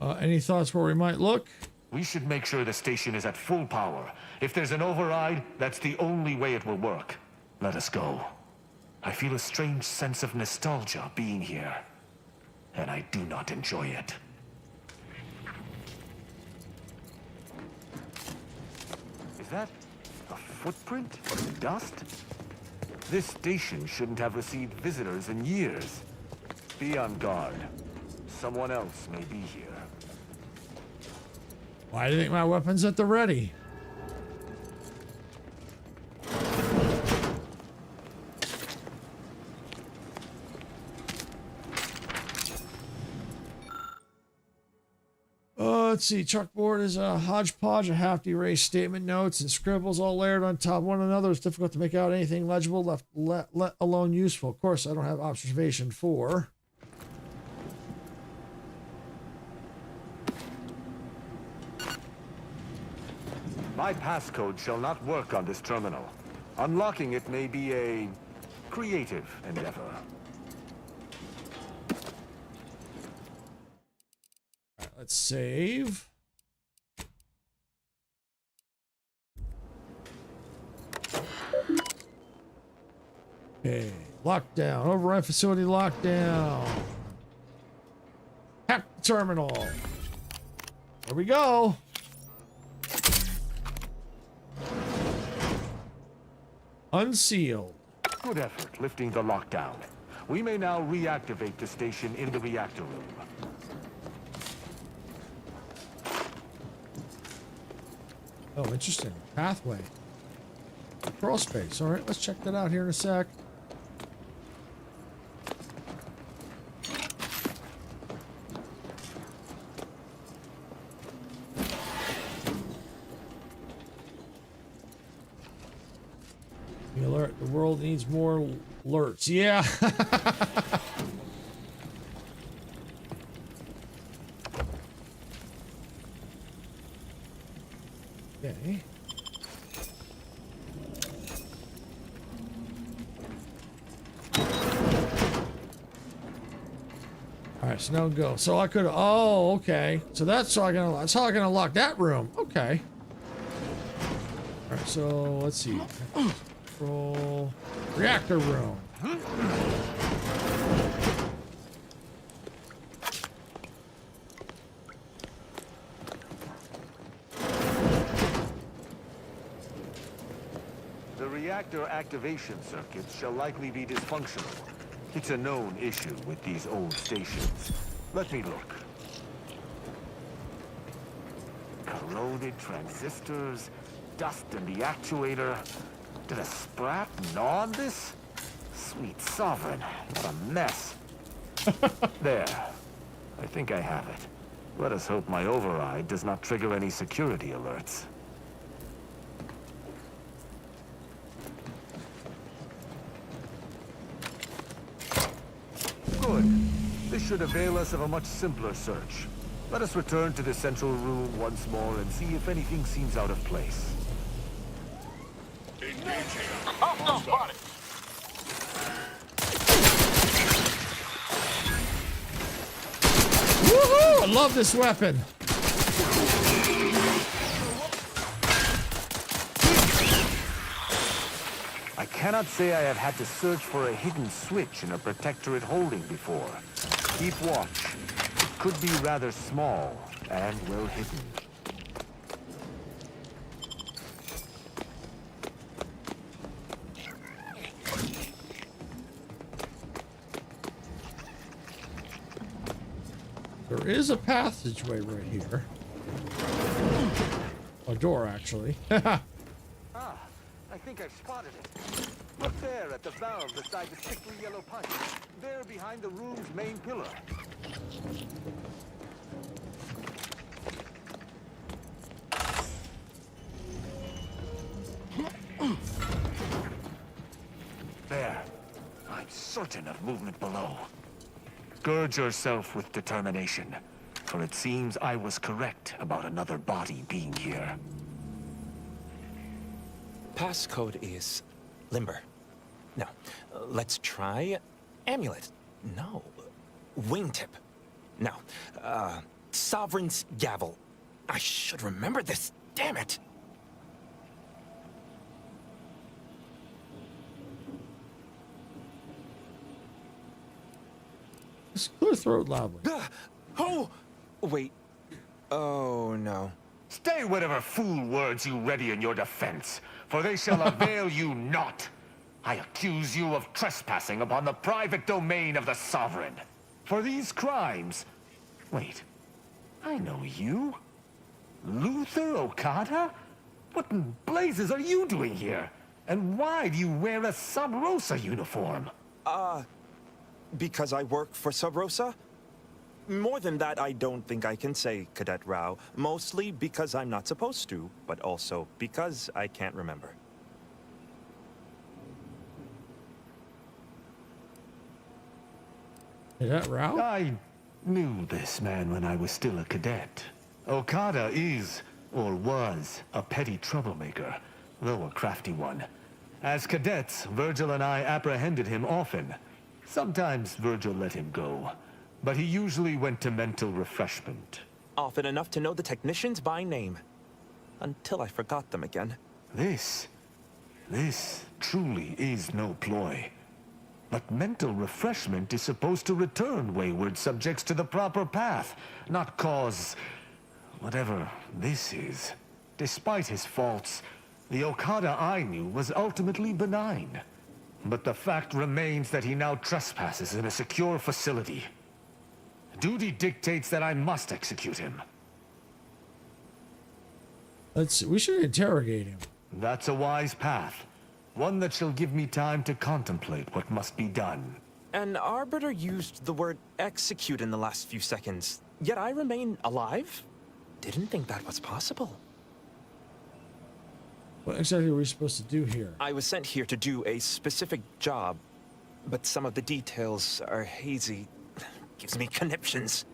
Any thoughts where we might look? We should make sure the station is at full power. If there's an override, that's the only way it will work. Let us go. I feel a strange sense of nostalgia being here, and I do not enjoy it. Is that a footprint in dust? This station shouldn't have received visitors in years. Be on guard. Someone else may be here. Why do you think my weapon's at the ready? Let's see. Chalkboard is a hodgepodge of half-erased statement notes and scribbles all layered on top of one another. It's difficult to make out anything legible, let alone useful. Of course, I don't have observation 4. My passcode shall not work on this terminal. Unlocking it may be a creative endeavor. All right, let's save. Okay, lockdown. Override facility lockdown. Hack the terminal. There we go. Unsealed. Good effort lifting the lockdown. We may now reactivate the station in the reactor room. Oh, interesting. Pathway. Crawl space. All right, let's check that out here in a sec. The alert. The world needs more alerts. Yeah. Okay. All right, so now go. So I could. Oh, okay. So that's how I can unlock that room. Okay. All right. So let's see. Control reactor room. The reactor activation circuits shall likely be dysfunctional. It's a known issue with these old stations. Let me look. Corroded transistors, dust in the actuator. Did a sprat gnaw on this? Sweet sovereign, what a mess. There. I think I have it. Let us hope my override does not trigger any security alerts. Good. This should avail us of a much simpler search. Let us return to the central room once more and see if anything seems out of place. Hostile spotted. Woohoo! I love this weapon. I cannot say I have had to search for a hidden switch in a Protectorate holding before. Keep watch. It could be rather small and well hidden. There is a passageway right here. A door, actually. I think I've spotted it. Look there at the valve beside the sickly yellow pipe. There behind the room's main pillar. There. I'm certain of movement below. Gird yourself with determination, for it seems I was correct about another body being here. Passcode is limber. No. Let's try amulet. No. Wingtip. No. Sovereign's gavel. I should remember this. Damn it. Just clear throat loudly. Oh! Wait. Oh, no. Stay whatever fool words you ready in your defense, for they shall avail you not. I accuse you of trespassing upon the private domain of the Sovereign. For these crimes... Wait. I know you. Luther Okada? What in blazes are you doing here? And why do you wear a Sub Rosa uniform? Because I work for Sub Rosa? More than that, I don't think I can say, Cadet Rao. Mostly because I'm not supposed to, but also because I can't remember. Cadet Rao? I knew this man when I was still a cadet. Okada is, or was, a petty troublemaker, though a crafty one. As cadets, Virgil and I apprehended him often. Sometimes Virgil let him go, but he usually went to mental refreshment. Often enough to know the technicians by name. Until I forgot them again. This truly is no ploy. But mental refreshment is supposed to return wayward subjects to the proper path, not cause whatever this is. Despite his faults, the Okada I knew was ultimately benign. But the fact remains that he now trespasses in a secure facility. Duty dictates that I must execute him. We should interrogate him. That's a wise path. One that shall give me time to contemplate what must be done. An arbiter used the word execute in the last few seconds, yet I remain alive? Didn't think that was possible. What exactly are we supposed to do here? I was sent here to do a specific job, but some of the details are hazy. Gives me conniptions.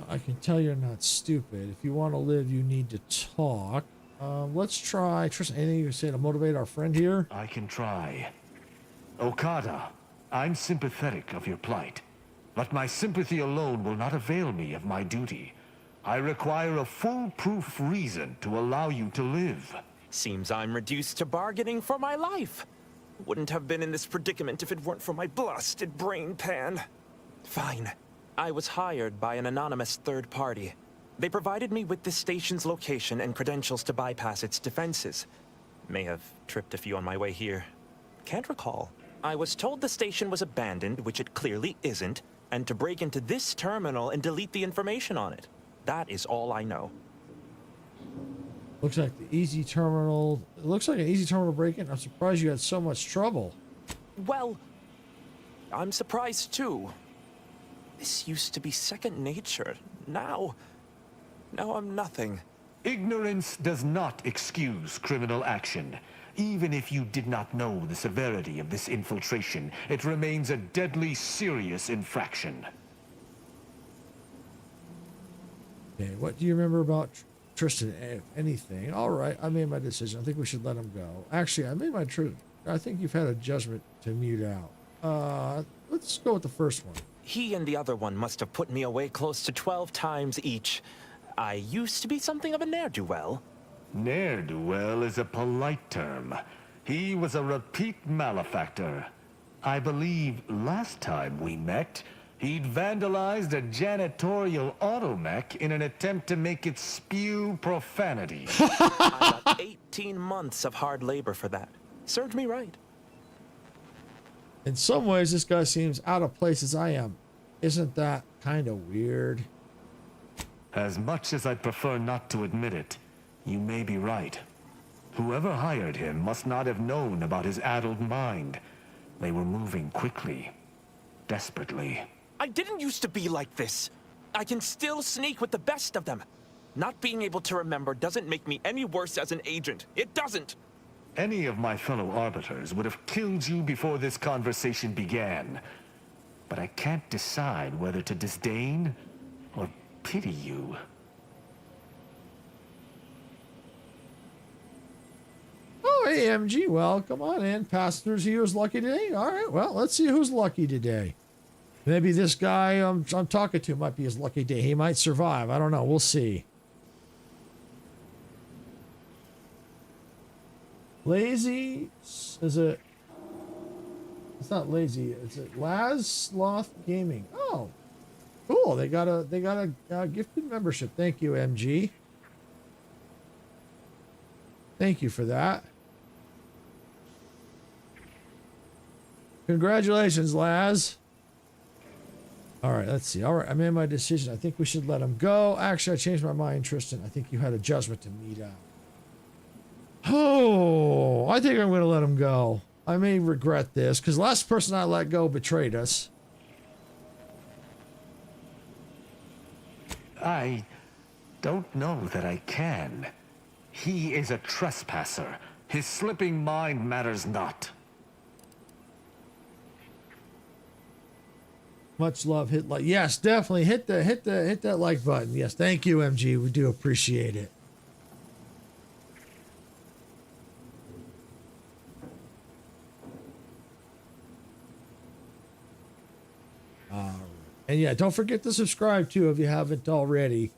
I can tell you're not stupid. If you want to live, you need to talk. Let's try. Trust anything you say to motivate our friend here? I can try. Okada, I'm sympathetic of your plight, but my sympathy alone will not avail me of my duty. I require a foolproof reason to allow you to live. Seems I'm reduced to bargaining for my life. Wouldn't have been in this predicament if it weren't for my blasted brain pan. Fine. I was hired by an anonymous third party. They provided me with this station's location and credentials to bypass its defenses. May have tripped a few on my way here. Can't recall. I was told the station was abandoned, which it clearly isn't, and to break into this terminal and delete the information on it. That is all I know. Looks like the easy terminal. It looks like an easy terminal break-in. I'm surprised you had so much trouble. Well, I'm surprised too. This used to be second nature. Now I'm nothing. Ignorance does not excuse criminal action, Even if you did not know the severity of this infiltration, it remains a deadly serious infraction. Okay, what do you remember about Tristan? Anything? All right, I made my decision. I think we should let him go. Actually, I think you've had a judgment to mute out. Let's go with the first one. He and the other one must have put me away close to 12 times each. I used to be something of a ne'er-do-well. Ne'er-do-well is a polite term. He was a repeat malefactor. I believe last time we met, he'd vandalized a janitorial automech in an attempt to make it spew profanity. I got 18 months of hard labor for that. Served me right. In some ways, this guy seems out of place as I am. Isn't that kind of weird? As much as I'd prefer not to admit it, you may be right. Whoever hired him must not have known about his addled mind. They were moving quickly, desperately. I didn't used to be like this. I can still sneak with the best of them. Not being able to remember doesn't make me any worse as an agent. It doesn't. Any of my fellow arbiters would have killed you before this conversation began. But I can't decide whether to disdain or pity you. Oh, hey, MG, well, come on in. Passengers, he was lucky today. All right, well, let's see who's lucky today. Maybe this guy I'm talking to might be his lucky day. He might survive. I don't know. We'll see. Lazy, is it? It's not lazy. Is it Laz Sloth Gaming? Oh, cool. They got a gifted membership. Thank you, MG. Thank you for that. Congratulations, Laz. All right, let's see. All right, I made my decision. I think we should let him go. Actually, I changed my mind, Tristan. I think you had a judgment to meet out. Oh, I think I'm going to let him go. I may regret this, because the last person I let go betrayed us. I don't know that I can. He is a trespasser. His slipping mind matters not. Much love. Hit like. Yes, definitely hit that like button. Yes, thank you, MG. We do appreciate it. And yeah, don't forget to subscribe too if you haven't already.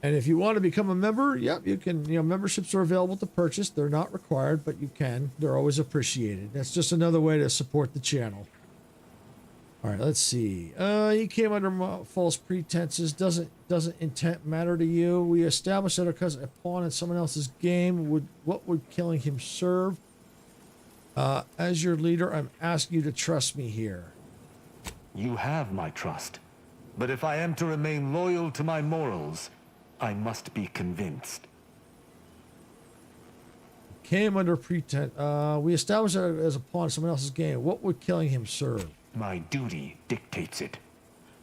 And if you want to become a member, yep, you can. You know, memberships are available to purchase. They're not required, but you can. They're always appreciated. That's just another way to support the channel. All right, let's see. He came under false pretenses. Doesn't intent matter to you? We established that because a pawn in someone else's game what would killing him serve? As your leader, I'm asking you to trust me here. You have my trust. But if I am to remain loyal to my morals, I must be convinced. Came under pretense. We established that as a pawn in someone else's game. What would killing him serve? My duty dictates it.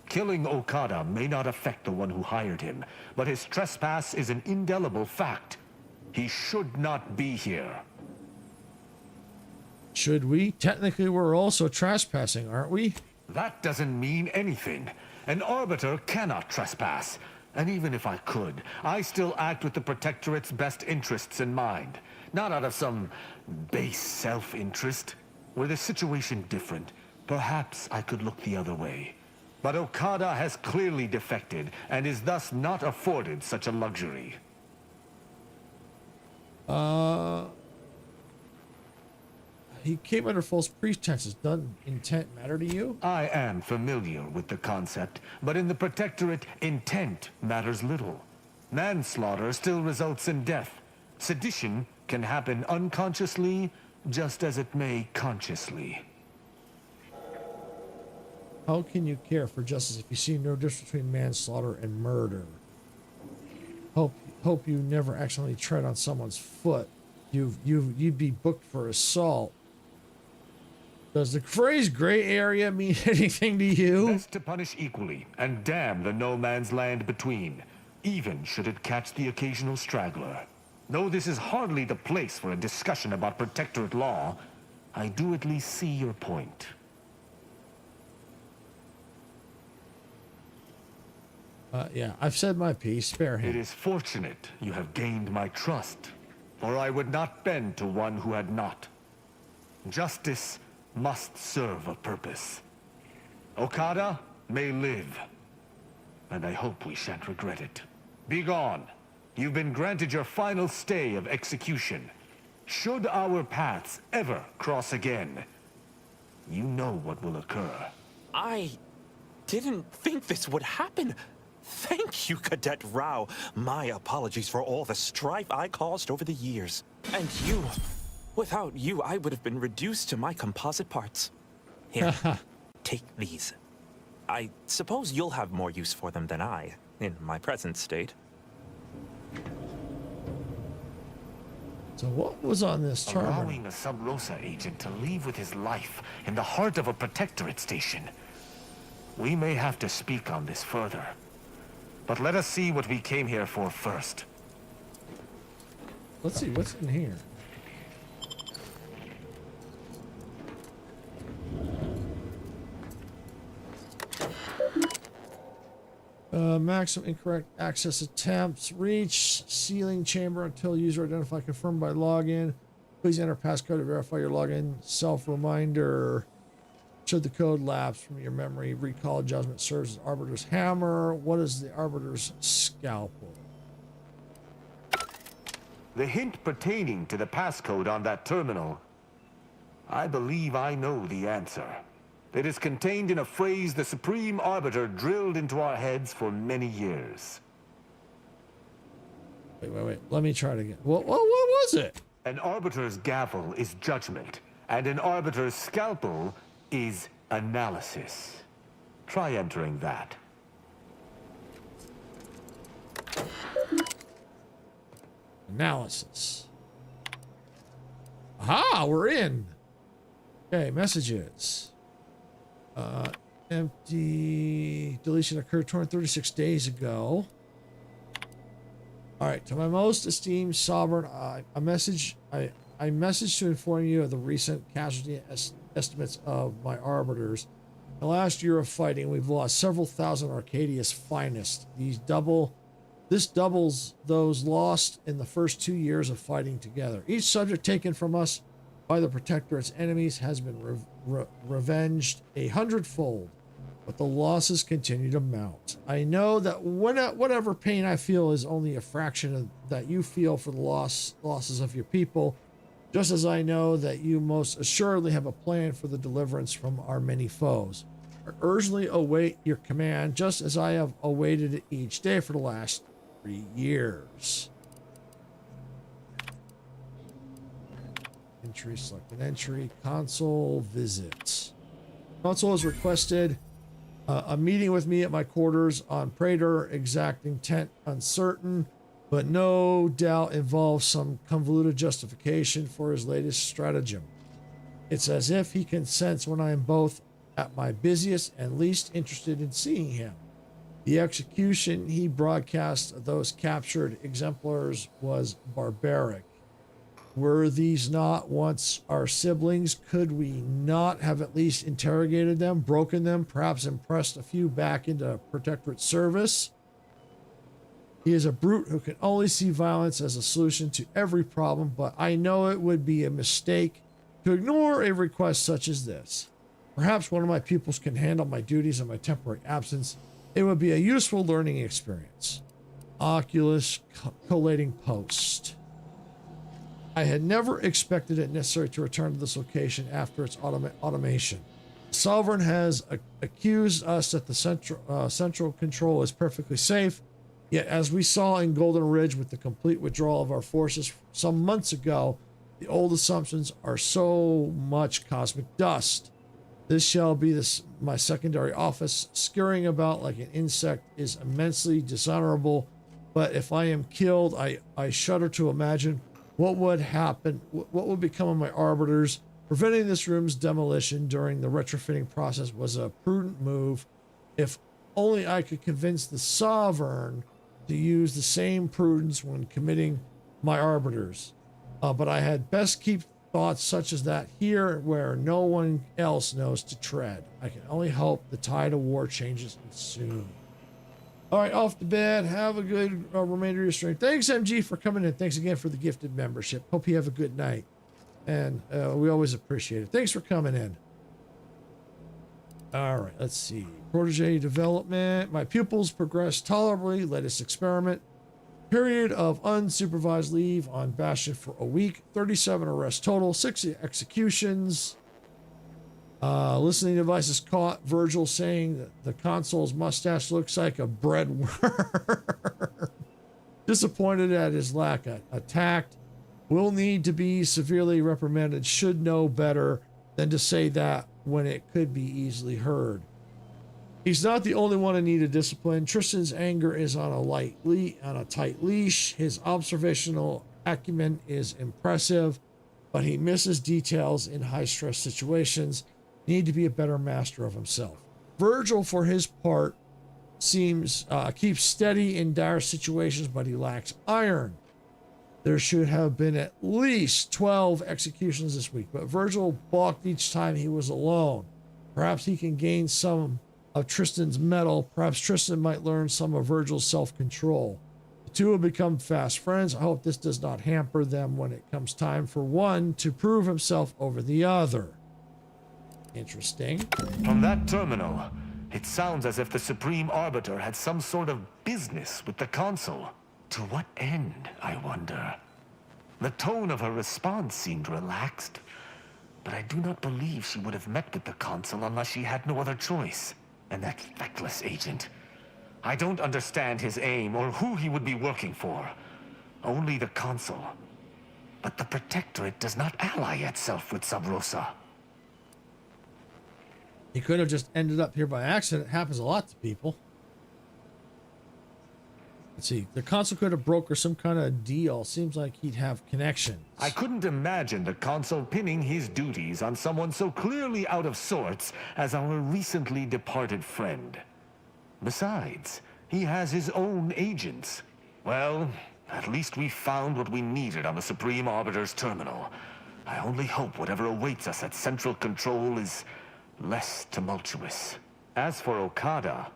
Killing Okada may not affect the one who hired him, but his trespass is an indelible fact. He should not be here. Should we? Technically, we're also trespassing, aren't we? That doesn't mean anything. An arbiter cannot trespass. And even if I could, I still act with the Protectorate's best interests in mind. Not out of some base self-interest. Were the situation different, perhaps I could look the other way. But Okada has clearly defected, and is thus not afforded such a luxury. He came under false pretenses. Doesn't intent matter to you? I am familiar with the concept, but in the Protectorate, intent matters little. Manslaughter still results in death. Sedition can happen unconsciously, just as it may consciously. How can you care for justice if you see no difference between manslaughter and murder? Hope you never accidentally tread on someone's foot. You'd be booked for assault. Does the phrase gray area mean anything to you? Best to punish equally, and damn the no man's land between, even should it catch the occasional straggler. Though this is hardly the place for a discussion about Protectorate law, I do at least see your point. Yeah, I've said my piece. Spare him. It is fortunate you have gained my trust, for I would not bend to one who had not. Justice must serve a purpose. Okada may live, and I hope we shan't regret it. Be gone. You've been granted your final stay of execution. Should our paths ever cross again, you know what will occur. I didn't think this would happen. Thank you, Cadet Rao. My apologies for all the strife I caused over the years. And you, without you, I would have been reduced to my composite parts. Here, take these. I suppose you'll have more use for them than I, in my present state. So what was on this terminal? Allowing a Sub Rosa agent to leave with his life in the heart of a Protectorate station. We may have to speak on this further. But let us see what we came here for first. Let's see what's in here. Maximum incorrect access attempts. Reach sealing chamber until user identified confirmed by login. Please enter passcode to verify your login. Self reminder. Should the code lapse from your memory, recall adjustment serves as Arbiter's hammer. What is the Arbiter's scalpel? The hint pertaining to the passcode on that terminal, I believe I know the answer. It is contained in a phrase the Supreme Arbiter drilled into our heads for many years. Wait. Let me try it again. What was it? An Arbiter's gavel is judgment, and an Arbiter's scalpel is analysis. Try entering that. Analysis. Aha, we're in. Okay, messages. Empty deletion occurred 236 days ago. All right, to my most esteemed sovereign, I message to inform you of the recent casualty estimates of my arbiters. In the last year of fighting, we've lost several thousand Arcadia's finest. This doubles those lost in the first 2 years of fighting together. Each subject taken from us by the Protectorate's enemies has been revenged 100-fold, but the losses continue to mount. I know that whatever pain I feel is only a fraction of that you feel for the losses of your people, just as I know that you most assuredly have a plan for the deliverance from our many foes. I urgently await your command, just as I have awaited it each day for the last 3 years. Entry, select an entry, console, visit. Console has requested a meeting with me at my quarters on Praetor, exact intent uncertain, but no doubt involves some convoluted justification for his latest stratagem. It's as if he can sense when I am both at my busiest and least interested in seeing him. The execution he broadcast of those captured exemplars was barbaric. Were these not once our siblings? Could we not have at least interrogated them, broken them, perhaps impressed a few back into Protectorate service? He is a brute who can only see violence as a solution to every problem, but I know it would be a mistake to ignore a request such as this. Perhaps one of my pupils can handle my duties in my temporary absence. It would be a useful learning experience. Oculus collating post. I had never expected it necessary to return to this location after its automation. The Sovereign has accused us that the central control is perfectly safe, yet as we saw in Golden Ridge with the complete withdrawal of our forces some months ago, the old assumptions are so much cosmic dust. This shall be my secondary office. Scurrying about like an insect is immensely dishonorable, but if I am killed, I shudder to imagine what would happen, what would become of my arbiters. Preventing this room's demolition during the retrofitting process was a prudent move. If only I could convince the Sovereign to use the same prudence when committing my arbiters. But I had best keep thoughts such as that here where no one else knows to tread. I can only hope the tide of war changes soon. All right, off to bed. Have a good remainder of your stream. Thanks, MG, for coming in. Thanks again for the gifted membership. Hope you have a good night. And we always appreciate it. Thanks for coming in. All right, let's see. Protege development. My pupils progress tolerably. Latest experiment. Period of unsupervised leave on Bastion for a week. 37 arrests total. 60 executions. Listening devices caught Virgil saying that the console's mustache looks like a bread worm. Disappointed at his lack of tact. Will need to be severely reprimanded. Should know better than to say that when it could be easily heard. He's not the only one in need of discipline. Tristan's anger is on a tight leash. His observational acumen is impressive, but he misses details in high-stress situations. Need to be a better master of himself. Virgil, for his part, keeps steady in dire situations, but he lacks iron. There should have been at least 12 executions this week, but Virgil balked each time he was alone. Perhaps he can gain some of Tristan's mettle. Perhaps Tristan might learn some of Virgil's self-control. The two have become fast friends. I hope this does not hamper them when it comes time for one to prove himself over the other. Interesting. From that terminal, it sounds as if the Supreme Arbiter had some sort of business with the Consul. To what end, I wonder? The tone of her response seemed relaxed, but I do not believe she would have met with the Consul unless she had no other choice. And that feckless agent. I don't understand his aim or who he would be working for. Only the Consul. But the Protectorate does not ally itself with Sub Rosa. He could have just ended up here by accident. It happens a lot to people. Let's see. The Consul could have brokered some kind of deal. Seems like he'd have connections. I couldn't imagine the Consul pinning his duties on someone so clearly out of sorts as our recently departed friend. Besides, he has his own agents. Well, at least we found what we needed on the Supreme Arbiter's terminal. I only hope whatever awaits us at Central Control is less tumultuous. As for Okada,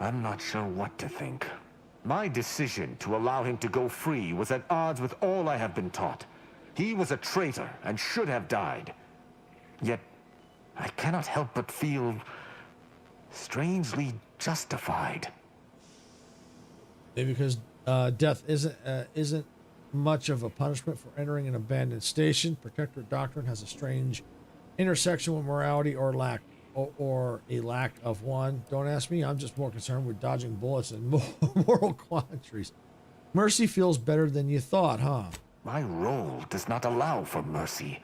I'm not sure what to think. My decision to allow him to go free was at odds with all I have been taught. He was a traitor and should have died. Yet, I cannot help but feel strangely justified. Maybe because death isn't much of a punishment for entering an abandoned station. Protectorate doctrine has a strange intersection with morality or a lack of one. Don't ask me. I'm just more concerned with dodging bullets and moral quandaries. Mercy feels better than you thought, huh? My role does not allow for mercy.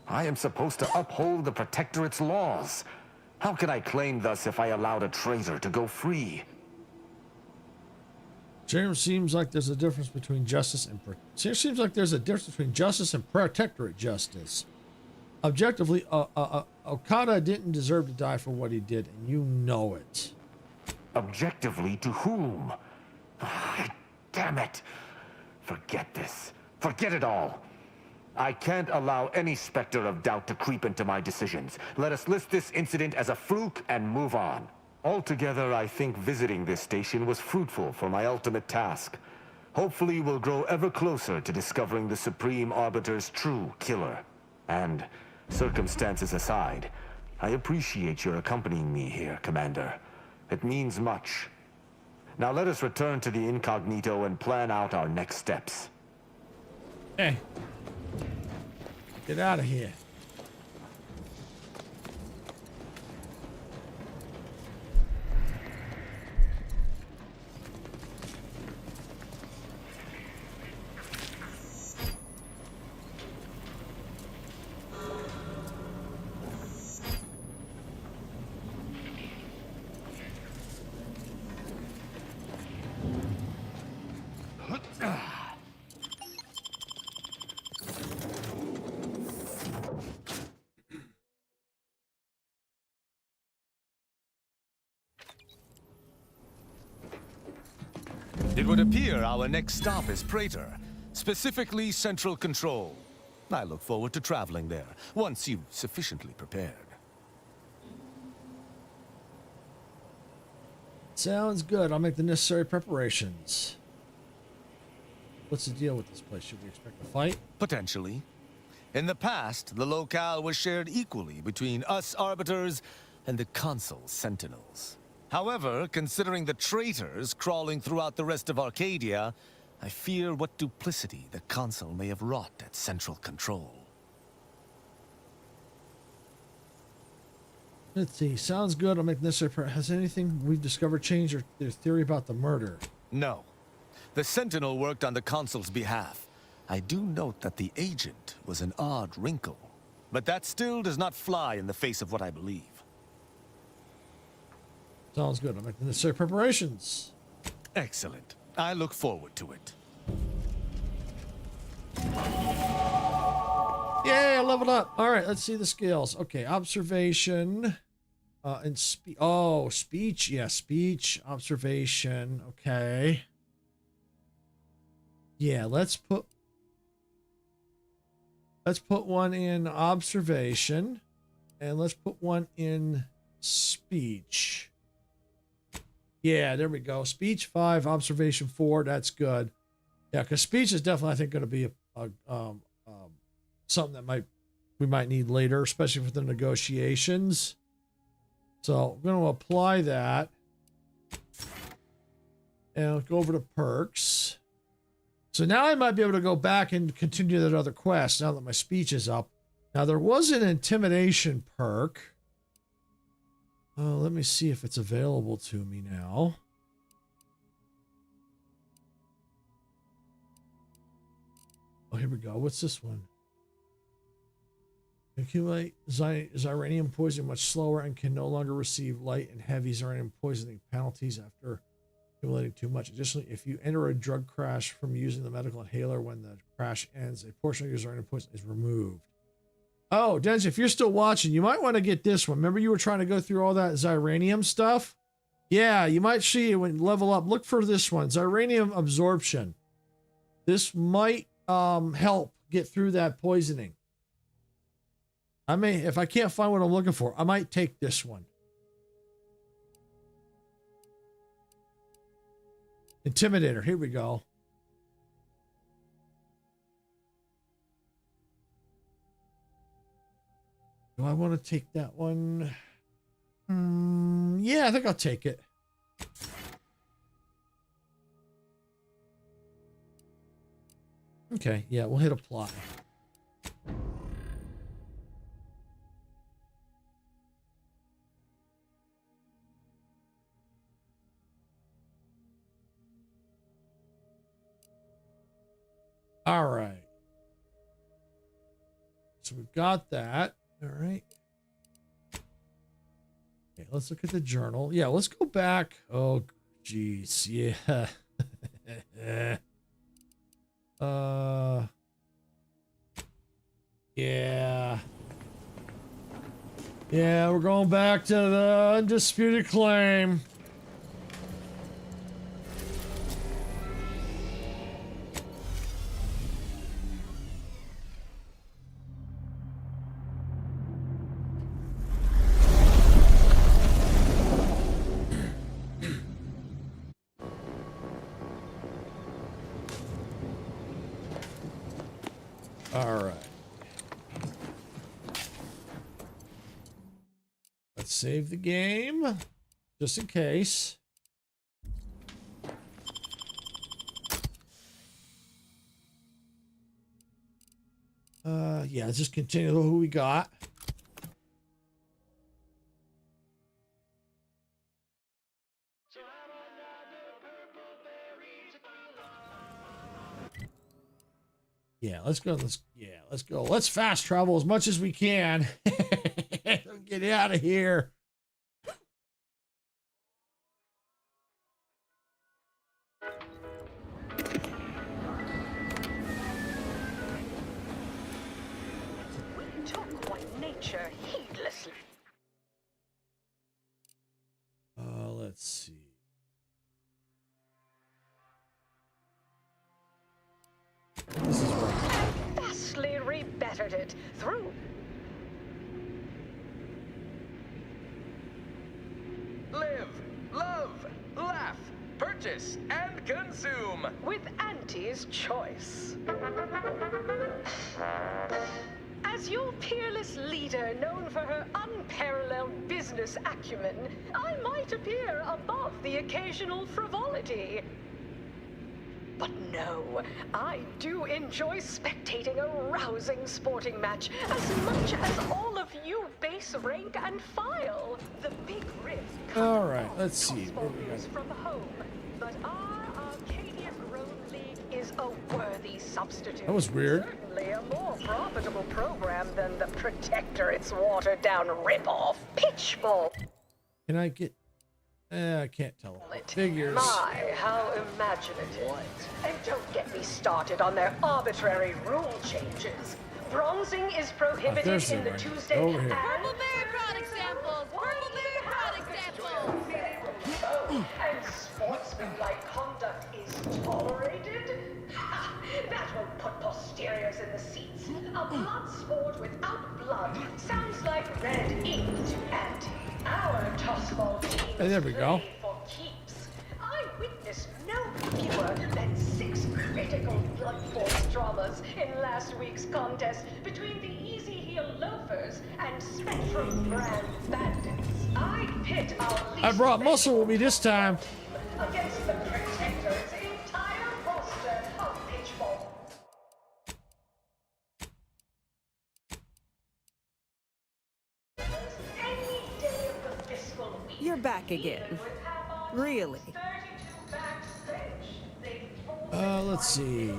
I am supposed to uphold the Protectorate's laws. How can I claim thus if I allowed a traitor to go free? James, seems like there's a difference between justice and Protectorate justice. Objectively, Okada didn't deserve to die for what he did, and you know it. Objectively to whom? Damn it. Forget this. Forget it all. I can't allow any specter of doubt to creep into my decisions. Let us list this incident as a fluke and move on. Altogether, I think visiting this station was fruitful for my ultimate task. Hopefully, we'll grow ever closer to discovering the Supreme Arbiter's true killer. And, circumstances aside, I appreciate your accompanying me here, Commander. It means much. Now let us return to the incognito and plan out our next steps. Hey. Get out of here. It would appear our next stop is Praetor. specifically Central Control. I look forward to traveling there, once you've sufficiently prepared. Sounds good. I'll make the necessary preparations. What's the deal with this place? Should we expect a fight? Potentially. In the past, the locale was shared equally between us Arbiters and the Consul Sentinels. However, considering the traitors crawling throughout the rest of Arcadia, I fear what duplicity the Consul may have wrought at Central Control. Let's see. Sounds good. I'll make the necessary. Has anything we've discovered changed their theory about the murder? No. The Sentinel worked on the Consul's behalf. I do note that the agent was an odd wrinkle, but that still does not fly in the face of what I believe. Sounds good. I'll make the necessary preparations. Excellent. I look forward to it. Yay, I leveled up. All right, let's see the skills. Okay, observation. And speech. Yeah, speech, observation. Okay. Yeah, let's put one in observation, and let's put one in speech. Yeah, there we go. Speech 5, observation 4. That's good. Yeah, because speech is definitely, I think, going to be something that we might need later, especially for the negotiations. So I'm going to apply that, and I'll go over to perks. So now I might be able to go back and continue that other quest now that my speech is up. Now there was an intimidation perk. Let me see if it's available to me now. Oh, here we go. What's this one? Accumulate Xyranium poison much slower and can no longer receive light and heavy Xyranium poisoning penalties after accumulating too much. Additionally, if you enter a drug crash from using the medical inhaler when the crash ends, a portion of your Xyranium poison is removed. Oh, Denz, if you're still watching, you might want to get this one. Remember you were trying to go through all that Xyranium stuff? Yeah, you might see it when you level up. Look for this one, Xyranium absorption. This might help get through that poisoning. I may, if I can't find what I'm looking for, I might take this one. Intimidator, here we go. Do I want to take that one? Yeah, I think I'll take it. Okay, yeah, we'll hit apply. All right. So we've got that. All right. Okay, let's look at the journal. Yeah, let's go back. Oh, geez. Yeah. Yeah. Yeah, we're going back to the undisputed claim. All right. Let's save the game, just in case. Yeah, let's just continue who we got. Yeah, let's go. Let's go. Let's fast travel as much as we can. Get out of here. We took what nature heedlessly. Let's see. bettered it through... Live, love, laugh, purchase, and consume. With Auntie's Choice. As your peerless leader, known for her unparalleled business acumen, I might appear above the occasional frivolity. But no, I do enjoy spectating a rousing sporting match as much as all of you base rank and file. The big risk. All right, let's see. What we got? From home, but our Arcadia Colony is a worthy substitute. That was weird. Certainly a more profitable program than the Protectorate's watered-down ripoff, Pitchball. Can I get... I can't tell. Figures. My, how imaginative. And don't get me started on their arbitrary rule changes. Bronzing is prohibited in the Tuesday... Over here. Purple berry product samples! Purple berry product samples! Oh, and sportsmanlike conduct is tolerated? That will put posteriors in the seats. A blood sport without blood sounds like red ink to Auntie. Our tossball team There we go. for keeps. I witnessed no fewer than 6 critical blood force dramas in last week's contest between the Easy Heel Loafers and Spectrum Brand Bandits. I pit our least I brought muscle with me this time. against the Protectorate's entire roster of pitchball. Any day of the fiscal week. You're back again. Really? Let's see.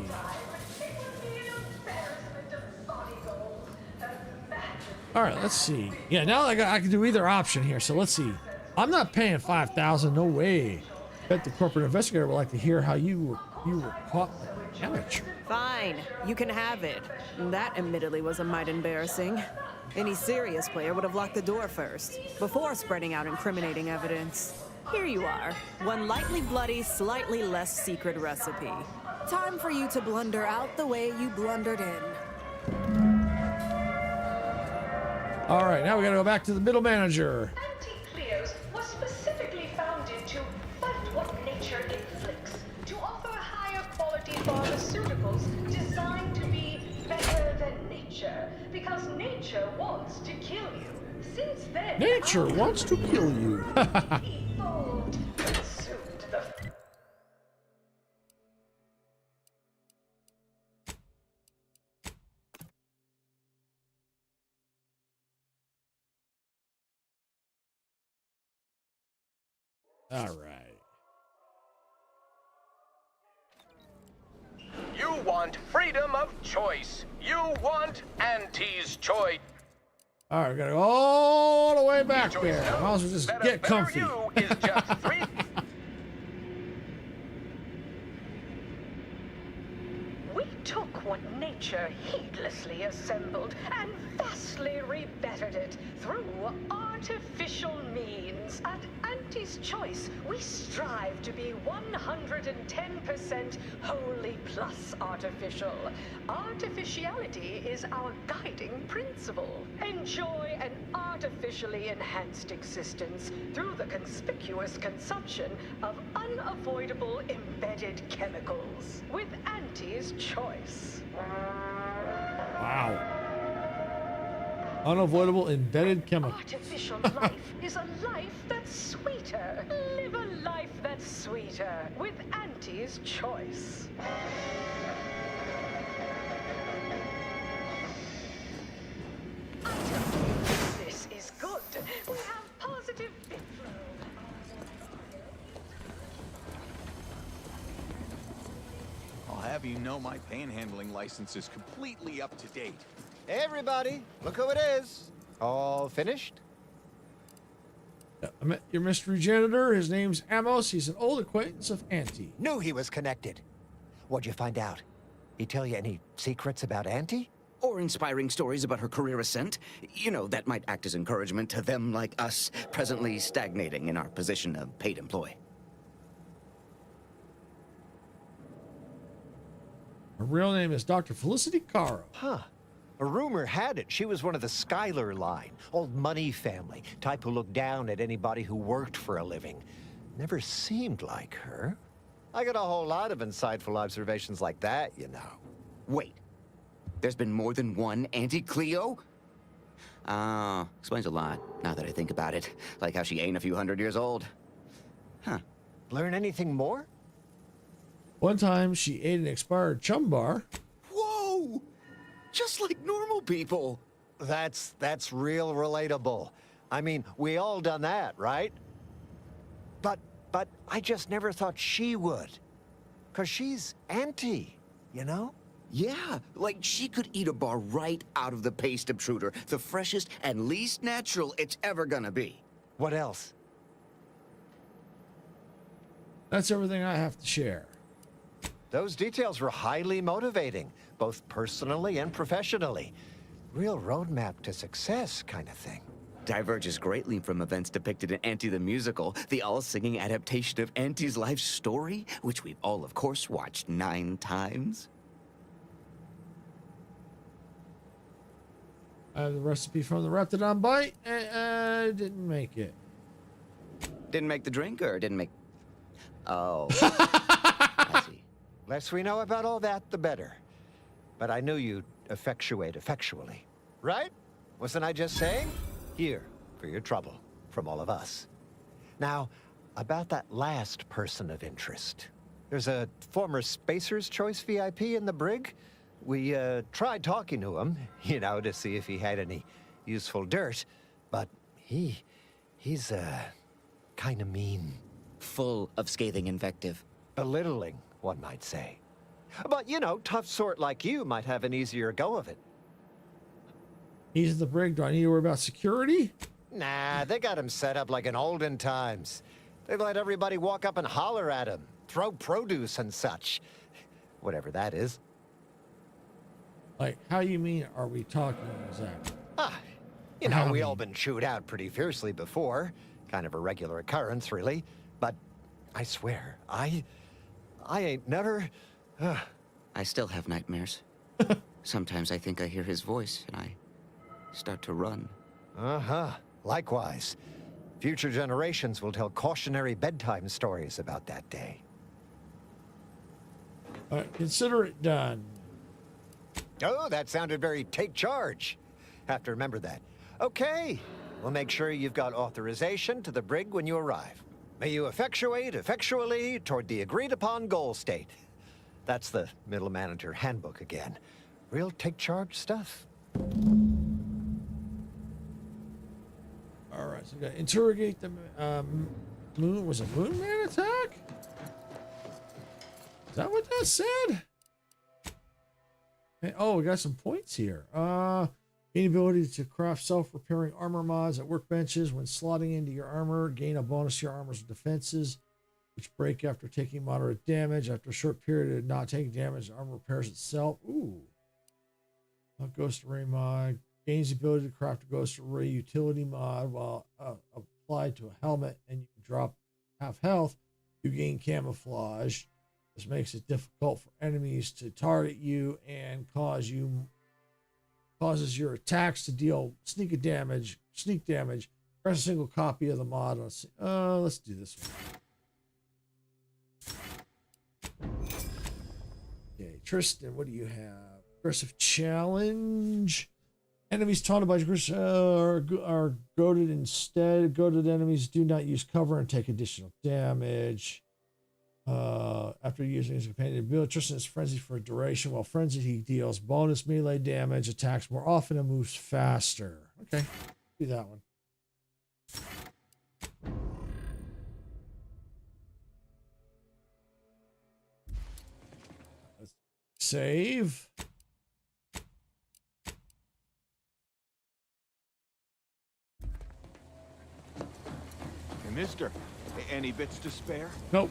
All right, let's see. Yeah, now I can do either option here. So let's see. I'm not paying $5,000. No way. Bet the corporate investigator would like to hear how you were caught like an amateur. Fine, you can have it. That admittedly was a mite embarrassing. Any serious player would have locked the door first, before spreading out incriminating evidence. Here you are, one lightly bloody, slightly less secret recipe. Time for you to blunder out the way you blundered in. All right, now we got to go back to the middle manager. Anti-Cleos was specifically founded to fight what nature inflicts, to offer higher quality pharmaceuticals designed to be better than nature, because nature wants to kill you. Since then, Nature wants to kill you. evolved, consumed the... All right. You want freedom of choice. You want Auntie's Choice. All right, we got to go all the way back there. Might as well just get comfy. Is just free. We took what nature heedlessly assembled and vastly rebettered it through artificial means. At Auntie's Choice, we strive to be 110% wholly plus artificial. Artificiality is our guiding principle. Enjoy an artificially enhanced existence through the conspicuous consumption of unavoidable embedded chemicals. With Auntie's Choice. Wow. Unavoidable embedded chemical. Artificial life is a life that's sweeter. Live a life that's sweeter with Auntie's Choice. This is good. We have positive bit flow. I'll have you know my panhandling license is completely up to date. Hey everybody, look who it is. All finished? I met your mystery janitor. His name's Amos. He's an old acquaintance of Auntie. Knew he was connected. What'd you find out? He tell you any secrets about Auntie? Or inspiring stories about her career ascent? You know, that might act as encouragement to them like us, presently stagnating in our position of paid employee. Her real name is Dr. Felicity Caro. Huh. A rumor had it she was one of the Schuyler line, old money family, type who looked down at anybody who worked for a living. Never seemed like her. I got a whole lot of insightful observations like that, you know. Wait, there's been more than one Auntie Cleo? Explains a lot, now that I think about it. Like how she ain't a few hundred years old. Huh. Learn anything more? One time, she ate an expired chum bar. Whoa! Just like normal people. That's real relatable. I mean, we all done that, right? But I just never thought she would. 'Cause she's Auntie, you know? Yeah, like she could eat a bar right out of the paste obtruder, the freshest and least natural it's ever gonna be. What else? That's everything I have to share. Those details were highly motivating, both personally and professionally. Real roadmap to success kind of thing. Diverges greatly from events depicted in Auntie the Musical, the all-singing adaptation of Auntie's life story, which we've all, of course, watched 9 times. I have the recipe from the Reptidon Bite, and I didn't make it. Didn't make the drink, or didn't make... Oh. I see. Less we know about all that, the better. But I knew you'd effectuate effectually. Right? Wasn't I just saying? Here, for your trouble, from all of us. Now, about that last person of interest. There's a former Spacer's Choice VIP in the brig. We tried talking to him, you know, to see if he had any useful dirt. But he's kind of mean. Full of scathing invective. Belittling, one might say. But, you know, tough sort like you might have an easier go of it. He's in the brig. Do I need to worry about security? Nah, they got him set up like in olden times. They let everybody walk up and holler at him, throw produce and such. Whatever that is. Like, how you mean are we talking exactly? You know, we all been chewed out pretty fiercely before. Kind of a regular occurrence, really. But I swear, I ain't never... I still have nightmares. Sometimes I think I hear his voice, and I start to run. Uh-huh. Likewise. Future generations will tell cautionary bedtime stories about that day. All right, consider it done. Oh, that sounded very take charge. Have to remember that. Okay, we'll make sure you've got authorization to the brig when you arrive. May you effectuate effectually toward the agreed-upon goal state. That's the middle manager handbook again. Real take charge stuff. All right, so we got to interrogate the moon. Was it Moon Man attack? Is that what that said? Hey, oh, we got some points here. Gain ability to craft self-repairing armor mods at workbenches. When slotting into your armor, gain a bonus to your armor's defenses, which break after taking moderate damage. After a short period of not taking damage, the armor repairs itself. Ooh. A Ghost Array mod. Gains the ability to craft a Ghost Array utility mod while applied to a helmet, and you drop half health. You gain camouflage. This makes it difficult for enemies to target you and causes your attacks to deal sneak damage. Press a single copy of the mod. Let's do this one. Okay, Tristan, what do you have? Aggressive challenge. Enemies taunted by are goaded instead. Goaded enemies do not use cover and take additional damage. After using his companion ability, Tristan is frenzied for a duration. While frenzied, he deals bonus melee damage, attacks more often, and moves faster. Okay, do that one. Let's save. Hey, mister, any bits to spare? Nope.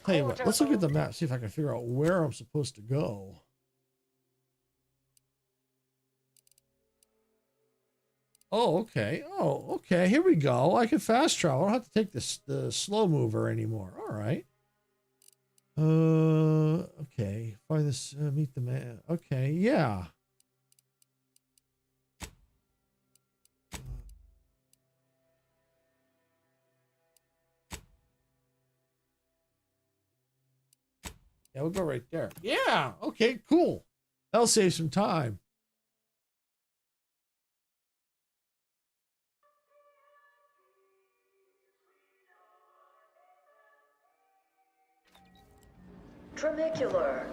Tell you what, let's look at the map, see if I can figure out where I'm supposed to go. Oh, okay. Oh, okay. Here we go. I can fast travel. I don't have to take this the slow mover anymore. All right. Okay. Find this. Meet the man. Okay. Yeah. Yeah, we'll go right there. Yeah. Okay. Cool. That'll save some time. Tramicular,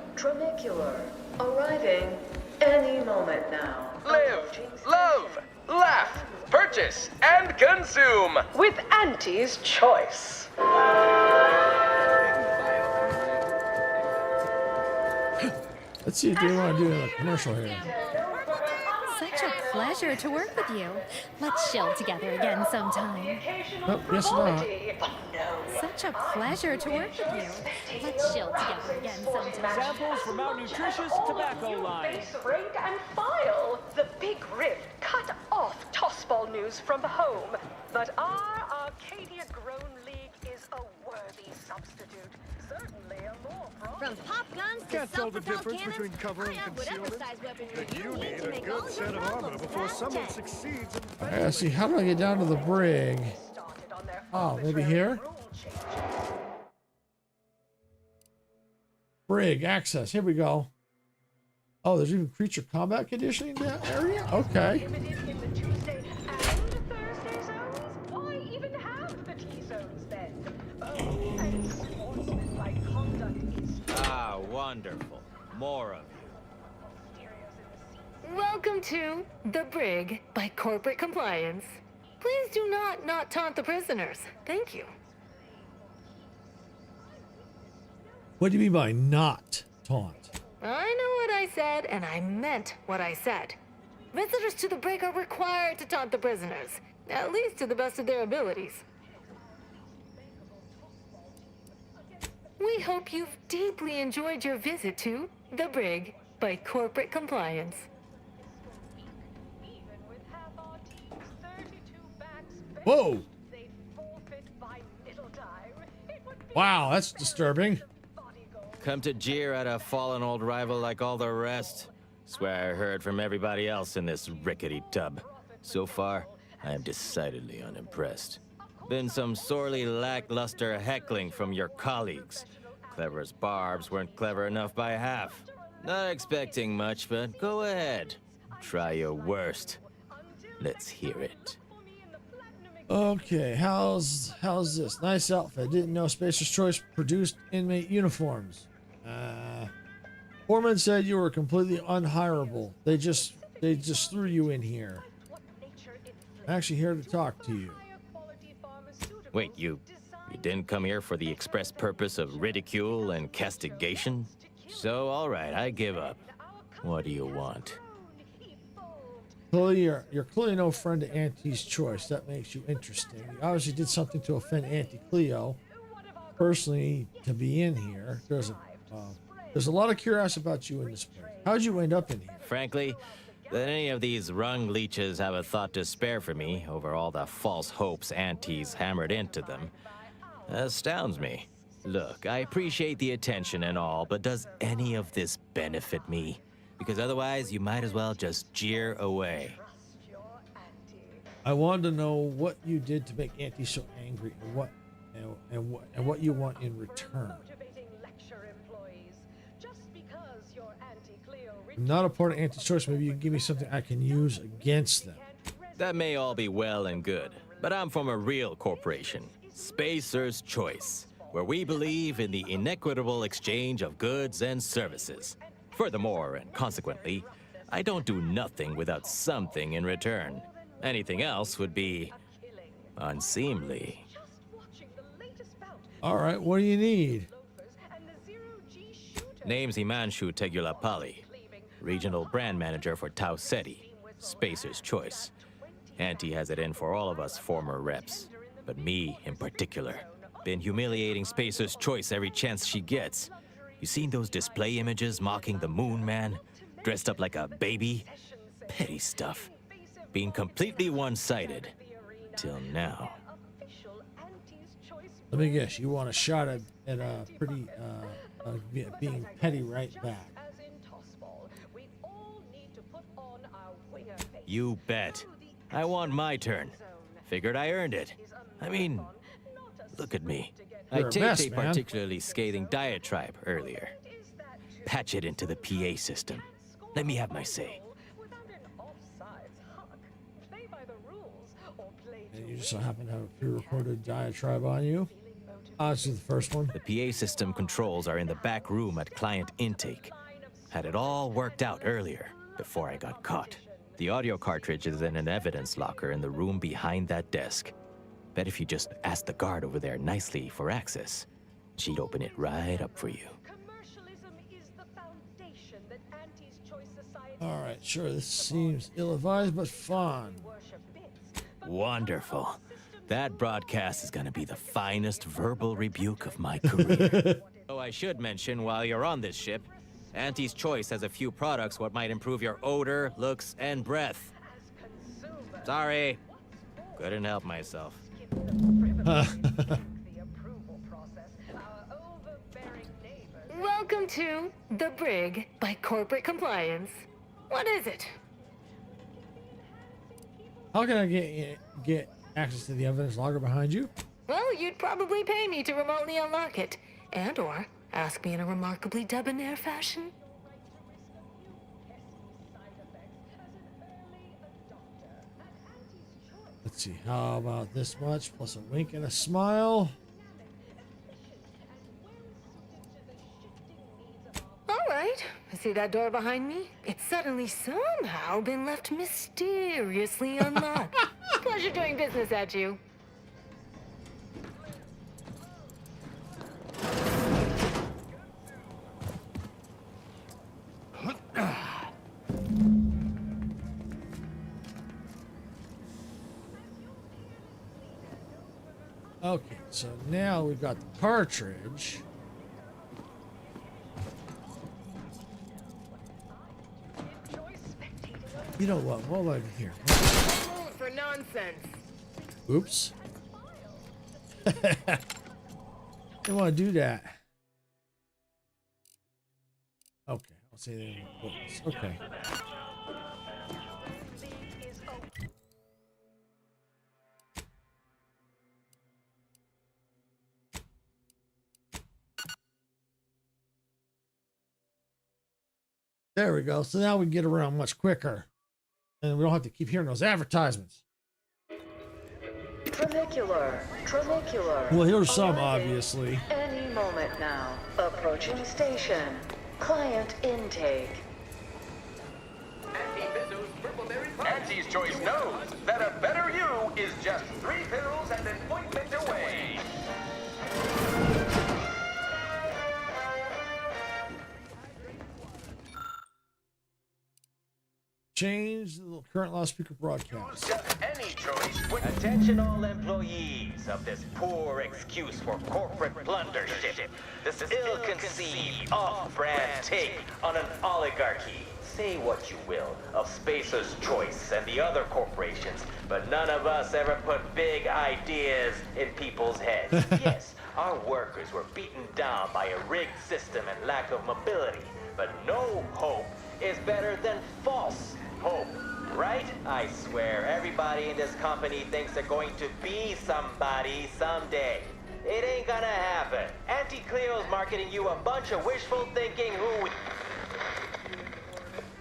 arriving any moment now. Live, love, laugh, purchase, and consume With Auntie's Choice. Let's see if they want to do a commercial here. Such a pleasure to work with you. Let's chill together again sometime. Oh, yes, not. Such a pleasure to work with you. Let's chill together again sometime. Samples from our nutritious tobacco line. Face, rank, and file. The big rib cut off tossball news from home. But our Arcadia grown league is a worthy substitute. Certainly a more From pop guns to Can't tell the self-propelled difference cannons, between cover and I have whatever concealment. size weaponry But you you need need to a make good all your set of armor problems before fast someone check. succeeds in I gotta see, how do I get down to the brig? Oh, maybe here? Brig, access. Here we go. Oh, there's even creature combat conditioning in that area? Okay. Why even have the T-zones then? Oh, and sportsmanlike conduct is Ah, wonderful. More of you. Welcome to The Brig by Corporate Compliance. Please do not taunt the prisoners. Thank you. What do you mean by not taunt? I know what I said, and I meant what I said. Visitors to the brig are required to taunt the prisoners, at least to the best of their abilities. We hope you've deeply enjoyed your visit to The Brig by Corporate Compliance. Whoa! Wow, that's disturbing. Come to jeer at a fallen old rival like all the rest. Swear I heard from everybody else in this rickety tub. So far, I am decidedly unimpressed. Been some sorely lackluster heckling from your colleagues. Clever as barbs weren't clever enough by half. Not expecting much, but go ahead. Try your worst. Let's hear it. Okay, how's this? Nice outfit. Didn't know Spacer's Choice produced inmate uniforms. Foreman said you were completely unhireable. They just threw you in here. I'm actually here to talk to you. Wait, you didn't come here for the express purpose of ridicule and castigation? So, all right, I give up. What do you want? Clearly, you're clearly no friend to Auntie's Choice. That makes you interesting. You obviously did something to offend Auntie Cleo. Personally, to be in here, there's a lot of curiosity about you in this place. How'd you end up in here? Frankly, that any of these rung leeches have a thought to spare for me over all the false hopes Auntie's hammered into them astounds me. Look, I appreciate the attention and all, but does any of this benefit me? Because otherwise, you might as well just jeer away. I wanted to know what you did to make Auntie so angry, and what you want in return. I'm not a part of Auntie's Choice. Maybe you can give me something I can use against them. That may all be well and good, but I'm from a real corporation, Spacer's Choice, where we believe in the inequitable exchange of goods and services. Furthermore, and consequently, I don't do nothing without something in return. Anything else would be unseemly. All right, what do you need? Name's Himanshu Tegulapalli, Regional Brand Manager for Tau Ceti, Spacer's Choice. Auntie has it in for all of us former reps, but me in particular. Been humiliating Spacer's Choice every chance she gets. You seen those display images mocking the Moon Man? Dressed up like a baby? Petty stuff. Been completely one-sided. Till now. Let me guess, you want a shot at pretty being petty right back. You bet. I want my turn. Figured I earned it. I mean, look at me. I You're a taped mess, a man. particularly scathing diatribe earlier. Patch it into the PA system. Let me have my say. And you just so happen to have a pre-recorded diatribe on you. This is the first one. The PA system controls are in the back room at client intake. Had it all worked out earlier, before I got caught. The audio cartridge is in an evidence locker in the room behind that desk. Bet if you just asked the guard over there nicely for access, she'd open it right up for you. All right, sure, this seems ill-advised, but fun. Wonderful. That broadcast is gonna be the finest verbal rebuke of my career. Oh, I should mention, while you're on this ship, Auntie's Choice has a few products what might improve your odor, looks, and breath. Sorry. Couldn't help myself. Welcome to The Brig by Corporate Compliance. What is it? How can I get access to the evidence logger behind you? Well, you'd probably pay me to remotely unlock it. And/or ask me in a remarkably debonair fashion. Let's see, how about this much, plus a wink and a smile? All right. See that door behind me? It's suddenly somehow been left mysteriously unlocked. Pleasure doing business at you. Okay, so now we've got the cartridge. You know what? While I'm here. For nonsense. Oops. Don't want to do that. Okay, I'll say that in quotes. Okay. There we go. So now we can get around much quicker. And we don't have to keep hearing those advertisements. Tramicular. Well, here's some, obviously. Any moment now. Approaching station. Client intake. Auntie's Choice knows that a better you is just 3 pills and an ointment away. Change the current loudspeaker broadcast. Just any choice. Attention all employees of this poor excuse for corporate plundership. This ill-conceived, off-brand take on an oligarchy. Say what you will of Spacer's Choice and the other corporations, but none of us ever put big ideas in people's heads. Yes, our workers were beaten down by a rigged system and lack of mobility, but no hope is better than false hope, right? I swear, everybody in this company thinks they're going to be somebody someday. It ain't gonna happen. Auntie Cleo's marketing you a bunch of wishful thinking who...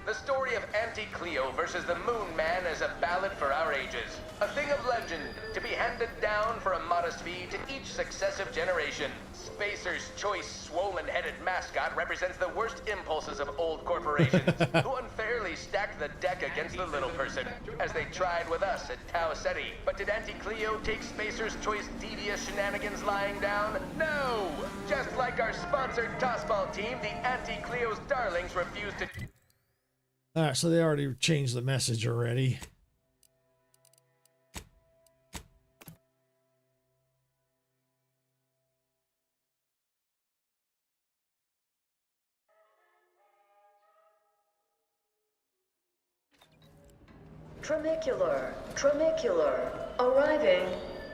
The story of Auntie Cleo versus the Moon Man is a ballad for our ages. A thing of legend, to be handed down for a modest fee to each successive generation. Spacer's Choice swollen-headed mascot represents the worst impulses of old corporations, who unfairly stacked the deck against the little person, as they tried with us at Tau Ceti. But did Auntie Cleo take Spacer's Choice devious shenanigans lying down? No! Just like our sponsored tossball team, the Auntie Cleo's darlings refused to... All right, so they already changed the message already. Tramicular, arriving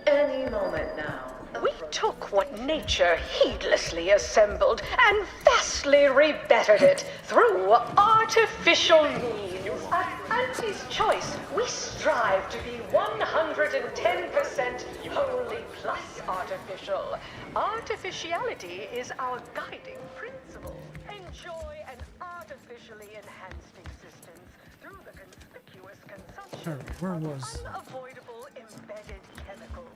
any moment now. We took what nature heedlessly assembled and vastly rebettered it through artificial means. At Auntie's Choice, we strive to be 110% wholly plus artificial. Artificiality is our guiding principle. Enjoy an artificially enhanced existence through the conspicuous consumption Where was? of unavoidable embedded chemicals.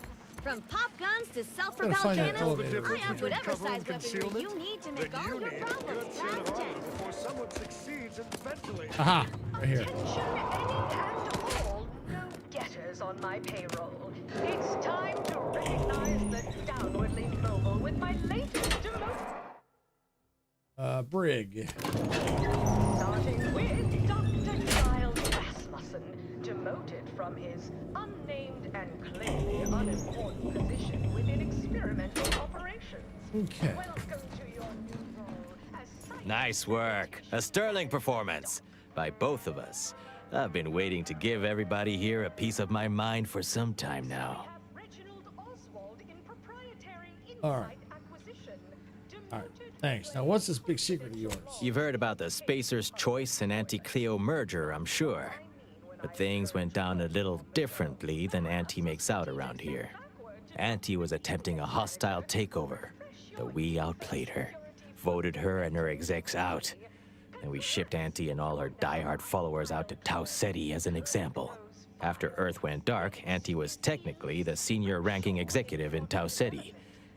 From pop guns to Gotta self-propelled find that cannons, elevator. I have whatever size weaponry you need to make all your problems past tense. Before someone succeeds in ventilating. Aha, right here. Attention, any and all go-getters on my payroll. It's time to recognize the downwardly mobile with my latest Brig. starting with Dr. Giles Rasmussen, demoted from his unnamed and clearly unimportant position within experimental operations. Okay. Welcome to your new role as Nice work. A sterling performance by both of us. I've been waiting to give everybody here a piece of my mind for some time now. All right. All right. Thanks. Now, what's this big secret of yours? You've heard about the Spacer's Choice and Anti-Cleo merger, I'm sure. But things went down a little differently than Auntie makes out around here. Auntie was attempting a hostile takeover, but we outplayed her, voted her and her execs out. And we shipped Auntie and all her diehard followers out to Tau Ceti as an example. After Earth went dark, Auntie was technically the senior ranking executive in Tau Ceti,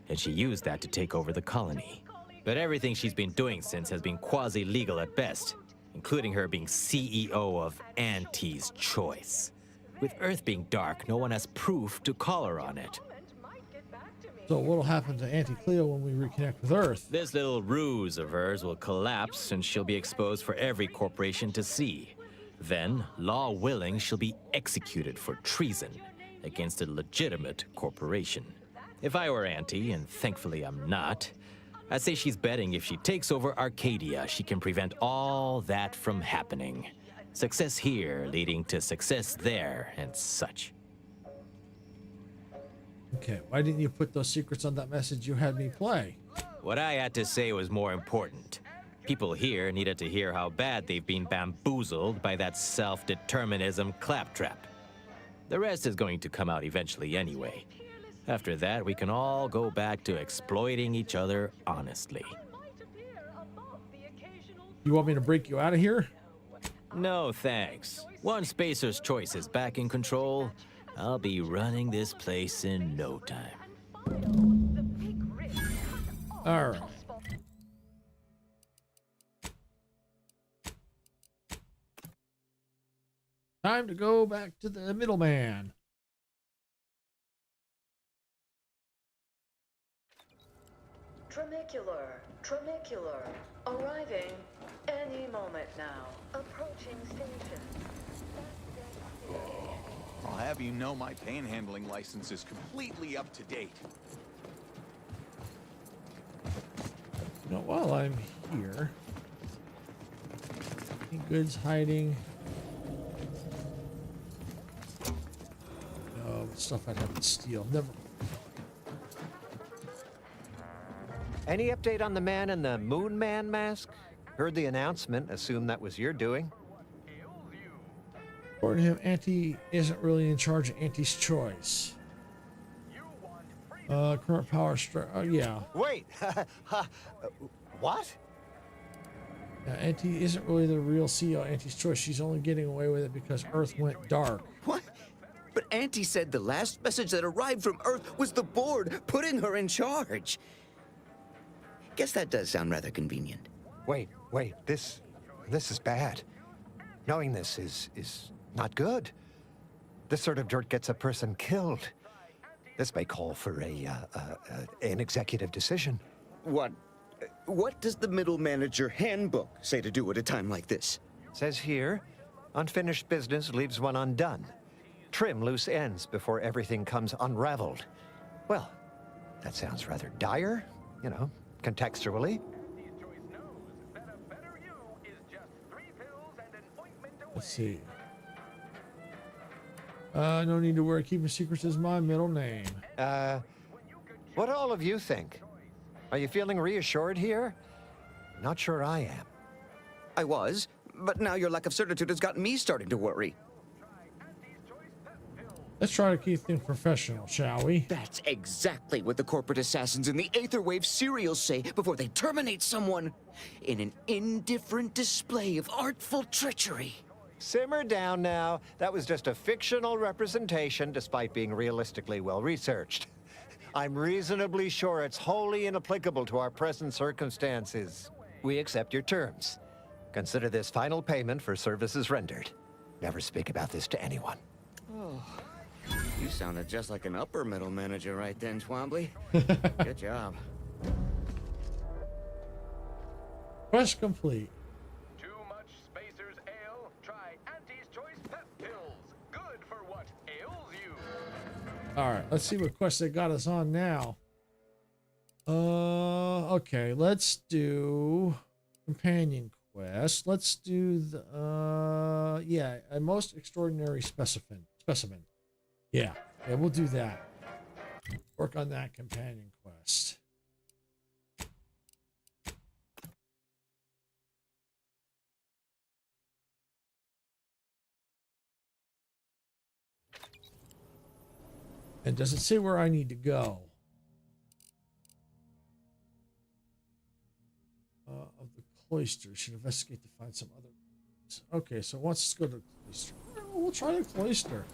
and she used that to take over the colony. But everything she's been doing since has been quasi-legal at best, including her being CEO of Auntie's Choice. With Earth being dark, no one has proof to call her on it. So what'll happen to Auntie Cleo when we reconnect with Earth? This little ruse of hers will collapse and she'll be exposed for every corporation to see. Then, law willing, she'll be executed for treason against a legitimate corporation. If I were Auntie, and thankfully I'm not, I'd say she's betting if she takes over Arcadia, she can prevent all that from happening. Success here leading to success there and such. Okay, why didn't you put those secrets on that message you had me play? What I had to say was more important. People here needed to hear how bad they've been bamboozled by that self-determinism claptrap. The rest is going to come out eventually anyway. After that, we can all go back to exploiting each other honestly. You want me to break you out of here? No, thanks. Once Spacer's Choice is back in control, I'll be running this place in no time. All right. Time to go back to the middleman. Tramicular, arriving any moment now. Approaching station. I'll have you know my panhandling license is completely up to date. You know, while I'm here, any goods hiding? No, stuff I'd have to steal. Never. Any update on the man in the Moon Man mask? Heard the announcement, assume that was your doing. According to him, Auntie isn't really in charge of Auntie's Choice. Current power yeah. Wait, what? Auntie isn't really the real CEO of Auntie's Choice. She's only getting away with it because Earth went dark. What? But Auntie said the last message that arrived from Earth was the board putting her in charge. Guess that does sound rather convenient. Wait, this is bad. Knowing this is not good. This sort of dirt gets a person killed. This may call for an executive decision. What does the middle manager handbook say to do at a time like this? Says here, unfinished business leaves one undone. Trim loose ends before everything comes unraveled. Well, that sounds rather dire, you know, contextually. Let's see. No need to worry. Keeping secrets is my middle name. What do all of you think? Are you feeling reassured here? Not sure I am. I was, but now your lack of certitude has got me starting to worry. Let's try to keep things professional, shall we? That's exactly what the corporate assassins in the Aetherwave serials say before they terminate someone. In an indifferent display of artful treachery. Simmer down now. That was just a fictional representation, despite being realistically well-researched. I'm reasonably sure it's wholly inapplicable to our present circumstances. We accept your terms. Consider this final payment for services rendered. Never speak about this to anyone. Oh, you sounded just like an upper middle manager right then, Twombly. Good job. Quest complete. Too much Spacer's ale? Try Auntie's Choice Pep Pills. Good for what ails you. All right, let's see what quest they got us on now. Okay, let's do companion quest. Let's do the yeah, a most extraordinary specimen. Yeah, we'll do that. Work on that companion quest. And does it say where I need to go? Of the cloister. Should investigate to find some other. Okay, so once let's go to the cloister. We'll try the cloister.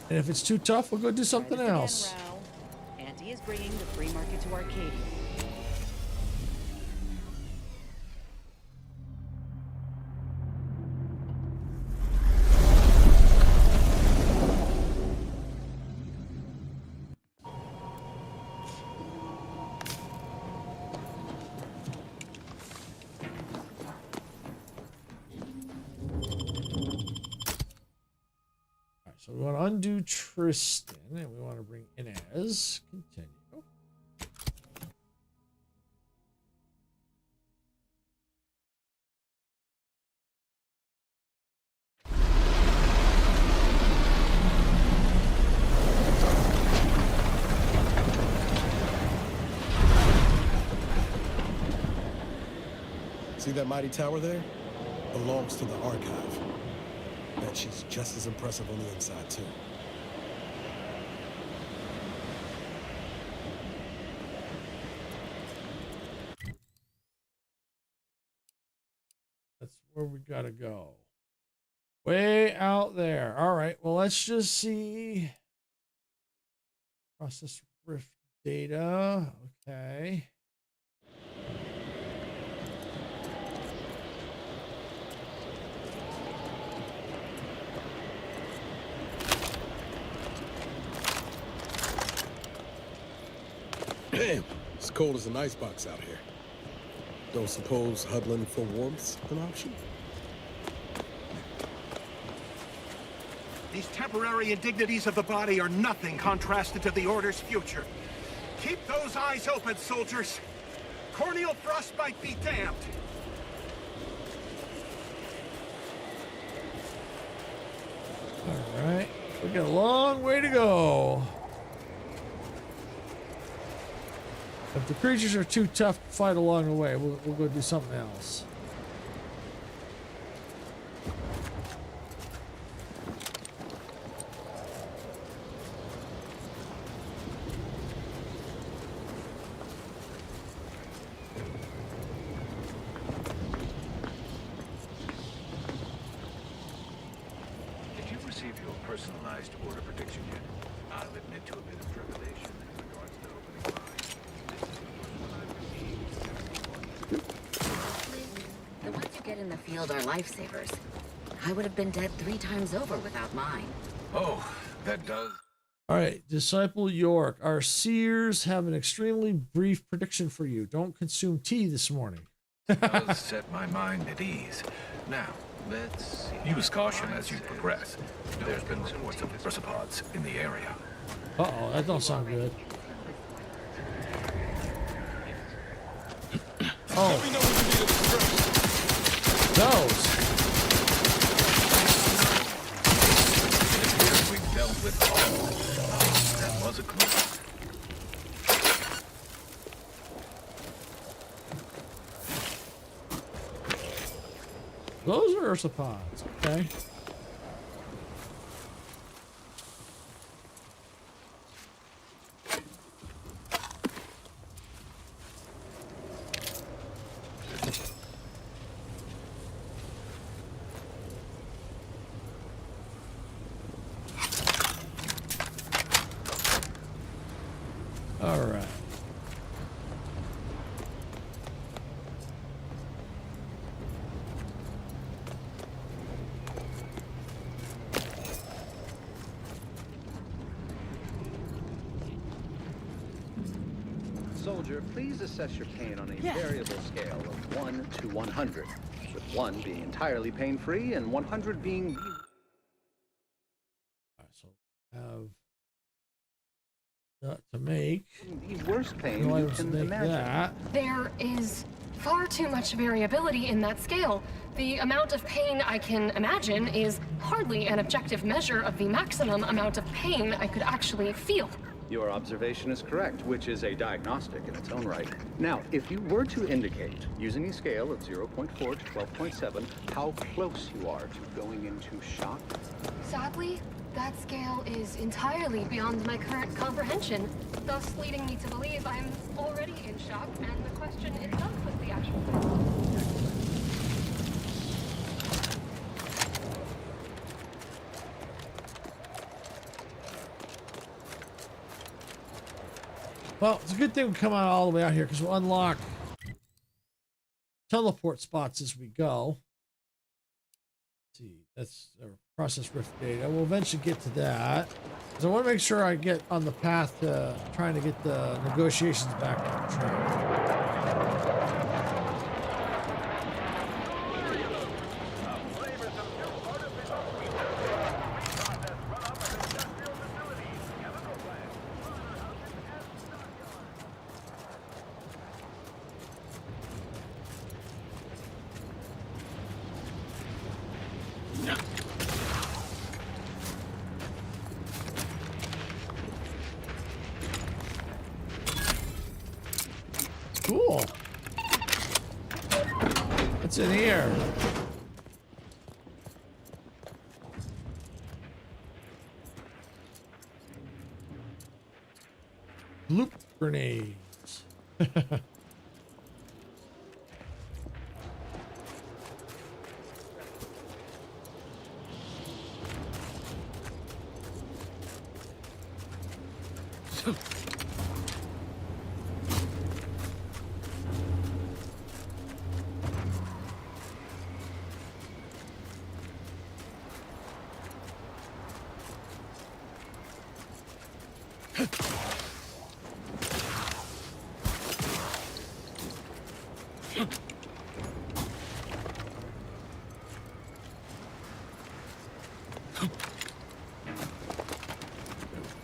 And if it's too tough, we'll go do something else. Auntie is bringing the free market to Arcadia. So we want to undo Tristan, and we want to bring Inez. Continue. See that mighty tower there? Belongs to the Archive. Bet she's just as impressive on the inside, too. That's where we gotta go. Way out there. All right, well, let's just see. Process rift data. Okay. Damn, it's cold as an icebox out here. Don't suppose huddling for warmth's an option? These temporary indignities of the body are nothing contrasted to the Order's future. Keep those eyes open, soldiers. Corneal frostbite be damned. All right, we got a long way to go. If the creatures are too tough to fight along the way, we'll go do something else. Did you receive your personalized order prediction yet? I'll admit to a bit of trepidation in regards to opening mine. The ones you get in the field are lifesavers. I would have been dead 3 times over without mine. Oh, that does. All right, Disciple York. Our seers have an extremely brief prediction for you. Don't consume tea this morning. does set my mind at ease. Now, let's see. Use caution as you progress. There's been reports of brachiopods in the area. Uh-oh, that don't sound good. Oh. those? We've dealt with all. That was a clue. Those are Ursopods, okay. All right. Soldier, please assess your pain on a variable scale of 1 to 100, with 1 being entirely pain-free and 100 being... So have that to make the worst pain no you items to can make imagine. that. There is far too much variability in that scale. The amount of pain I can imagine is hardly an objective measure of the maximum amount of pain I could actually feel. Your observation is correct, which is a diagnostic in its own right. Now, if you were to indicate, using a scale of 0.4 to 12.7, how close you are to going into shock... Sadly, that scale is entirely beyond my current comprehension, thus leading me to believe I'm already in shock, and the question itself was the actual pain. Well, it's a good thing we come out all the way out here because we'll unlock teleport spots as we go. Let's see, that's our process rift data. We'll eventually get to that. So I want to make sure I get on the path to trying to get the negotiations back on track. Cool. What's in here? Loop grenades.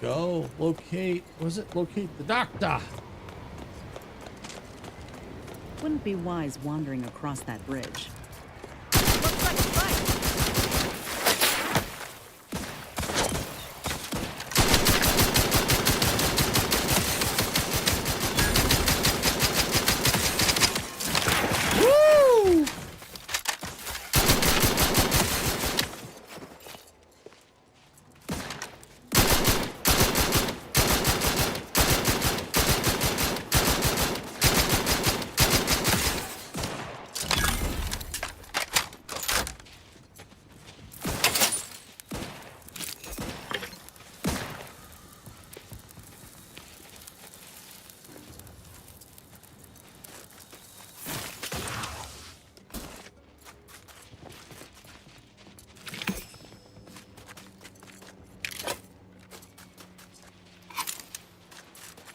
Go locate, was it locate the doctor? Wouldn't be wise wandering across that bridge. Woo!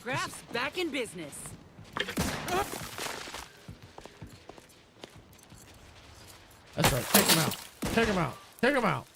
Graph's back in business. That's right. Take him out. Take him out. Take him out.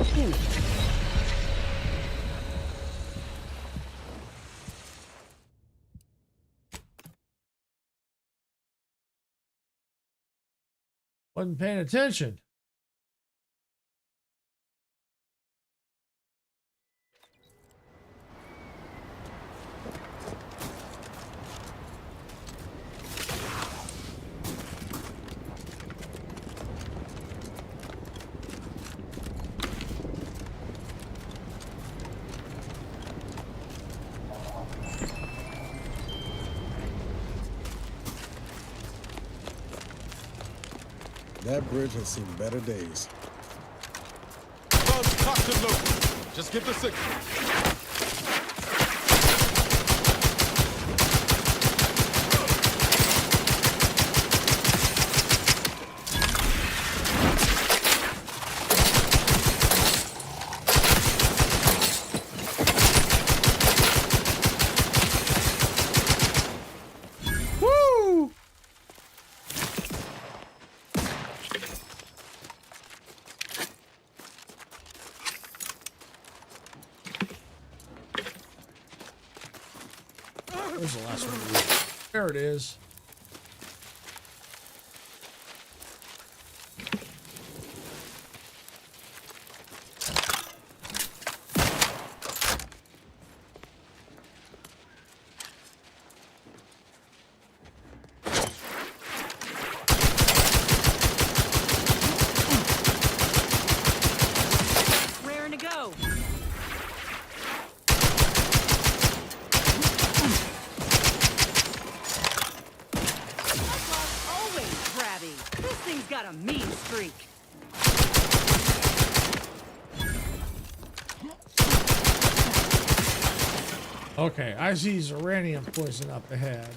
Ooh. Wasn't paying attention. That bridge has seen better days. Buzz cocked and loaded. Just give the signal. Where's the last one? There it is. Raring to go. This thing's got a mean streak. Okay, I see Zeranium poison up ahead.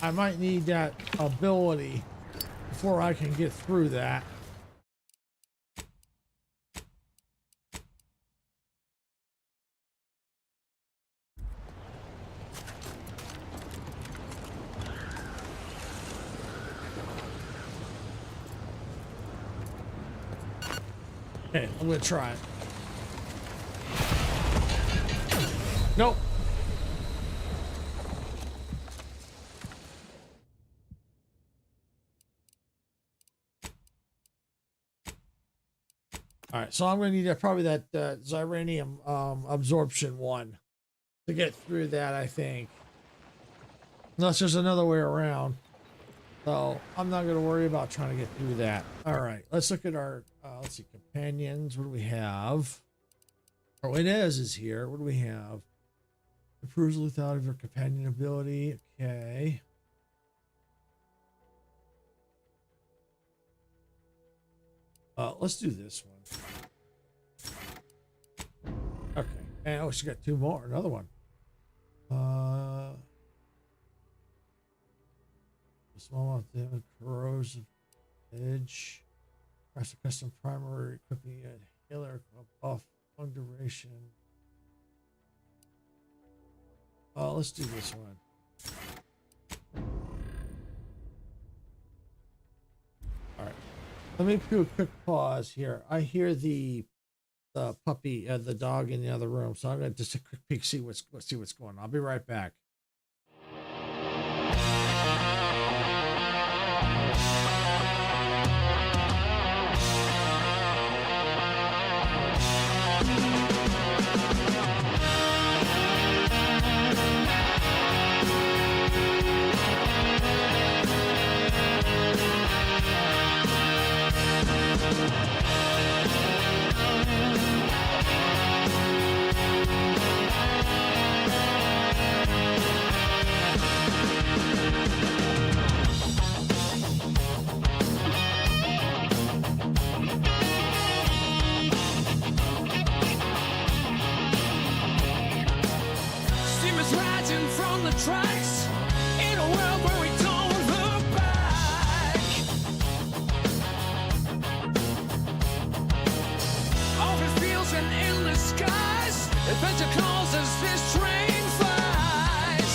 I might need that ability before I can get through that. Okay, I'm gonna try it. Nope. All right, so I'm gonna need probably that Zeranium absorption one to get through that, I think. Unless there's another way around. So I'm not gonna worry about trying to get through that. All right, let's look at our let's see, companions. What do we have? Oh, Inez is here. What do we have? Improves the lethality of your companion ability. Okay. Let's do this one. Okay. And oh, she got two more. Another one. Small amount of damage, corrosive edge. Press a custom primary equipping a healer buff, long duration. Let's do this one. All right. Let me do a quick pause here. I hear the puppy, the dog in the other room, so I'm gonna just a quick peek, see what's going on. I'll be right back. Tracks in a world where we don't look back. Open fields and endless skies. Adventure calls as this train flies.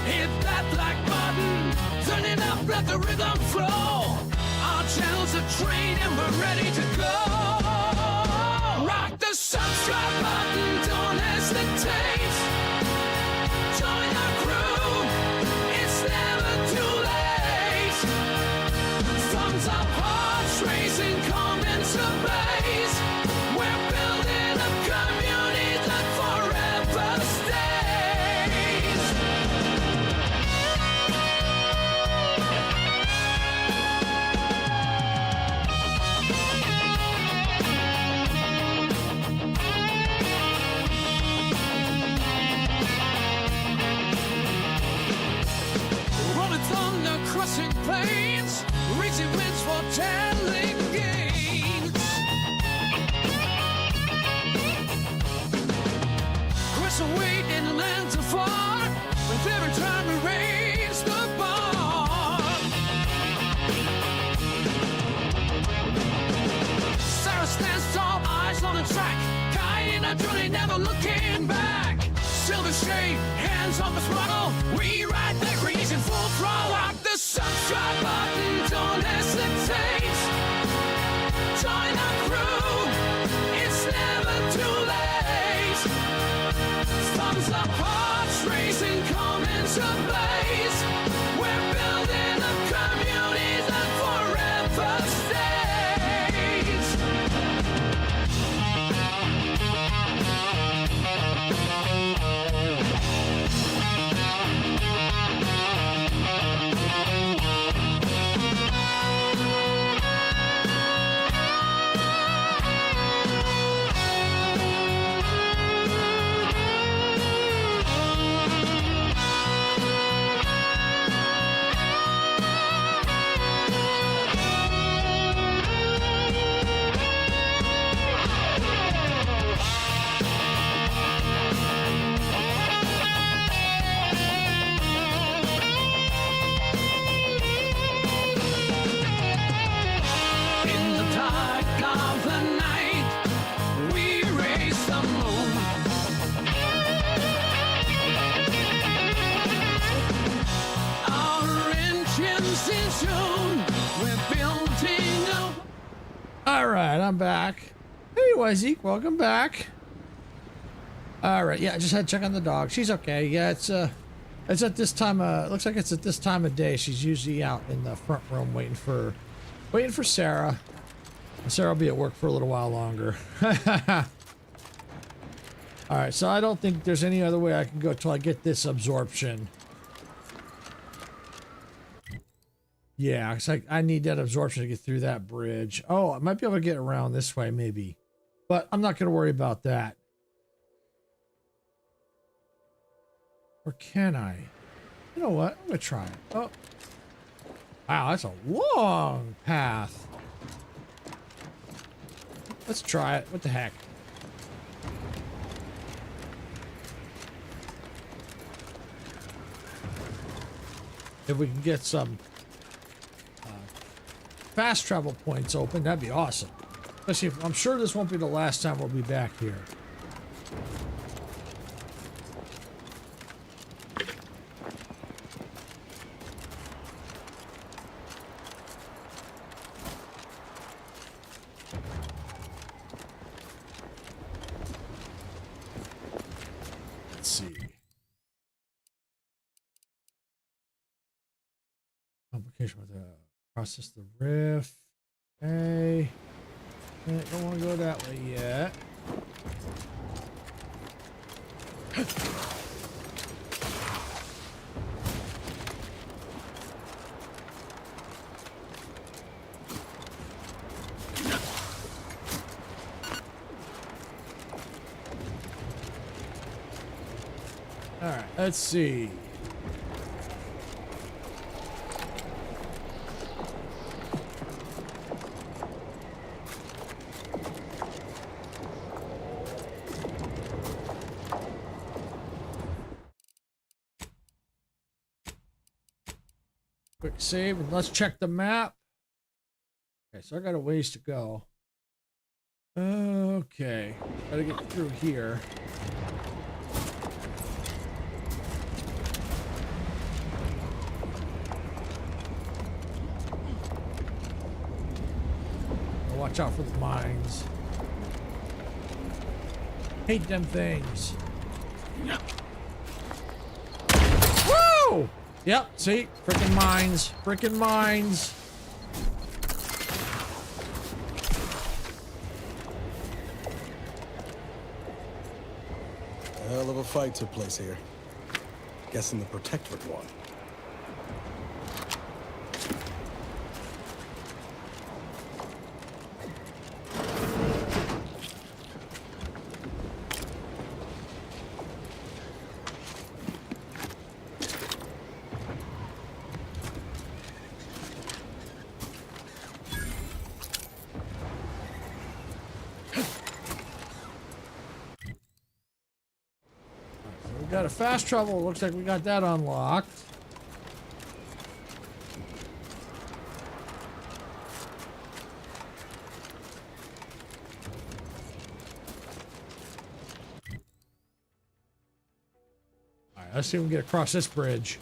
Hit that black button. are ready to go. Rock the subscribe button, don't hesitate. Join our crew, it's never too late. Thumbs up, hearts racing, comments base. We're building a community that forever stays. Rolling thunder, crushing plains, reaching winds for telling gains. Crystal weight in the lands afar, with every time we raise the bar. Sarah stands tall, eyes on the track, guiding our journey, never looking back. Silver shade, hands on the throttle, we ride the grease in full throttle. Rock the subscribe button, don't hesitate. Join our crew, it's never too late. Thumbs up, hearts racing, comments ablaze. We're building a community that forever stays. In the dark of the night, we raise the moon. Our engines in tune, we're building a... All right, I'm back. Hey, Zeke, welcome back. All right, yeah, I just had to check on the dog. She's okay. Yeah, it's at this time. Looks like it's at this time of day. She's usually out in the front room waiting for Sarah. And Sarah will be at work for a little while longer. All right, so I don't think there's any other way I can go till I get this absorption. Yeah, it's like I need that absorption to get through that bridge. Oh, I might be able to get around this way, maybe. But I'm not going to worry about that. Or can I? You know what? I'm going to try it. Oh. Wow, that's a long path. Let's try it. What the heck? If we can get some fast travel points open, that'd be awesome. Especially if, I'm sure this won't be the last time we'll be back here. Let's see. Complication with the process the rift. Okay. Don't want to go that way yet. All right, let's see. Quick save, and let's check the map. Okay, so I got a ways to go. Okay, gotta get through here. Watch out for the mines. Hate them things. Woo! Yep, see? Freaking mines. Freaking mines. A hell of a fight took place here. Guessing the Protectorate won. We got a fast travel. Looks like we got that unlocked. All right, let's see if we can get across this bridge.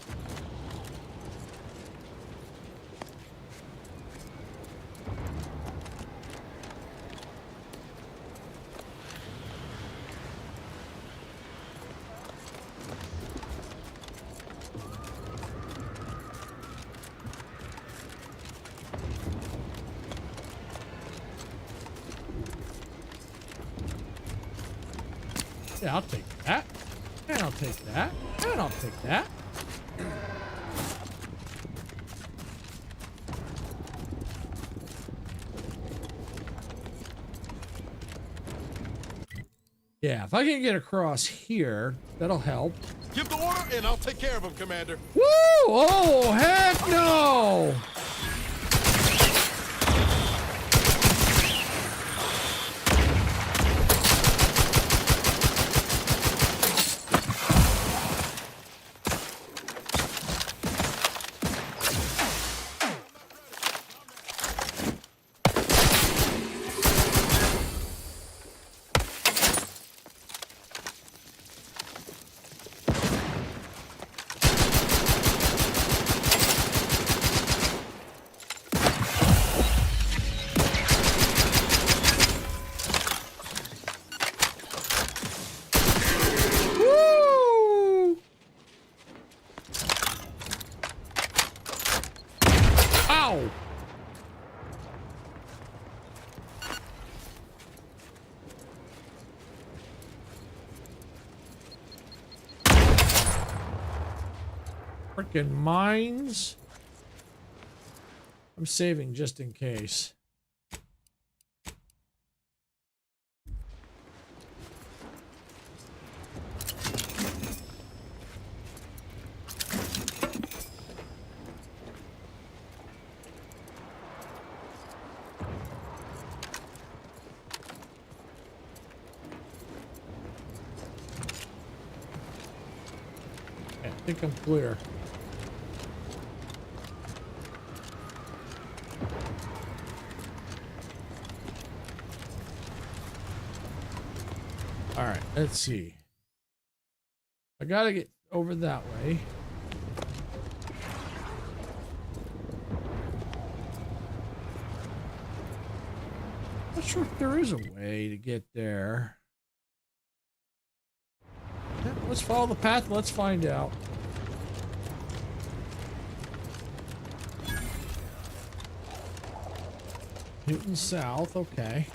Yeah, I'll take that. And I'll take that. And I'll take that. Yeah, if I can get across here, that'll help. Give the order and I'll take care of him, Commander. Woo! Oh, heck no! Freaking mines. I'm saving just in case. Okay, I think I'm clear. All right, let's see. I gotta get over that way. Not sure if there is a way to get there. Yeah, let's follow the path. Let's find out. Newton South, okay.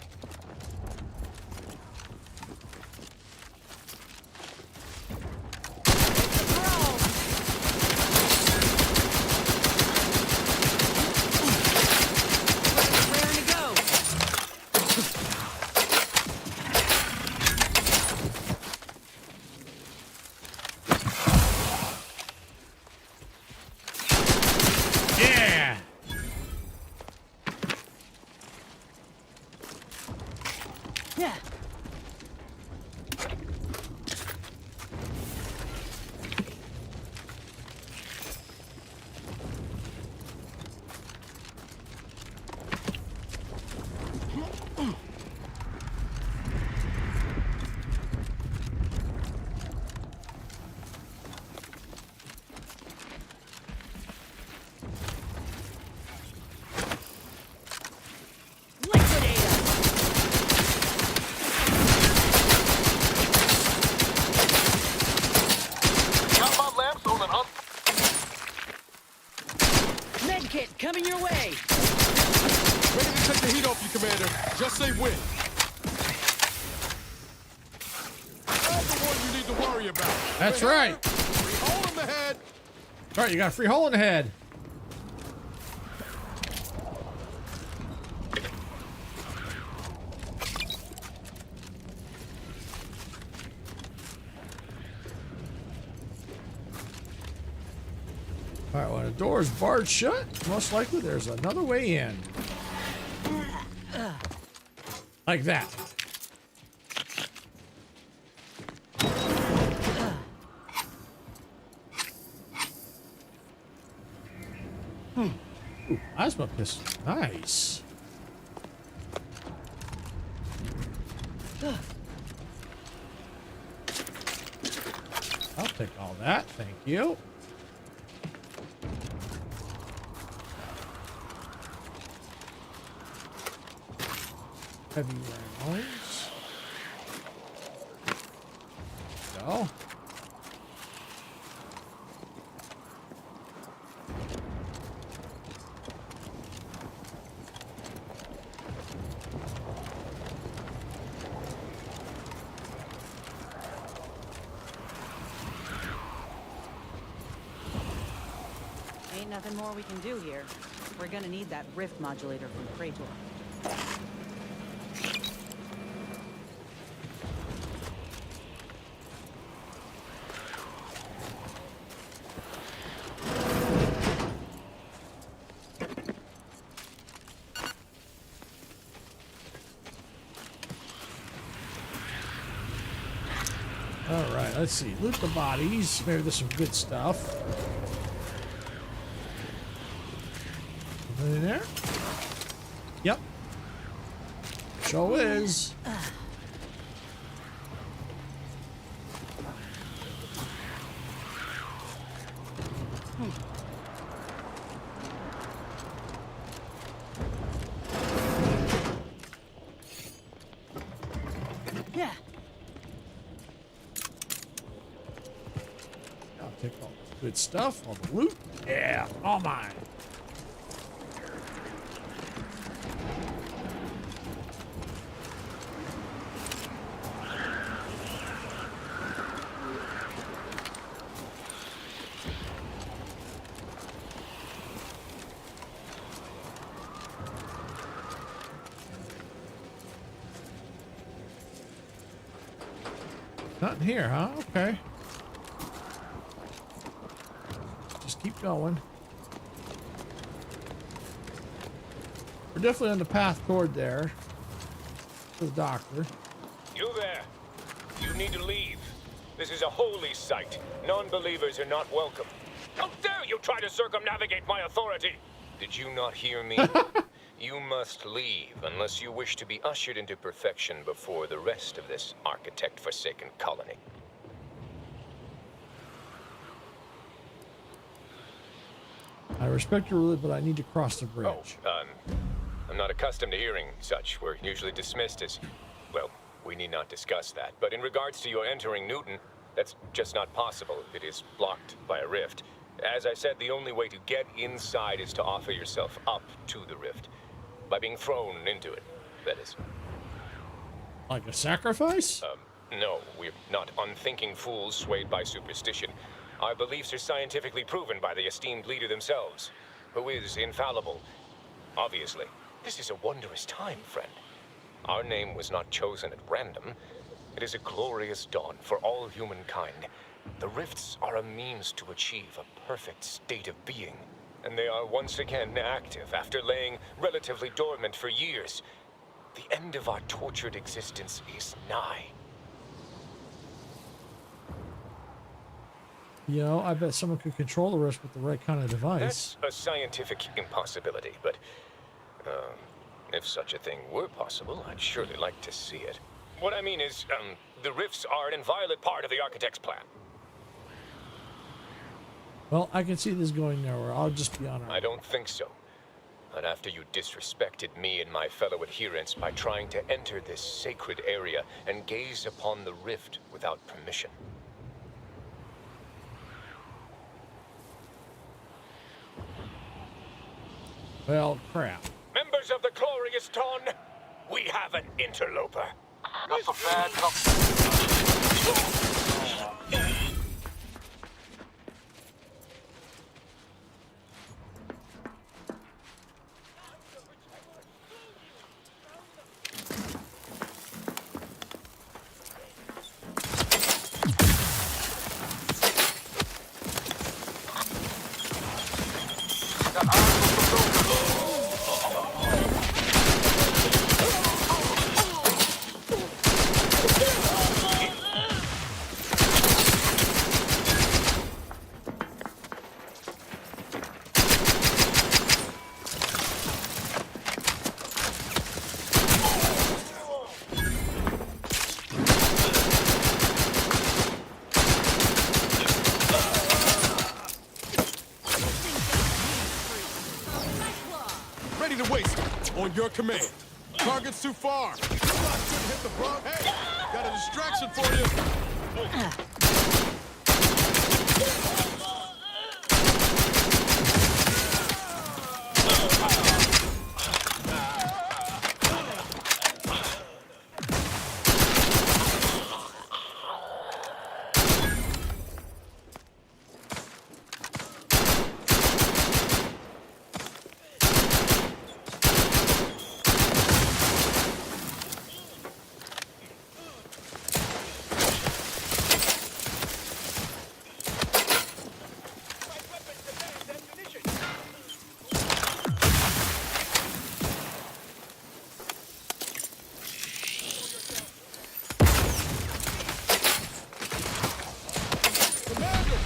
Liquidate 'em! That's right. Free hole in the head. All right, you got a free hole in the head. All right, when the door is barred shut, most likely there's another way in. Like that. Ooh, plasma pistol. Nice. I'll take all that. Thank you. Heavy rounds. Go. Ain't nothing more we can do here. We're gonna need that rift modulator from Krator. All right, let's see. Loot the bodies. Maybe there's some good stuff. Something in there? Yep. Show is. Yeah. I'll take all the good stuff, all the loot. Yeah, all mine. Nothing here, huh? Okay. Just keep going. We're definitely on the path toward there. To the doctor. You there. You need to leave. This is a holy site. Non-believers are not welcome. How dare you try to circumnavigate my authority? Did you not hear me? You must leave unless you wish to be ushered into perfection before the rest of this architect-forsaken colony. I respect your religion, but I need to cross the bridge. Oh, I'm not accustomed to hearing such. We're usually dismissed as, well, we need not discuss that. But in regards to your entering Newton, that's just not possible. It is blocked by a rift. As I said, the only way to get inside is to offer yourself up to the rift. By being thrown into it, that is. Like a sacrifice? No, we're not unthinking fools swayed by superstition. Our beliefs are scientifically proven by the esteemed leader themselves, who is infallible. Obviously, this is a wondrous time, friend. Our name was not chosen at random. It is a glorious dawn for all humankind. The rifts are a means to achieve a perfect state of being. And they are once again active after laying relatively dormant for years. The end of our tortured existence is nigh. You know, I bet someone could control the rift with the right kind of device. That's a scientific impossibility, but if such a thing were possible, I'd surely like to see it. What I mean is, the rifts are an inviolate part of the architect's plan. Well, I can see this going nowhere. I'll just be on our... I don't think so. Not after you disrespected me and my fellow adherents by trying to enter this sacred area and gaze upon the rift without permission. Well, crap. Members of the glorious dawn, we have an interloper. That's a bad Your command. Target's too far. Shot shouldn't hit the front. Hey, got a distraction for you.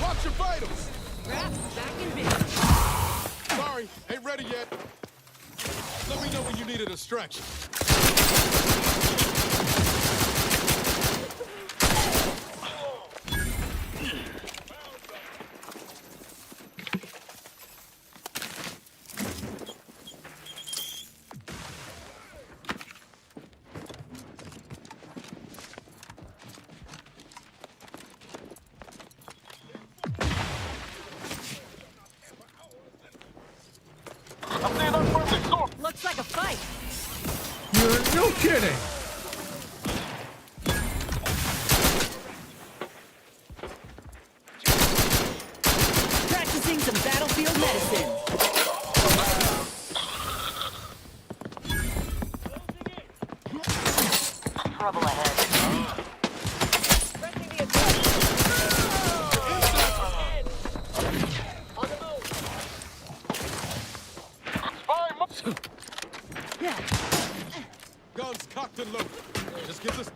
Watch your vitals! Back in business. Sorry, ain't ready yet. Let me know when you need a distraction. Looks like a fight. You're no kidding. Practicing some battlefield medicine. Trouble ahead. Guns cocked and loaded. Just get this.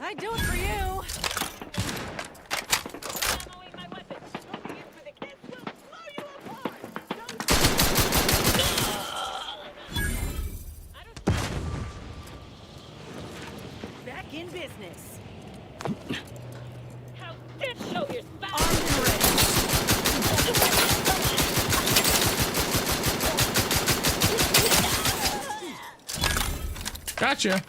I do it for you. Back in business. How dare show your spouse? Armed and ready. Gotcha.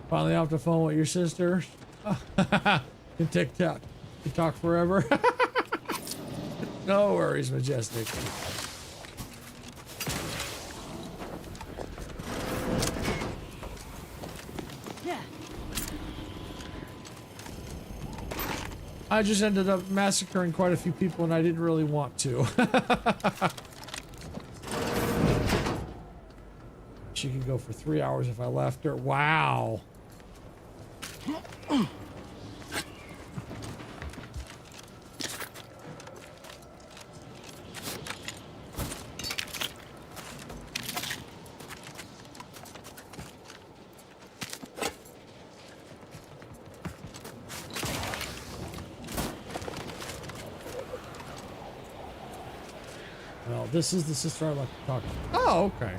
Finally off the phone with your sister. Can TikTok. Can talk forever. No worries, Majestic. Yeah. I just ended up massacring quite a few people and I didn't really want to. She could go for 3 hours if I left her. Wow. Well, this is the sister I like to talk to. Oh, okay.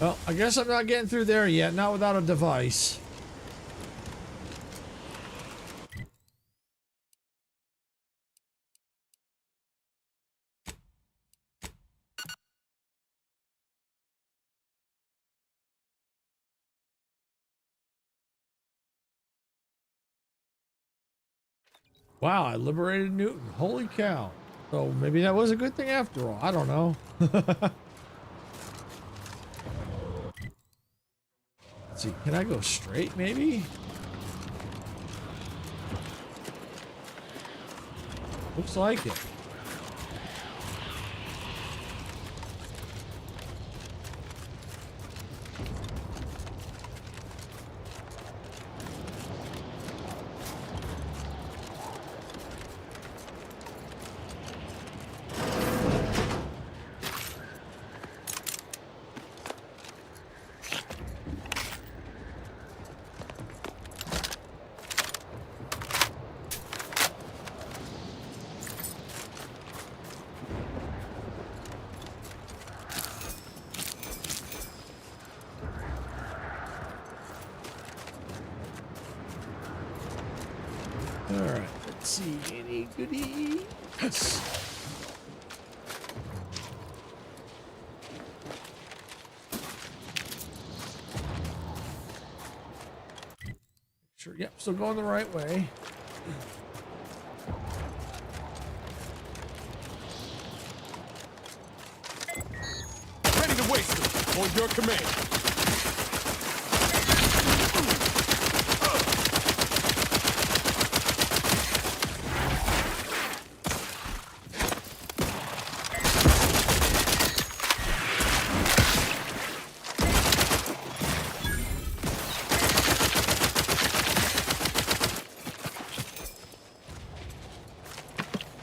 Well, I guess I'm not getting through there yet, not without a device. Wow, I liberated Newton. Holy cow. So maybe that was a good thing after all. I don't know. Let's see, can I go straight maybe? Looks like it. Alright, let's see. Any goodies? Sure, yep, still going the right way. Ready to waste them. On your command.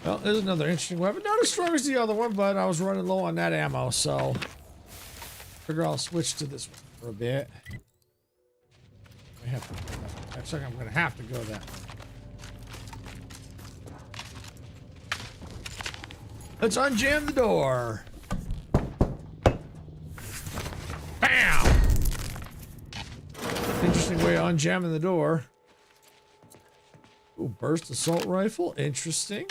Well, there's another interesting weapon. Not as strong as the other one, but I was running low on that ammo, so figure I'll switch to this one for a bit. I have to. Looks like I'm gonna have to go that way. Let's unjam the door. Bam! Interesting way of unjamming the door. Ooh, burst assault rifle. Interesting.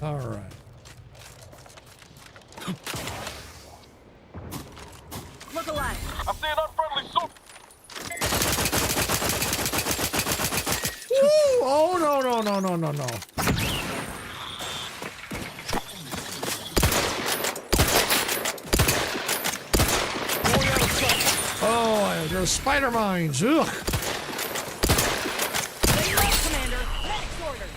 All right. Look alive. I'm seeing unfriendly soup. Woo! Oh no no no no no no! Oh, there's spider mines. Ugh. Commander. Next order.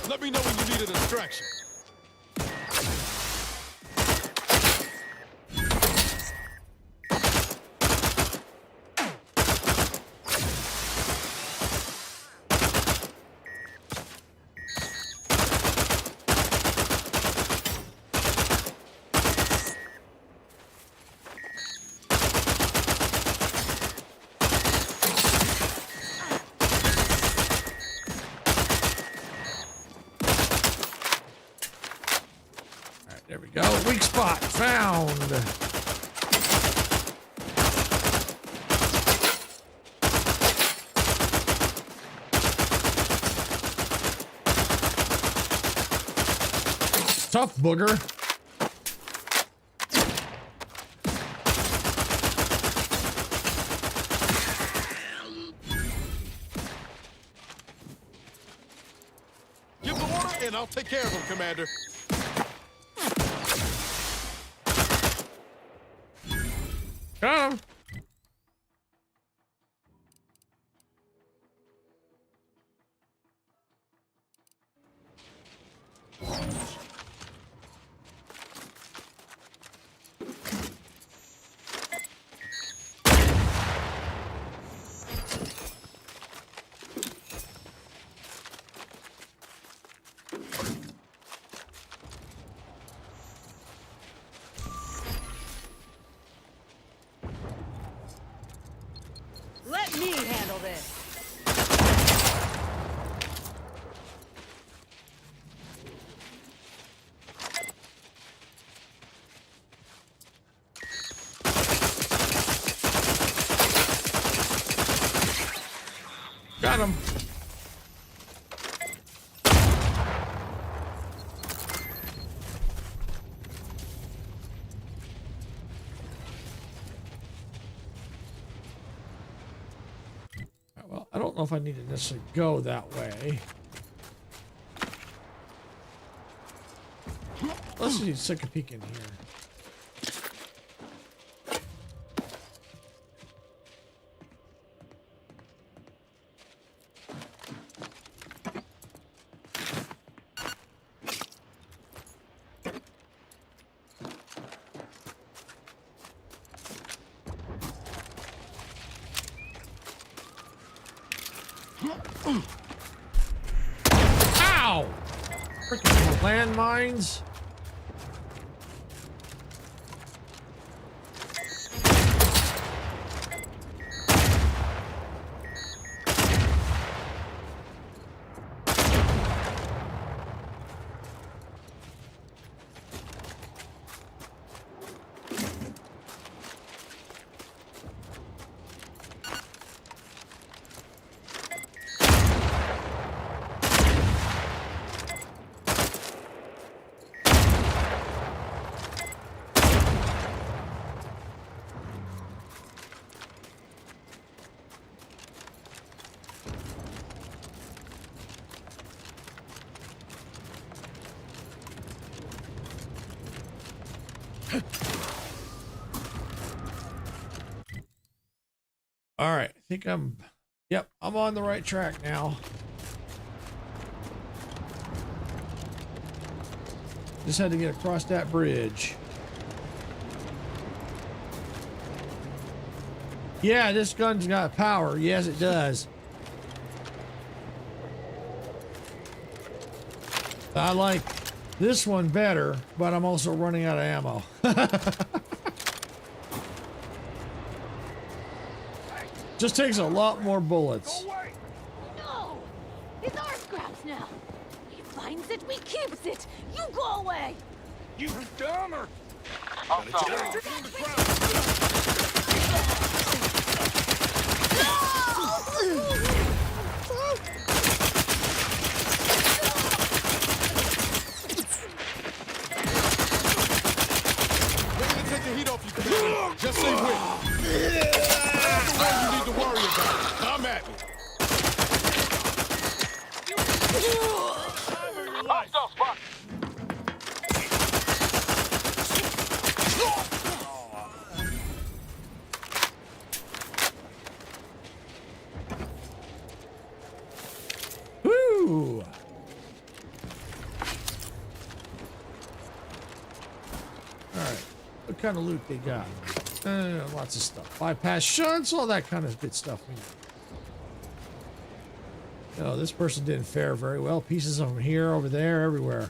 Let me know when you need a distraction. There we go. Weak spot found. Tough booger. Give the order and I'll take care of him, Commander. Got him. Let me handle this. Got him. Well, I don't know if I need to necessarily go that way. Let's just take a peek in here. Ow! Freaking landmines. All right, I think I'm on the right track now. Just had to get across that bridge. Yeah, this gun's got power. Yes, it does. I like this one better, but I'm also running out of ammo. Just takes a lot more bullets. No! It's our scraps now. We finds it, we keeps it. You go away. You dumber! Ready to take the heat off you, Commander. Just say when. That's the one you need to worry about. Come at me. Hostile spot! Woo! Alright, what kind of loot they got? Lots of stuff. Bypass shunts, all that kind of good stuff. No, this person didn't fare very well. Pieces over here, over there, everywhere.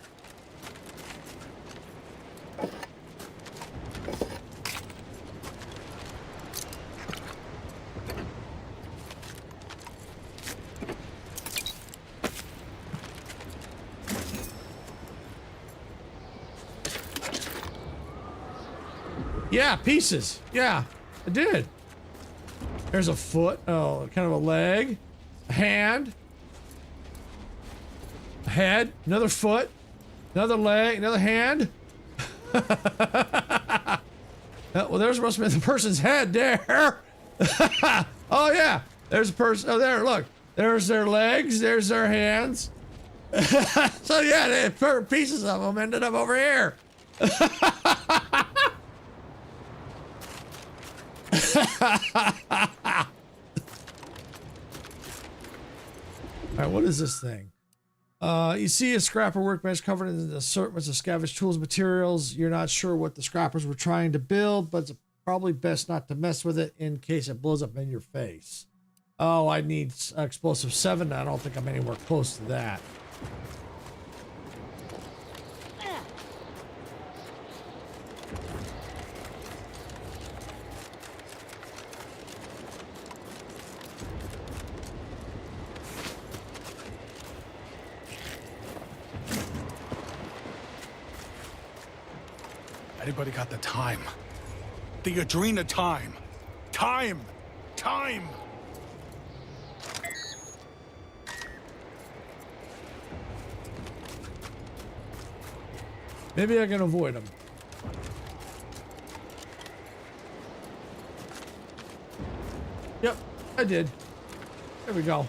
Yeah, pieces. Yeah, I did. There's a foot. Oh, kind of a leg. A hand. A head. Another foot. Another leg. Another hand. Well, there's supposed to be the person's head there. Oh, yeah. There's a person. Oh, there. Look. There's their legs. There's their hands. So, yeah, pieces of them ended up over here. Alright, what is this thing? You see a scrapper workbench covered in the assortments of scavenged tools and materials. You're not sure what the scrappers were trying to build, but it's probably best not to mess with it in case it blows up in your face. Oh, I need explosive 7. I don't think I'm anywhere close to that. Anybody got the time? The Adrena time! Time! Time! Maybe I can avoid them. Yep, I did. There we go.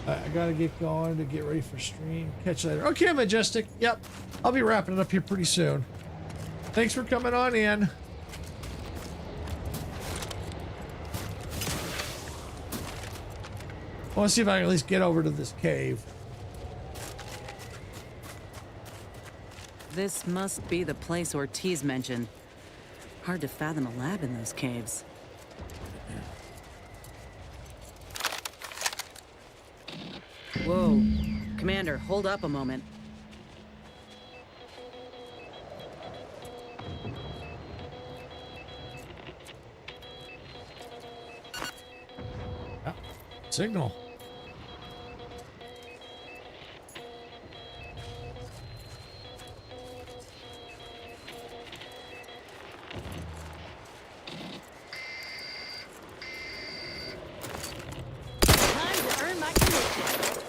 I gotta get going to get ready for stream. Catch you later. Okay, Majestic. Yep. I'll be wrapping it up here pretty soon. Thanks for coming on in. I want to see if I can at least get over to this cave. This must be the place Ortiz mentioned. Hard to fathom a lab in those caves. Whoa. Commander, hold up a moment. Signal. Time to earn my commission.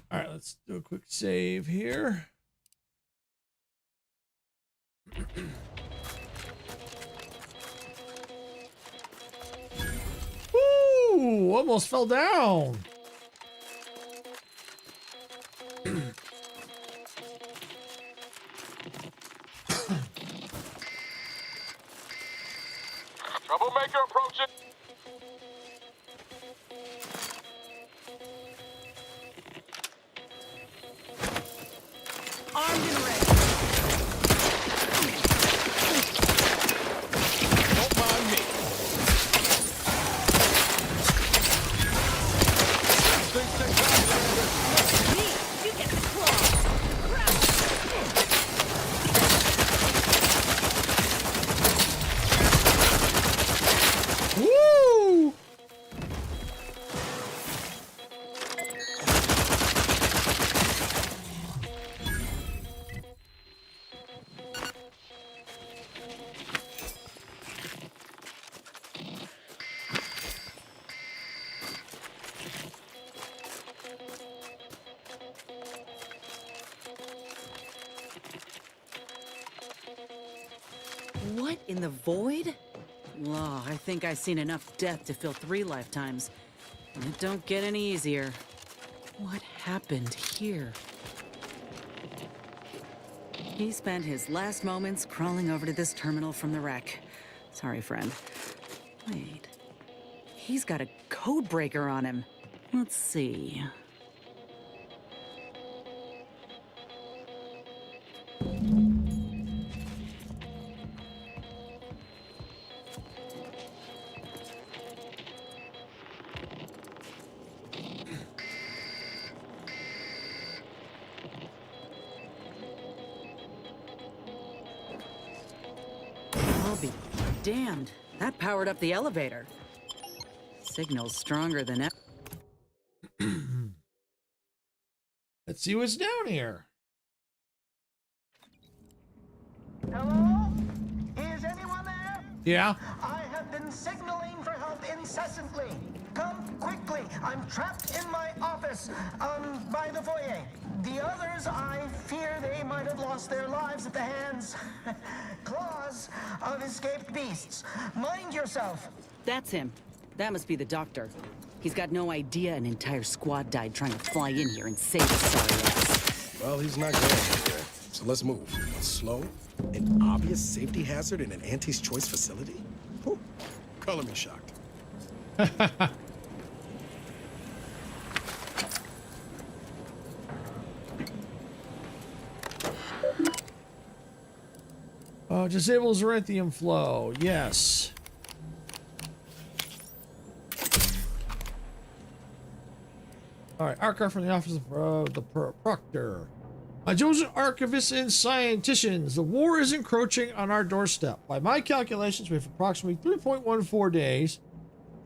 All right, let's do a quick save here. Ooh, almost fell down. Troublemaker approaching. Armed and ready. Don't mind me. Things take time, Commander. Me, you get the claw. Woo! What in the void? Whoa, I think I've seen enough death to fill 3 lifetimes. And it don't get any easier. What happened here? He spent his last moments crawling over to this terminal from the wreck. Sorry, friend. Wait. He's got a code breaker on him. Let's see. I'll be damned. That powered up the elevator. Signal's stronger than ever. Let's see what's down here. Hello? Is anyone there? Yeah. I have been signaling for help incessantly. Come quickly. I'm trapped in my office, by the foyer. The others, I fear they might have lost their lives at the hands, claws of escaped beasts. Mind yourself. That's him. That must be the doctor. He's got no idea an entire squad died trying to fly in here and save his sorry ass. Well, he's not going anywhere. So let's move. Slow, an obvious safety hazard in an Auntie's Choice facility? Whew. Color me shocked. Disables Erythium flow. Yes. All right, archive from the office of the proctor. My chosen archivists and scienticians, the war is encroaching on our doorstep. By my calculations, we have approximately 3.14 days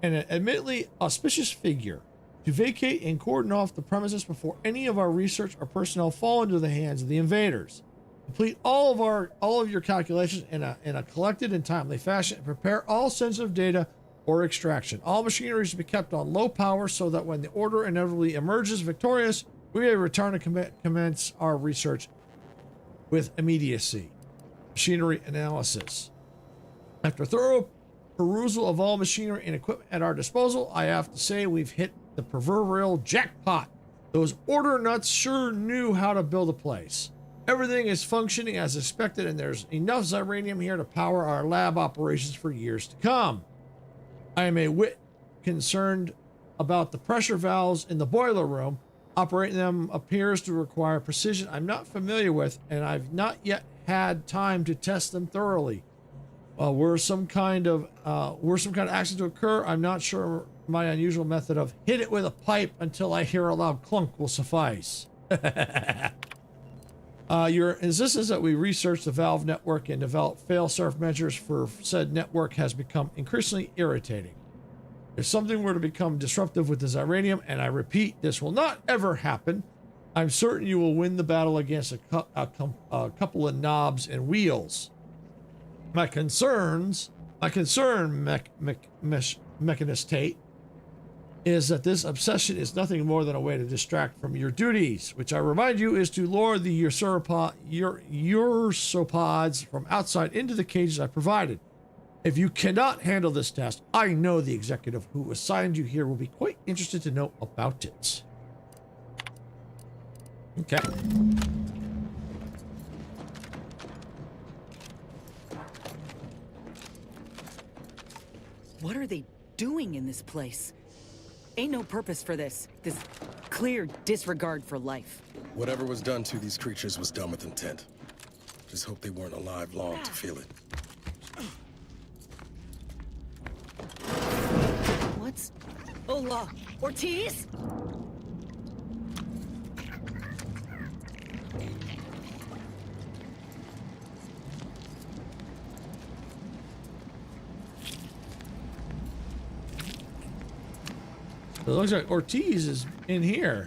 and an admittedly auspicious figure to vacate and cordon off the premises before any of our research or personnel fall into the hands of the invaders. Complete all of your calculations in a collected and timely fashion and prepare all sensitive data or extraction. All machinery is to be kept on low power so that when the order inevitably emerges victorious, we may return to commence our research with immediacy. Machinery analysis. After thorough perusal of all machinery and equipment at our disposal, I have to say we've hit the proverbial jackpot. Those order nuts sure knew how to build a place. Everything is functioning as expected, and there's enough Zyranium here to power our lab operations for years to come. I am a whit concerned about the pressure valves in the boiler room. Operating them appears to require precision I'm not familiar with, and I've not yet had time to test them thoroughly. Were some kind of accident to occur, I'm not sure my unusual method of hit it with a pipe until I hear a loud clunk will suffice. Your insistence that we research the valve network and develop fail-safe measures for said network has become increasingly irritating. If something were to become disruptive with the Zyranium, and I repeat, this will not ever happen, I'm certain you will win the battle against a couple of knobs and wheels. My concern, Mechanist Tate, is that this obsession is nothing more than a way to distract from your duties, which I remind you is to lure the usurpods from outside into the cages I provided. If you cannot handle this task, I know the executive who assigned you here will be quite interested to know about it. Okay. What are they doing in this place? Ain't no purpose for this. This clear disregard for life. Whatever was done to these creatures was done with intent. Just hope they weren't alive long to feel it. What's... Hola, Ortiz? It looks like Ortiz is in here.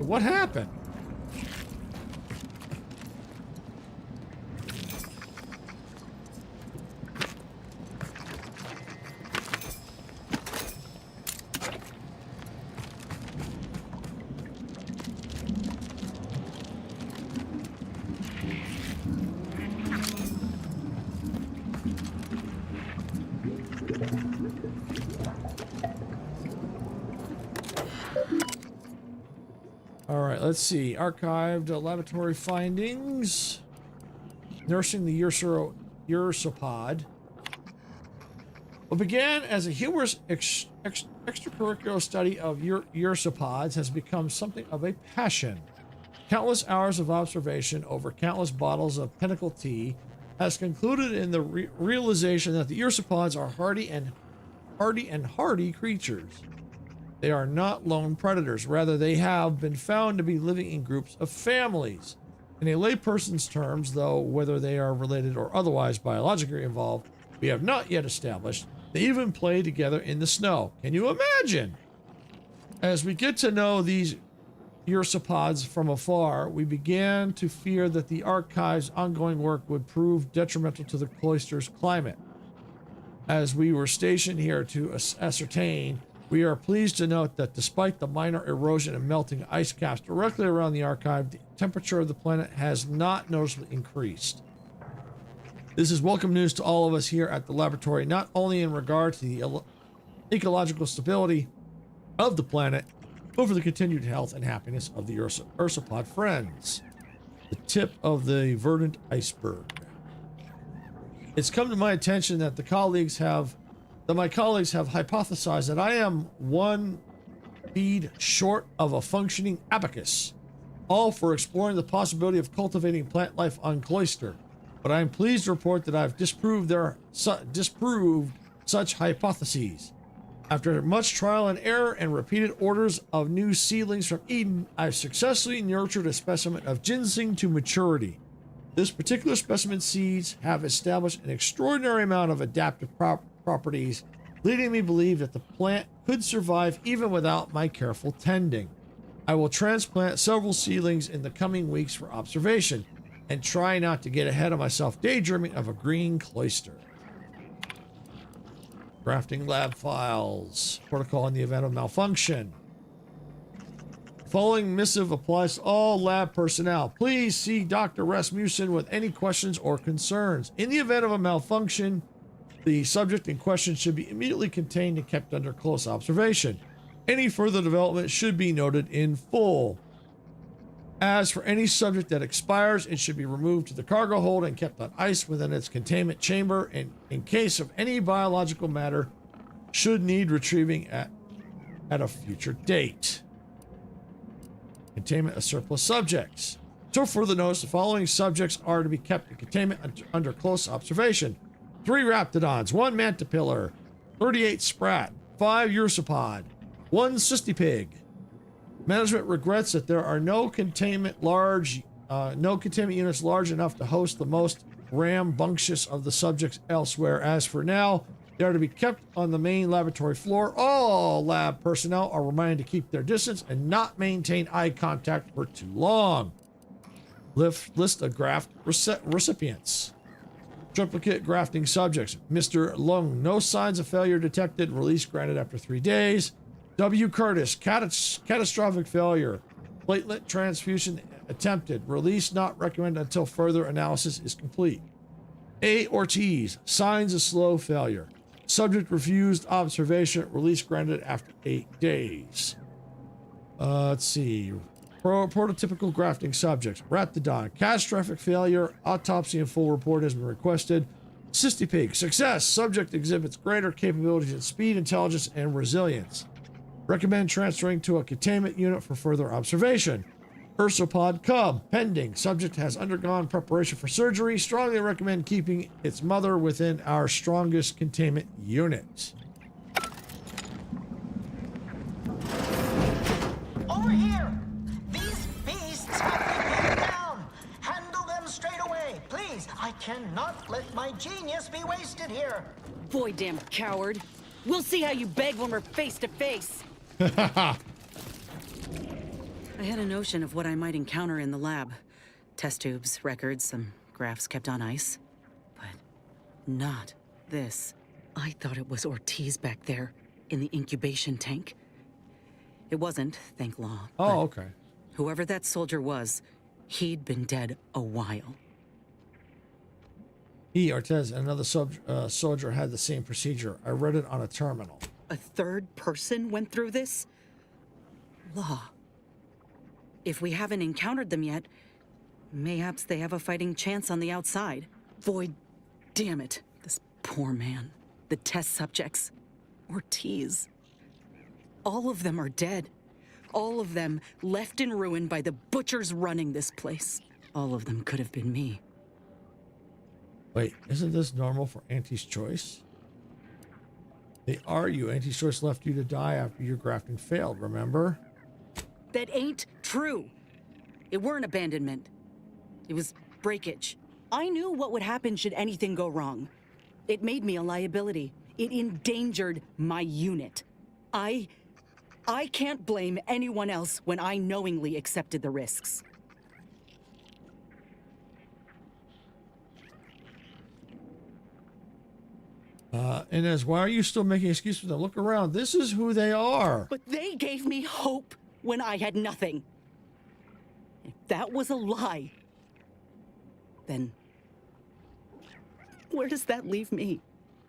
What happened? Let's see. Archived laboratory findings. Nursing the ursopod. What began as a humorous extracurricular study of ursopods has become something of a passion. Countless hours of observation over countless bottles of Pinnacle tea has concluded in the realization that the ursopods are hardy creatures. They are not lone predators. Rather, they have been found to be living in groups of families. In a layperson's terms, though, whether they are related or otherwise biologically involved, we have not yet established. They even play together in the snow. Can you imagine? As we get to know these ursopods from afar, we began to fear that the archive's ongoing work would prove detrimental to the cloister's climate. As we were stationed here to ascertain, we are pleased to note that despite the minor erosion and melting ice caps directly around the archive, the temperature of the planet has not noticeably increased. This is welcome news to all of us here at the laboratory, not only in regard to the ecological stability of the planet, but for the continued health and happiness of the ursopod friends. The tip of the verdant iceberg. It's come to my attention that my colleagues have hypothesized that I am one bead short of a functioning abacus, all for exploring the possibility of cultivating plant life on Cloister. But I am pleased to report that I've disproved such hypotheses. After much trial and error and repeated orders of new seedlings from Eden, I've successfully nurtured a specimen of ginseng to maturity. This particular specimen seeds have established an extraordinary amount of adaptive properties, leading me to believe that the plant could survive even without my careful tending. I will transplant several seedlings in the coming weeks for observation, and try not to get ahead of myself daydreaming of a green cloister. Drafting lab files. Protocol in the event of malfunction. Following missive applies to all lab personnel. Please see Dr. Rasmussen with any questions or concerns. In the event of a malfunction, the subject in question should be immediately contained and kept under close observation. Any further development should be noted in full. As for any subject that expires, it should be removed to the cargo hold and kept on ice within its containment chamber, and in case of any biological matter should need retrieving at a future date. Containment of surplus subjects. So further notice, the following subjects are to be kept in containment under close observation. 3 Raptidons, 1 Mantipillar, 38 Sprat, 5 Ursopod, 1 Cystipig. Management regrets that there are no containment units large enough to host the most rambunctious of the subjects elsewhere. As for now, they are to be kept on the main laboratory floor. All lab personnel are reminded to keep their distance and not maintain eye contact for too long. List of graft recipients. Triplicate grafting subjects. Mr. Lung, no signs of failure detected. Release granted after 3 days. W. Curtis, catastrophic failure. Platelet transfusion attempted. Release not recommended until further analysis is complete. A. Ortiz, signs of slow failure. Subject refused observation. Release granted after 8 days. Let's see. Prototypical grafting subjects. Raptidon, catastrophic failure. Autopsy and full report has been requested. Cystipig, success. Subject exhibits greater capabilities in speed, intelligence, and resilience. Recommend transferring to a containment unit for further observation. Ursopod cub, pending. Subject has undergone preparation for surgery. Strongly recommend keeping its mother within our strongest containment unit. Over here! These beasts have to be down! Handle them straight away, please! I cannot let my genius be wasted here! Boy, damn coward. We'll see how you beg when we're face to face. I had a notion of what I might encounter in the lab. Test tubes, records, some graphs kept on ice. But not this. I thought it was Ortiz back there, in the incubation tank. It wasn't, thank law. Oh, okay. Whoever that soldier was, he'd been dead a while. He, Ortiz, and another soldier had the same procedure. I read it on a terminal. A third person went through this? Law. If we haven't encountered them yet, mayhaps they have a fighting chance on the outside. Void, damn it. This poor man. The test subjects. Ortiz. All of them are dead. All of them left in ruin by the butchers running this place. All of them could have been me. Wait, isn't this normal for Auntie's Choice? They argue Auntie's Choice left you to die after your grafting failed, remember? That ain't true. It weren't abandonment. It was breakage. I knew what would happen should anything go wrong. It made me a liability. It endangered my unit. I can't blame anyone else when I knowingly accepted the risks. Inez, why are you still making excuses for them? Look around. This is who they are. But they gave me hope when I had nothing. If that was a lie, then where does that leave me?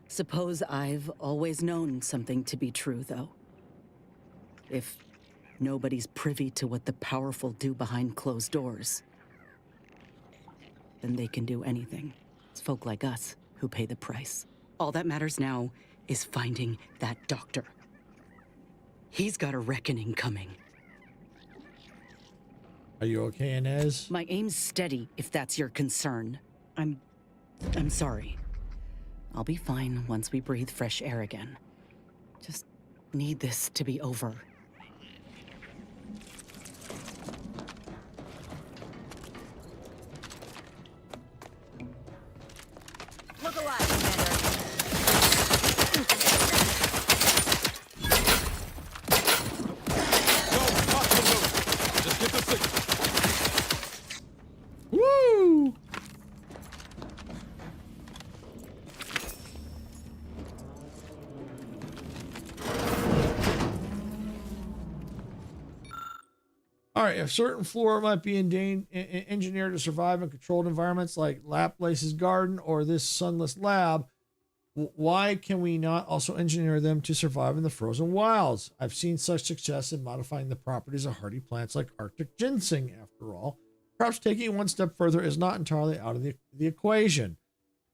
Suppose I've always known something to be true, though. If nobody's privy to what the powerful do behind closed doors, then they can do anything. It's folk like us who pay the price. All that matters now is finding that doctor. He's got a reckoning coming. Are you okay, Inez? My aim's steady, if that's your concern. I'm sorry. I'll be fine once we breathe fresh air again. Just need this to be over. Look alive, Commander. Just get the signal. Woo! All right, if certain flora might be engineered to survive in controlled environments like Laplace's garden or this sunless lab, why can we not also engineer them to survive in the frozen wilds? I've seen such success in modifying the properties of hardy plants like Arctic ginseng, after all. Perhaps taking it one step further is not entirely out of the equation.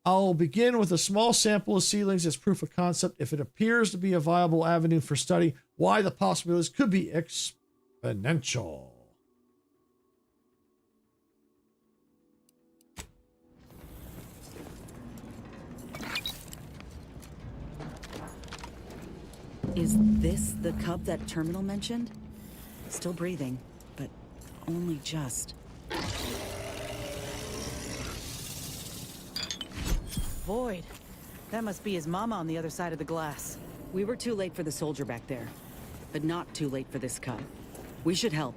I'll begin with a small sample of seedlings as proof of concept. If it appears to be a viable avenue for study, why the possibilities could be exponential. Is this the cub that Terminal mentioned? Still breathing, but only just. Void. That must be his mama on the other side of the glass. We were too late for the soldier back there, but not too late for this cub. We should help.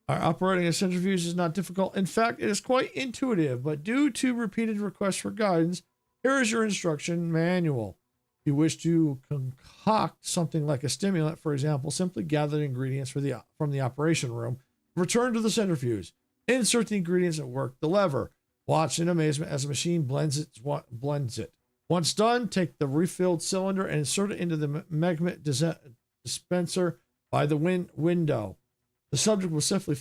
Operating a centrifuge is not difficult. In fact, it is quite intuitive, but due to repeated requests for guidance, here is your instruction manual. If you wish to concoct something like a stimulant, for example, simply gather the ingredients from the operation room, return to the centrifuge, insert the ingredients and work the lever. Watch in amazement as the machine blends it. Once done, take the refilled cylinder and insert it into the magnet dispenser by the window. The subject will swiftly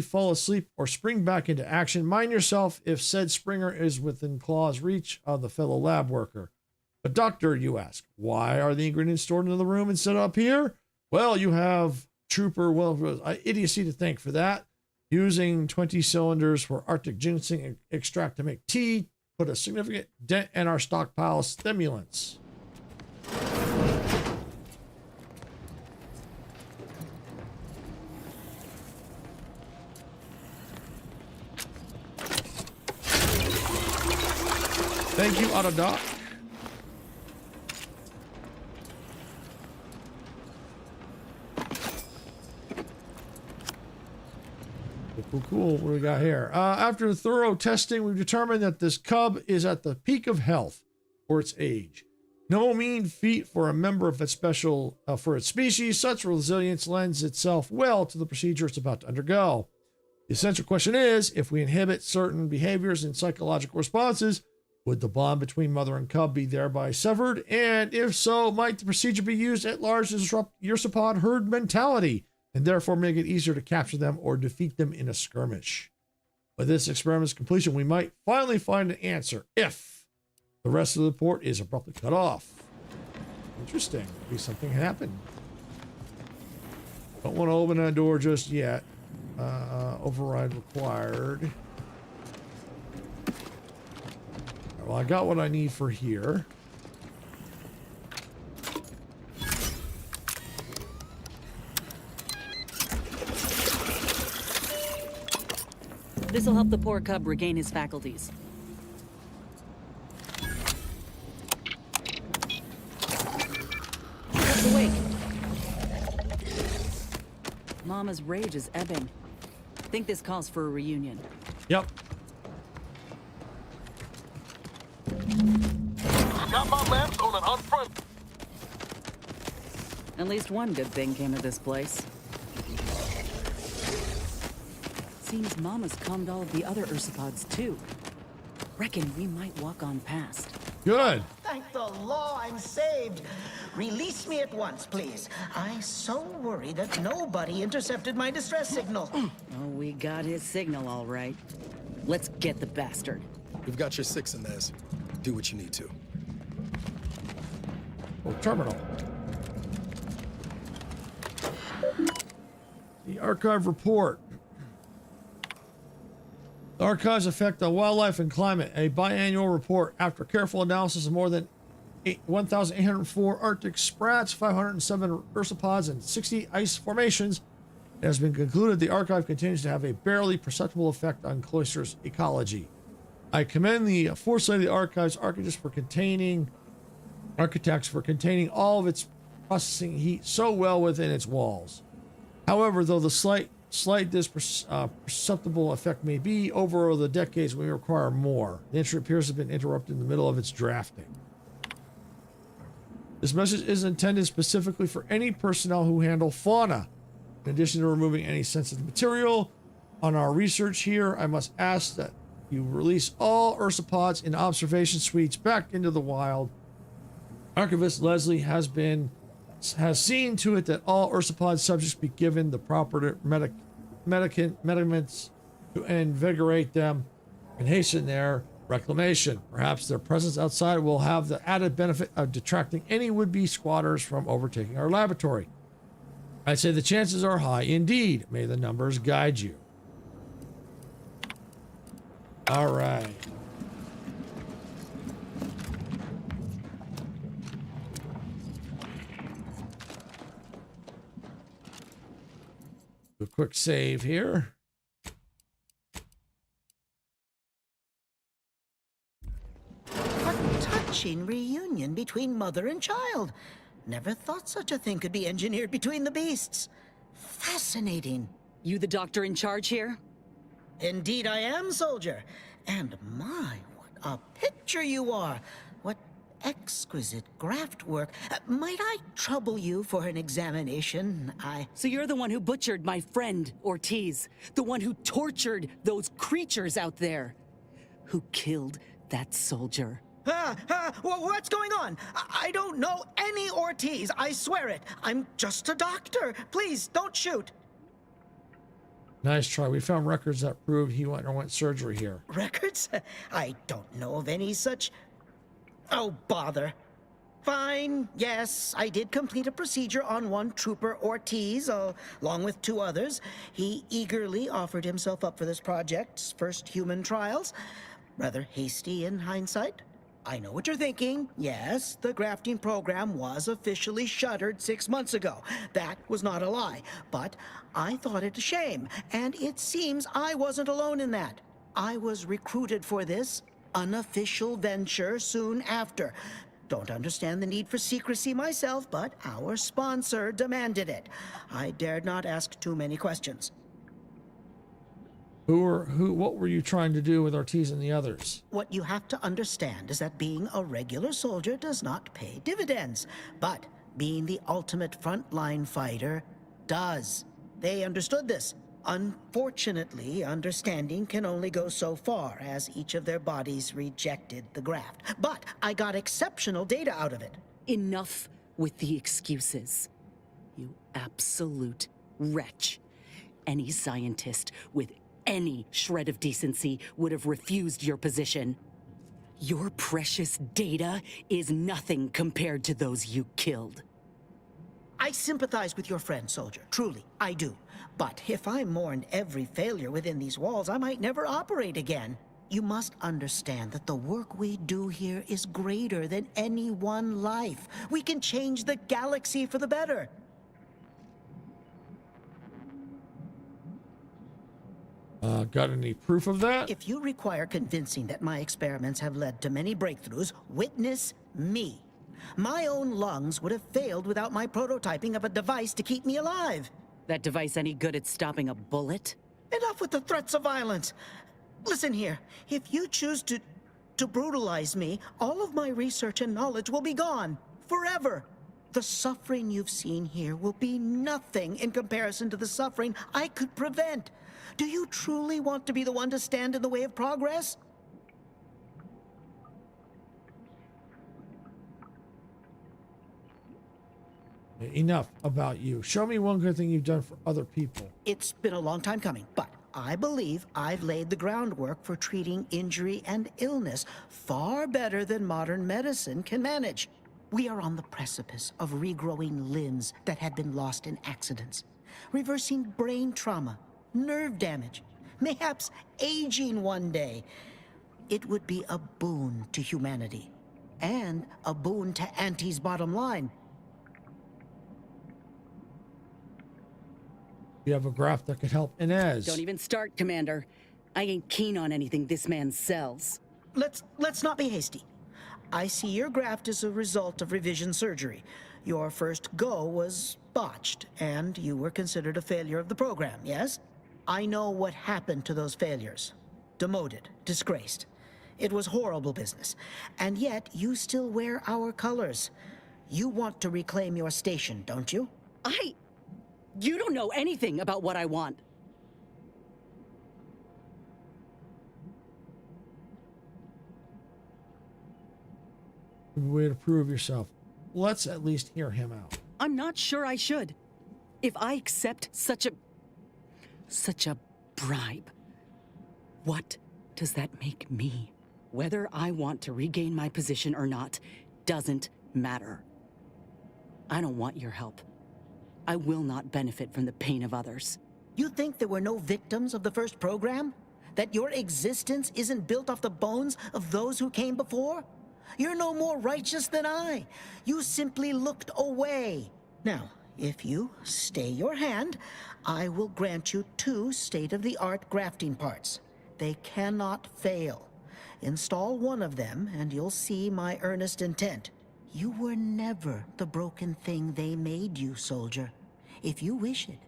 fall asleep or spring back into action. Mind yourself if said springer is within claw's reach of the fellow lab worker. But doctor, you ask, why are the ingredients stored in the room instead of up here? Well, you have idiocy to thank for that. Using 20 cylinders for Arctic ginseng extract to make tea put a significant dent in our stockpile of stimulants. Thank you, Autodoc. Cool. What do we got here? After thorough testing, we've determined that this cub is at the peak of health for its age. No mean feat for a member of its for its species. Such resilience lends itself well to the procedure it's about to undergo. The essential question is, if we inhibit certain behaviors and psychological responses, would the bond between mother and cub be thereby severed? And if so, might the procedure be used at large to disrupt Ursapod herd mentality and therefore make it easier to capture them or defeat them in a skirmish? With this experiment's completion, we might finally find an answer if the rest of the port is abruptly cut off. Interesting. Maybe something happened. Don't want to open that door just yet. Override required. Well, I got what I need for here. This'll help the poor cub regain his faculties. Cub's awake. Mama's rage is ebbing. Think this calls for a reunion. Yep. Got my lamps on an unfront. At least one good thing came of this place. Seems Mama's calmed all of the other Ursapods too. Reckon we might walk on past. Good. Thank the law, I'm saved. Release me at once, please. I so worry that nobody intercepted my distress signal. Oh, we got his signal all right. Let's get the bastard. We've got your 6 in this. Do what you need to. Oh, terminal. The archive report. The archive's effect on wildlife and climate. A biannual report. After careful analysis of more than 1,804 Arctic sprats, 507 Ursapods, and 60 ice formations, it has been concluded the archive continues to have a barely perceptible effect on Cloister's ecology. I commend the foresight of the archive's architects for containing all of its processing heat so well within its walls. However, though the slight this perceptible effect may be, over the decades we require more. The entry appears to have been interrupted in the middle of its drafting. This message is intended specifically for any personnel who handle fauna. In addition to removing any sensitive material on our research here, I must ask that you release all ursopods in observation suites back into the wild. Archivist Leslie has seen to it that all ursopod subjects be given the proper medicaments to invigorate them and hasten their reclamation. Perhaps their presence outside will have the added benefit of detracting any would-be squatters from overtaking our laboratory. I'd say the chances are high indeed. May the numbers guide you. All right. A quick save here. A touching reunion between mother and child. Never thought such a thing could be engineered between the beasts. Fascinating. You the doctor in charge here? Indeed I am, soldier. And my, what a picture you are. What exquisite graft work. Might I trouble you for an examination? So you're the one who butchered my friend, Ortiz. The one who tortured those creatures out there. Who killed that soldier. What's going on? I don't know any Ortiz, I swear it. I'm just a doctor. Please, don't shoot. Nice try. We found records that proved he underwent surgery here. Records? I don't know of any such... Oh, bother. Fine, yes, I did complete a procedure on one Trooper Ortiz, along with 2 others. He eagerly offered himself up for this project's first human trials. Rather hasty in hindsight. I know what you're thinking. Yes, the grafting program was officially shuttered 6 months ago. That was not a lie. But I thought it a shame, and it seems I wasn't alone in that. I was recruited for this unofficial venture soon after. Don't understand the need for secrecy myself, but our sponsor demanded it. I dared not ask too many questions. What were you trying to do with Ortiz and the others? What you have to understand is that being a regular soldier does not pay dividends, but being the ultimate frontline fighter does. They understood this. Unfortunately, understanding can only go so far, as each of their bodies rejected the graft. But I got exceptional data out of it. Enough with the excuses. You absolute wretch. Any scientist with any shred of decency would have refused your position. Your precious data is nothing compared to those you killed. I sympathize with your friend, soldier. Truly, I do. But if I mourned every failure within these walls, I might never operate again. You must understand that the work we do here is greater than any one life. We can change the galaxy for the better. Got any proof of that? If you require convincing that my experiments have led to many breakthroughs, witness me. My own lungs would have failed without my prototyping of a device to keep me alive. That device any good at stopping a bullet? Enough with the threats of violence. Listen here, if you choose to brutalize me, all of my research and knowledge will be gone. Forever. The suffering you've seen here will be nothing in comparison to the suffering I could prevent. Do you truly want to be the one to stand in the way of progress? Enough about you. Show me one good thing you've done for other people. It's been a long time coming, but I believe I've laid the groundwork for treating injury and illness far better than modern medicine can manage. We are on the precipice of regrowing limbs that had been lost in accidents, reversing brain trauma, nerve damage, mayhaps aging one day. It would be a boon to humanity, and a boon to Auntie's bottom line. You have a graft that could help Inez. Don't even start, Commander. I ain't keen on anything this man sells. Let's not be hasty. I see your graft is a result of revision surgery. Your first go was botched, and you were considered a failure of the program, yes? I know what happened to those failures. Demoted, disgraced. It was horrible business. And yet, you still wear our colors. You want to reclaim your station, don't you? You don't know anything about what I want. Way to prove yourself. Let's at least hear him out. I'm not sure I should. If I accept such a bribe, what does that make me? Whether I want to regain my position or not doesn't matter. I don't want your help. I will not benefit from the pain of others. You think there were no victims of the first program? That your existence isn't built off the bones of those who came before? You're no more righteous than I. You simply looked away. Now, if you stay your hand, I will grant you 2 state-of-the-art grafting parts. They cannot fail. Install one of them, and you'll see my earnest intent. You were never the broken thing they made you, soldier. If you wish it,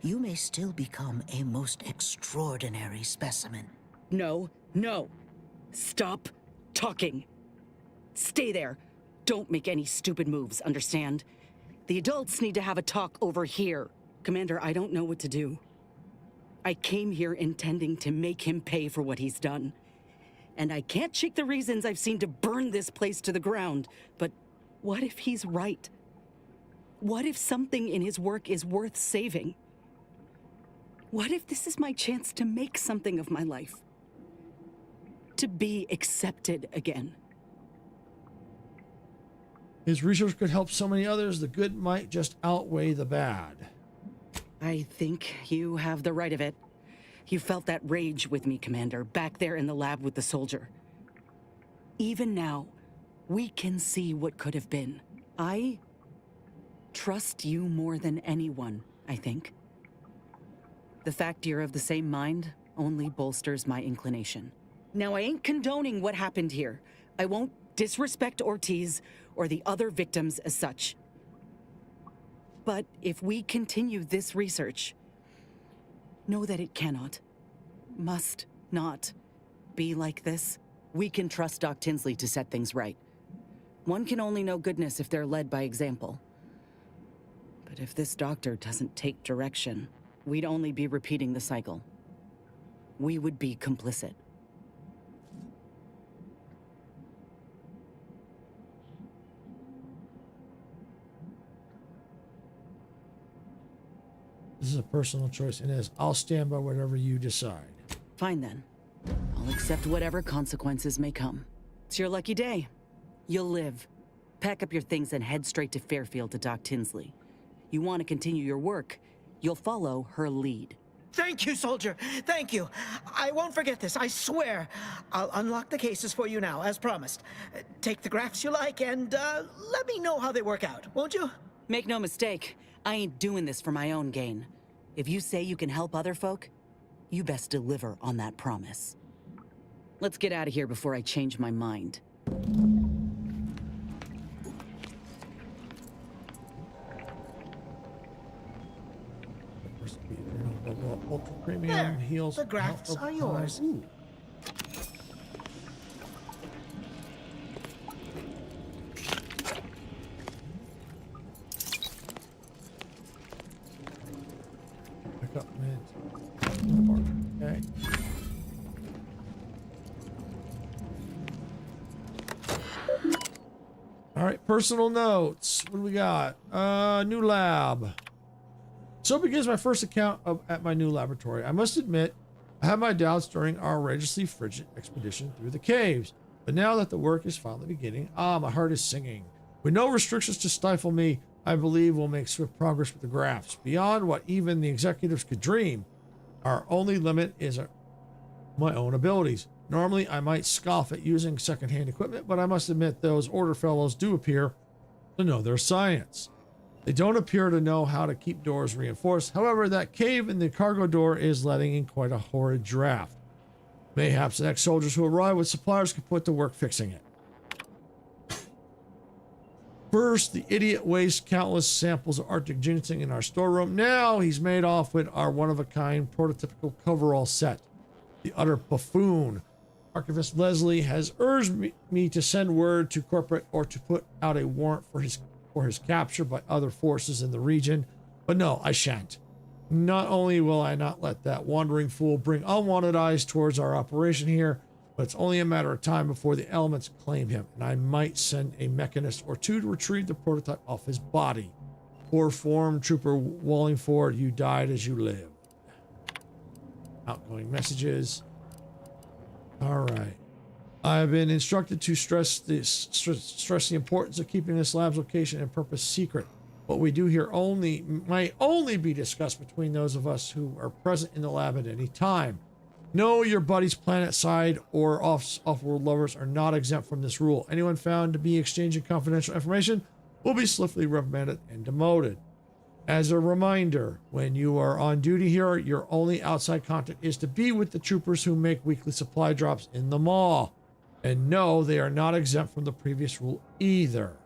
you may still become a most extraordinary specimen. No. Stop talking. Stay there. Don't make any stupid moves, understand? The adults need to have a talk over here. Commander, I don't know what to do. I came here intending to make him pay for what he's done. And I can't shake the reasons I've seen to burn this place to the ground. But what if he's right? What if something in his work is worth saving? What if this is my chance to make something of my life? To be accepted again? His research could help so many others. The good might just outweigh the bad. I think you have the right of it. You felt that rage with me, Commander, back there in the lab with the soldier. Even now, we can see what could have been. I trust you more than anyone, I think. The fact you're of the same mind only bolsters my inclination. Now, I ain't condoning what happened here. I won't disrespect Ortiz or the other victims as such. But if we continue this research, know that it cannot, must not be like this. We can trust Doc Tinsley to set things right. One can only know goodness if they're led by example. But if this doctor doesn't take direction, we'd only be repeating the cycle. We would be complicit. This is a personal choice, and as I'll stand by whatever you decide. Fine then. I'll accept whatever consequences may come. It's your lucky day. You'll live. Pack up your things and head straight to Fairfield to Doc Tinsley. You want to continue your work, you'll follow her lead. Thank you, soldier. Thank you. I won't forget this, I swear. I'll unlock the cases for you now, as promised. Take the graphs you like, and let me know how they work out, won't you? Make no mistake, I ain't doing this for my own gain. If you say you can help other folk, you best deliver on that promise. Let's get out of here before I change my mind. Ultra premium There, heals. the grafts are yours. Ooh. Pick up mint. Okay. All right, personal notes. What do we got? New lab. So begins my first account at my new laboratory. I must admit, I had my doubts during our outrageously frigid expedition through the caves. But now that the work is finally beginning, my heart is singing. With no restrictions to stifle me, I believe we'll make swift progress with the graphs. Beyond what even the executives could dream, our only limit is my own abilities. Normally, I might scoff at using secondhand equipment, but I must admit those order fellows do appear to know their science. They don't appear to know how to keep doors reinforced. However, that cave in the cargo door is letting in quite a horrid draft. Mayhaps the next soldiers who arrive with suppliers can put to work fixing it. First, the idiot wastes countless samples of Arctic ginseng in our storeroom. Now he's made off with our one-of-a-kind prototypical coverall set. The utter buffoon. Archivist Leslie has urged me to send word to corporate or to put out a warrant for his or his capture by other forces in the region. But no, I shan't. Not only will I not let that wandering fool bring unwanted eyes towards our operation here, but it's only a matter of time before the elements claim him, and I might send a mechanist or two to retrieve the prototype off his body. Poor form, Trooper Wallingford, you died as you lived. Outgoing messages. All right. I've been instructed to stress the importance of keeping this lab's location and purpose secret. What we do here might only be discussed between those of us who are present in the lab at any time. No, your buddies planet side or off-world lovers are not exempt from this rule. Anyone found to be exchanging confidential information will be swiftly reprimanded and demoted. As a reminder, when you are on duty here, your only outside contact is to be with the troopers who make weekly supply drops in the mall. And no, they are not exempt from the previous rule either.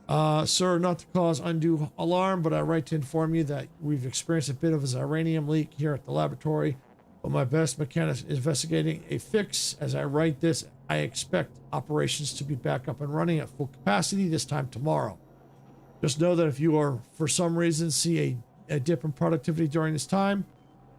Sir, not to cause undue alarm, but I write to inform you that we've experienced a bit of a uranium leak here at the laboratory. But my best mechanic is investigating a fix. As I write this, I expect operations to be back up and running at full capacity this time tomorrow. Just know that if you are, for some reason, see a dip in productivity during this time,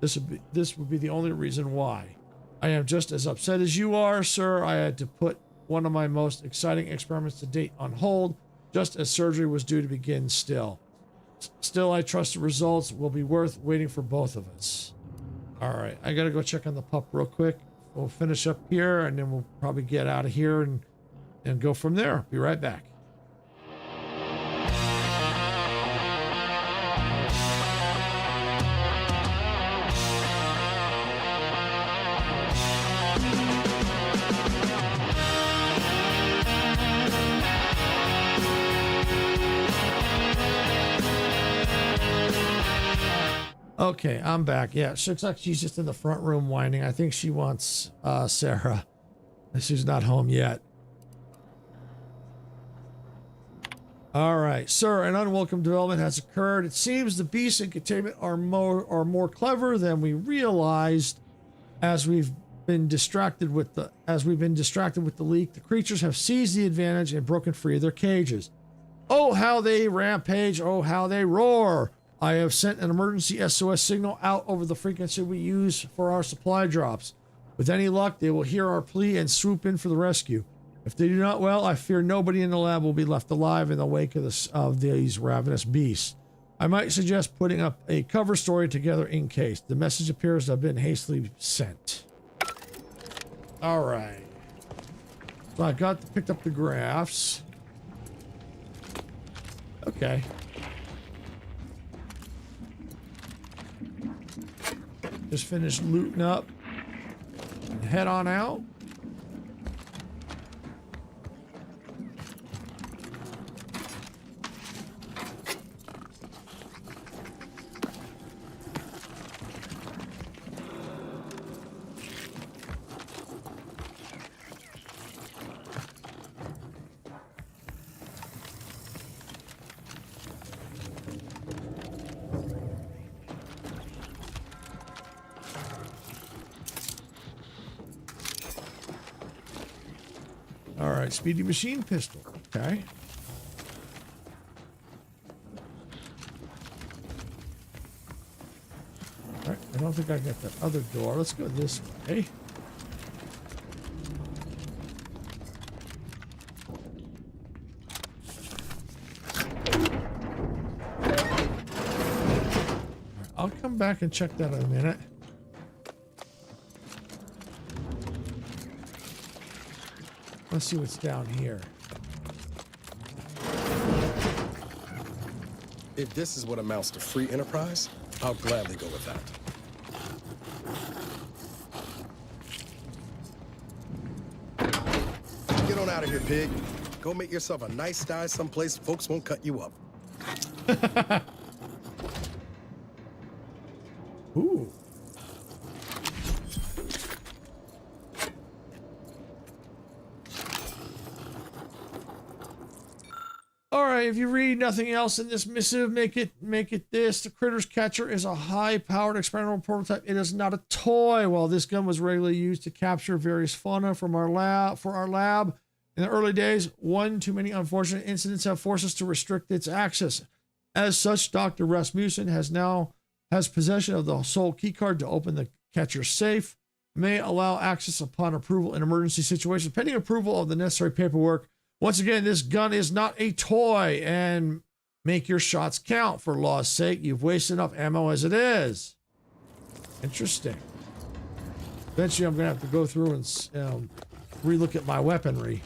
this would be the only reason why. I am just as upset as you are, sir. I had to put one of my most exciting experiments to date on hold, just as surgery was due to begin still. Still, I trust the results will be worth waiting for both of us. All right, I gotta go check on the pup real quick. We'll finish up here, and then we'll probably get out of here and go from there. Be right back. Okay, I'm back. Yeah, she looks like she's just in the front room whining. I think she wants Sarah. She's not home yet. All right, sir, an unwelcome development has occurred. It seems the beasts in containment are more clever than we realized. As we've been distracted with the leak, the creatures have seized the advantage and broken free of their cages. Oh, how they rampage! Oh, how they roar! I have sent an emergency SOS signal out over the frequency we use for our supply drops. With any luck, they will hear our plea and swoop in for the rescue. If they do not, well, I fear nobody in the lab will be left alive in the wake of these ravenous beasts. I might suggest putting up a cover story together in case. The message appears to have been hastily sent. All right. So I picked up the graphs. Okay. Just finished looting up and head on out. All right, speedy machine pistol. Okay. All right, I don't think I got that other door. Let's go this way. I'll come back and check that in a minute. Let's see what's down here. If this is what amounts to free enterprise, I'll gladly go with that. Get on out of here, pig. Go make yourself a nice sty someplace folks won't cut you up. Ooh. All right, if you read nothing else in this missive, make it this. The Critter's Catcher is a high-powered experimental prototype. It is not a toy. While this gun was regularly used to capture various fauna from our lab, In the early days, one too many unfortunate incidents have forced us to restrict its access. As such, Dr. Rasmussen has possession of the sole keycard to open the catcher's safe, may allow access upon approval in emergency situations, pending approval of the necessary paperwork. Once again, this gun is not a toy, and make your shots count. For law's sake, you've wasted enough ammo as it is. Interesting. Eventually, I'm going to have to go through and relook at my weaponry.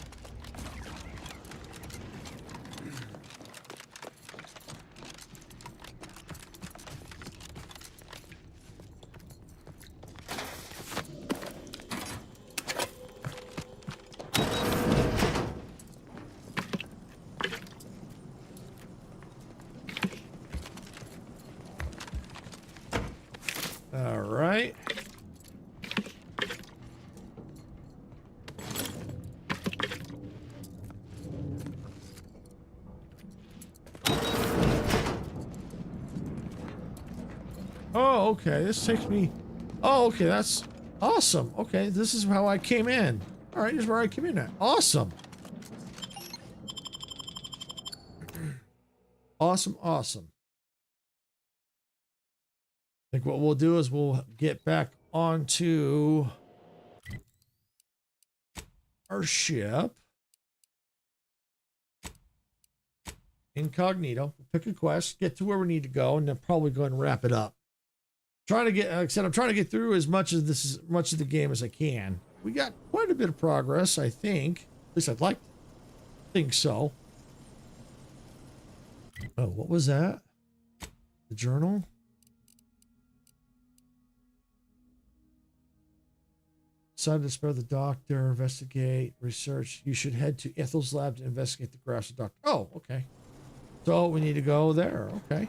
All right. Oh, okay. This takes me... Oh, okay. That's awesome. Okay, this is how I came in. All right, here's where I came in at. Awesome. Awesome, awesome. I think what we'll do is we'll get back onto our ship. Incognito. Pick a quest, get to where we need to go, and then probably go and wrap it up. Trying to get, like I said, I'm trying to get through as much of the game as I can. We got quite a bit of progress, I think. At least I'd like to think so. Oh, what was that? The journal? Decided to spare the doctor, investigate, research. You should head to Ethel's lab to investigate the graphs of Doctor. Oh, okay. So we need to go there. Okay.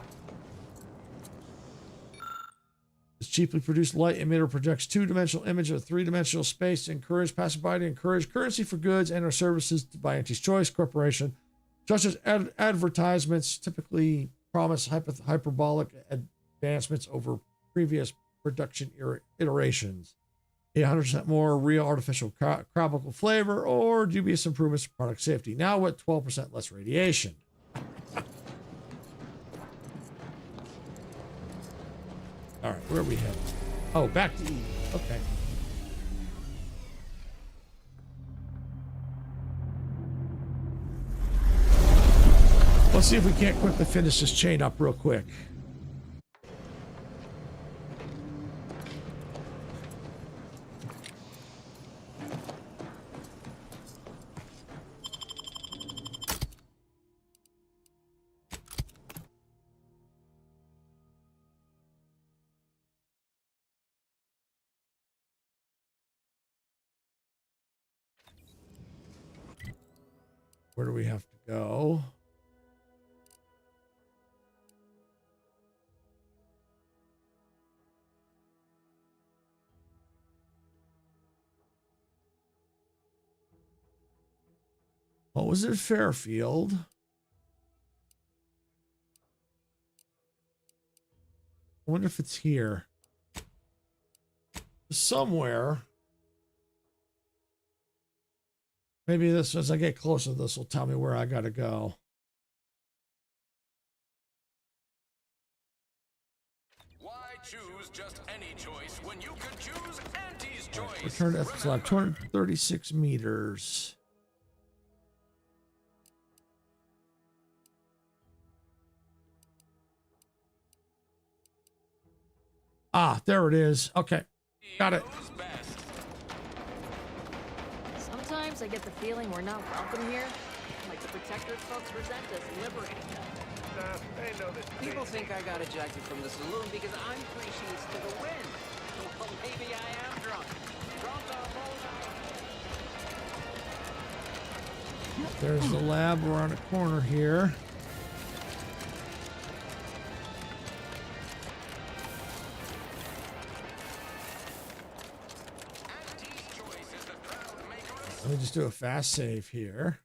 This cheaply produced light emitter projects two-dimensional image of a three-dimensional space to encourage passerby to encourage currency for goods and or services by Auntie's Choice Corporation, such as advertisements typically promise hyperbolic advancements over previous production iterations. 100% more real artificial tropical flavor or dubious improvements to product safety. Now with 12% less radiation. All right, where are we headed? Oh, back to E. Okay. Let's see if we can't quickly finish this chain up real quick. Where do we have to go? What was it? Fairfield. I wonder if it's here. Somewhere. Maybe this, as I get closer, this will tell me where I gotta go. Why choose just any choice when you can choose Auntie's Choice? Return to Ethel's lab, 236 meters. Ah, there it is. Okay, got it. Sometimes I get the feeling we're not welcome here. Like the Protectorate folks resent us liberating them. They know this. People think I got ejected from the saloon because I'm 3 sheets to the wind. Well, maybe I am drunk. Drunk on whole night. There's the lab around the corner here. Let me just do a fast save here.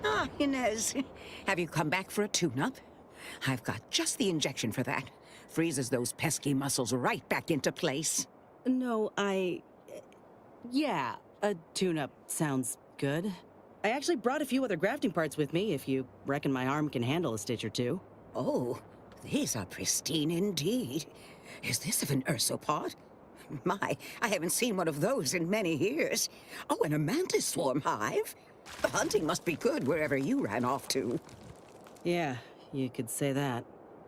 Ah, Inez, have you come back for a tune-up? I've got just the injection for that. freezes those pesky muscles right back into place. No, yeah, a tune-up sounds good. I actually brought a few other grafting parts with me, if you reckon my arm can handle a stitch or two. Oh, these are pristine indeed. Is this of an ursopod? My, I haven't seen one of those in many years. Oh, and a mantis swarm hive. The hunting must be good wherever you ran off to. Yeah, you could say that.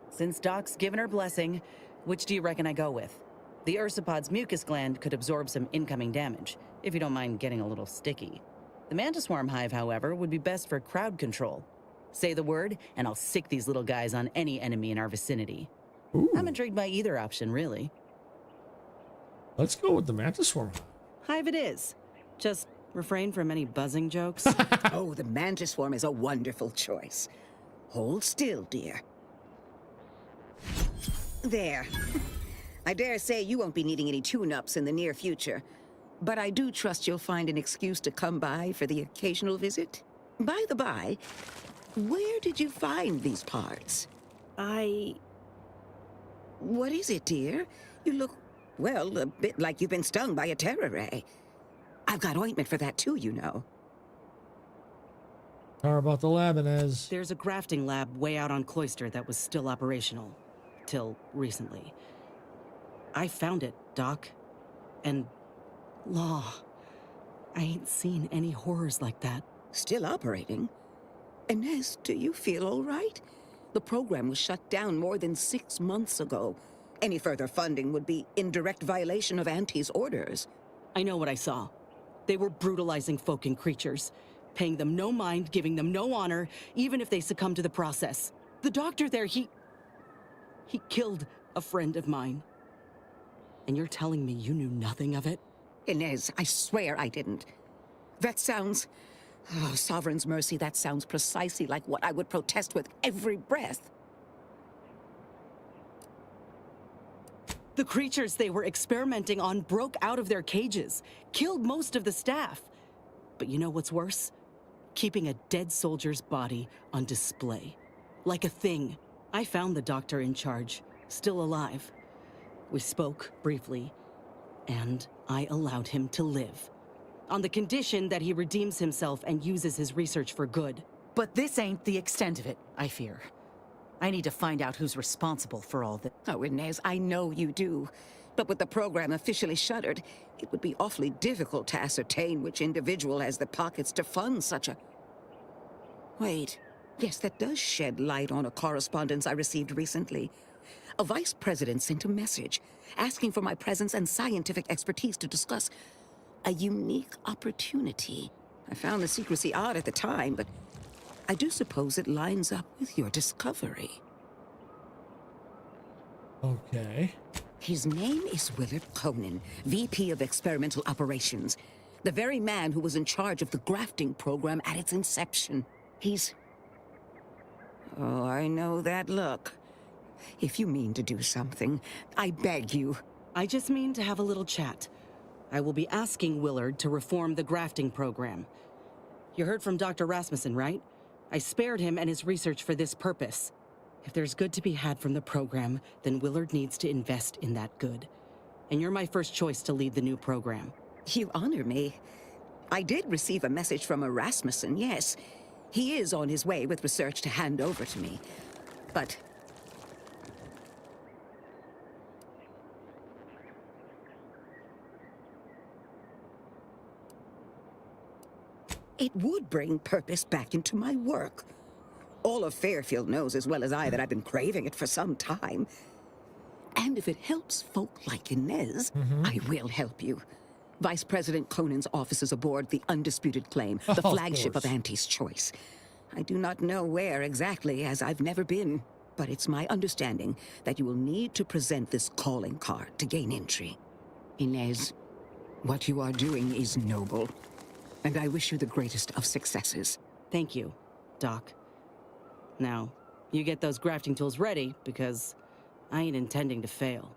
Since Doc's given her blessing, which do you reckon I go with? The ursopod's mucus gland could absorb some incoming damage, if you don't mind getting a little sticky. The mantis swarm hive, however, would be best for crowd control. Say the word, and I'll sick these little guys on any enemy in our vicinity. Ooh. I'm intrigued by either option, really. Let's go with the mantis swarm. Hive it is. Just refrain from any buzzing jokes. Oh, the mantis swarm is a wonderful choice. Hold still, dear. There. I dare say you won't be needing any tune-ups in the near future, but I do trust you'll find an excuse to come by for the occasional visit. By the by, where did you find these parts? What is it, dear? You look, well, a bit like you've been stung by a terror ray. I've got ointment for that too, you know. How about the lab, Inez? There's a grafting lab way out on Cloister that was still operational. Till recently. I found it, Doc. And... Law. I ain't seen any horrors like that. Still operating? Inez, do you feel all right? The program was shut down more than 6 months ago. Any further funding would be in direct violation of Auntie's orders. I know what I saw. They were brutalizing folk and creatures. Paying them no mind, giving them no honor, even if they succumb to the process. The doctor there, he killed a friend of mine. And you're telling me you knew nothing of it? Inez, I swear I didn't. That sounds... Oh, Sovereign's mercy, that sounds precisely like what I would protest with every breath. The creatures they were experimenting on broke out of their cages, killed most of the staff. But you know what's worse? Keeping a dead soldier's body on display. Like a thing. I found the doctor in charge, still alive. We spoke briefly, and I allowed him to live. On the condition that he redeems himself and uses his research for good. But this ain't the extent of it, I fear. I need to find out who's responsible for all this. Oh, Inez, I know you do. But with the program officially shuttered, it would be awfully difficult to ascertain which individual has the pockets to fund such a... Wait. Yes, that does shed light on a correspondence I received recently. A vice president sent a message asking for my presence and scientific expertise to discuss a unique opportunity. I found the secrecy odd at the time, but I do suppose it lines up with your discovery. Okay. His name is Willard Conan, VP of Experimental Operations. The very man who was in charge of the grafting program at its inception. He's... Oh, I know that look. If you mean to do something, I beg you. I just mean to have a little chat. I will be asking Willard to reform the grafting program. You heard from Dr. Rasmussen, right? I spared him and his research for this purpose. If there's good to be had from the program, then Willard needs to invest in that good. And you're my first choice to lead the new program. You honor me. I did receive a message from a Rasmussen, yes. He is on his way with research to hand over to me. But... it would bring purpose back into my work. All of Fairfield knows as well as I that I've been craving it for some time. And if it helps folk like Inez, I will help you. Vice President Conan's office is aboard the Undisputed Claim, the flagship of Auntie's Choice. I do not know where exactly, as I've never been, but it's my understanding that you will need to present this calling card to gain entry. Inez, what you are doing is noble, and I wish you the greatest of successes. Thank you, Doc. Now, you get those grafting tools ready, because I ain't intending to fail.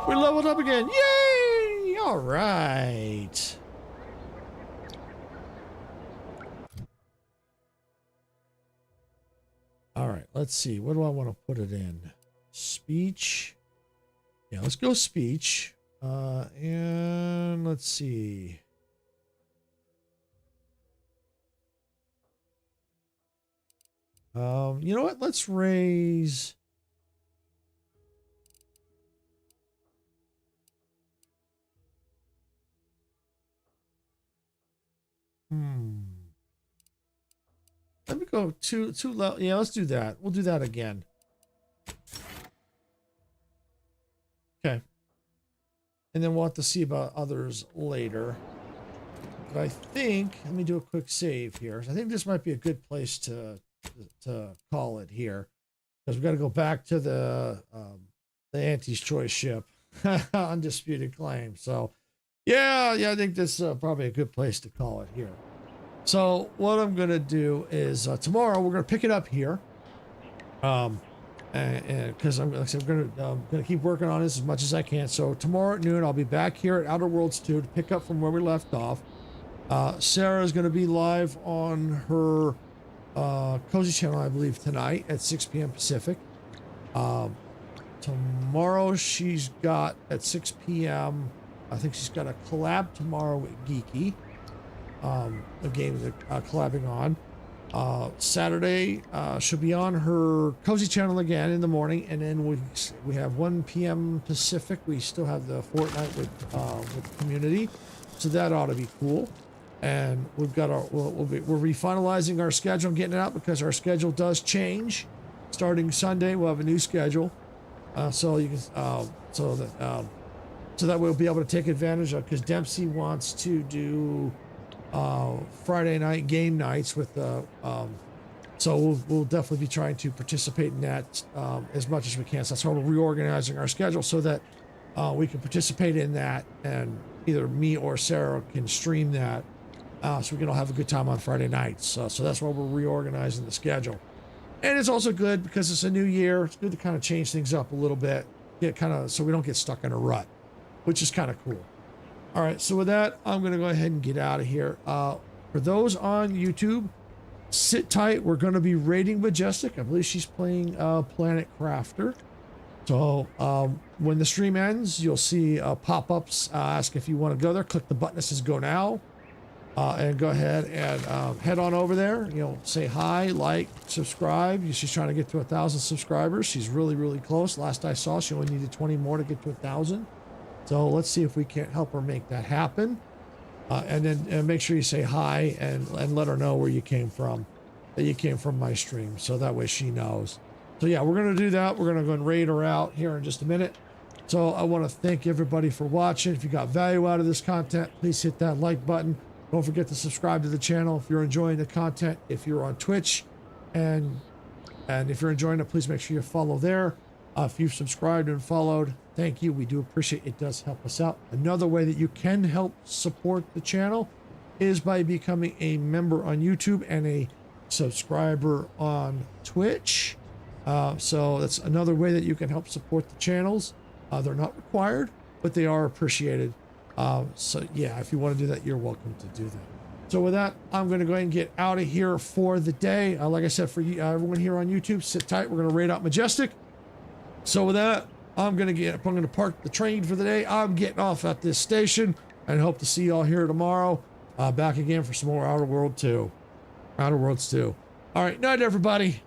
We leveled up again. Yay! All right. All right, let's see. What do I want to put it in? Speech. Yeah, let's go speech. And let's see. You know what? Let's raise. Let me go two level. Yeah, let's do that. We'll do that again. Okay. And then we'll have to see about others later. But I think, let me do a quick save here. I think this might be a good place to call it here, because we've got to go back to the Auntie's Choice ship, Undisputed Claim. So, yeah, I think this is probably a good place to call it here. So what I'm gonna do is tomorrow we're gonna pick it up here, and because I'm gonna keep working on this as much as I can. So tomorrow at noon I'll be back here at Outer Worlds 2 to pick up from where we left off. Sarah is gonna be live on her Cozy channel, I believe, tonight at 6 p.m. Pacific. Tomorrow she's got at 6 p.m. I think she's got a collab tomorrow with Geeky. A game they're collabing on. Saturday, she'll be on her Cozy channel again in the morning, and then we have 1 p.m. Pacific. We still have the Fortnite with community, so that ought to be cool. And we've got we're refinalizing our schedule and getting it out, because our schedule does change. Starting Sunday, we'll have a new schedule, so you can so that we'll be able to take advantage of, because Dempsey wants to do Friday night game nights with so we'll definitely be trying to participate in that as much as we can. So that's why we're reorganizing our schedule, so that we can participate in that, and either me or Sarah can stream that, so we can all have a good time on Friday nights. So that's why we're reorganizing the schedule. And it's also good because it's a new year. It's good to kind of change things up a little bit, so we don't get stuck in a rut, which is kind of cool. All right, so with that, I'm going to go ahead and get out of here. For those on YouTube, sit tight. We're going to be raiding Majestic. I believe she's playing Planet Crafter. So when the stream ends, you'll see pop-ups ask if you want to go there. Click the button that says go now, and go ahead and head on over there. Say hi, like, subscribe. She's trying to get to 1,000 subscribers. She's really, really close. Last I saw, she only needed 20 more to get to 1,000. So let's see if we can't help her make that happen. And then make sure you say hi and let her know where you came from, that you came from my stream, so that way she knows. So yeah, we're going to do that. We're going to go and raid her out here in just a minute. So I want to thank everybody for watching. If you got value out of this content, please hit that like button. Don't forget to subscribe to the channel if you're enjoying the content. If you're on Twitch and if you're enjoying it, please make sure you follow there. If you've subscribed and followed, thank you. We do appreciate it. It does help us out. Another way that you can help support the channel is by becoming a member on YouTube and a subscriber on Twitch. So that's another way that you can help support the channels. They're not required, but they are appreciated. So yeah, if you want to do that, you're welcome to do that. So with that, I'm going to go ahead and get out of here for the day. Like I said, for you, everyone here on YouTube, sit tight. We're going to raid out Majestic. So with that, I'm going to park the train for the day. I'm getting off at this station, and hope to see you all here tomorrow. Back again for some more Outer Worlds 2. All right, night everybody.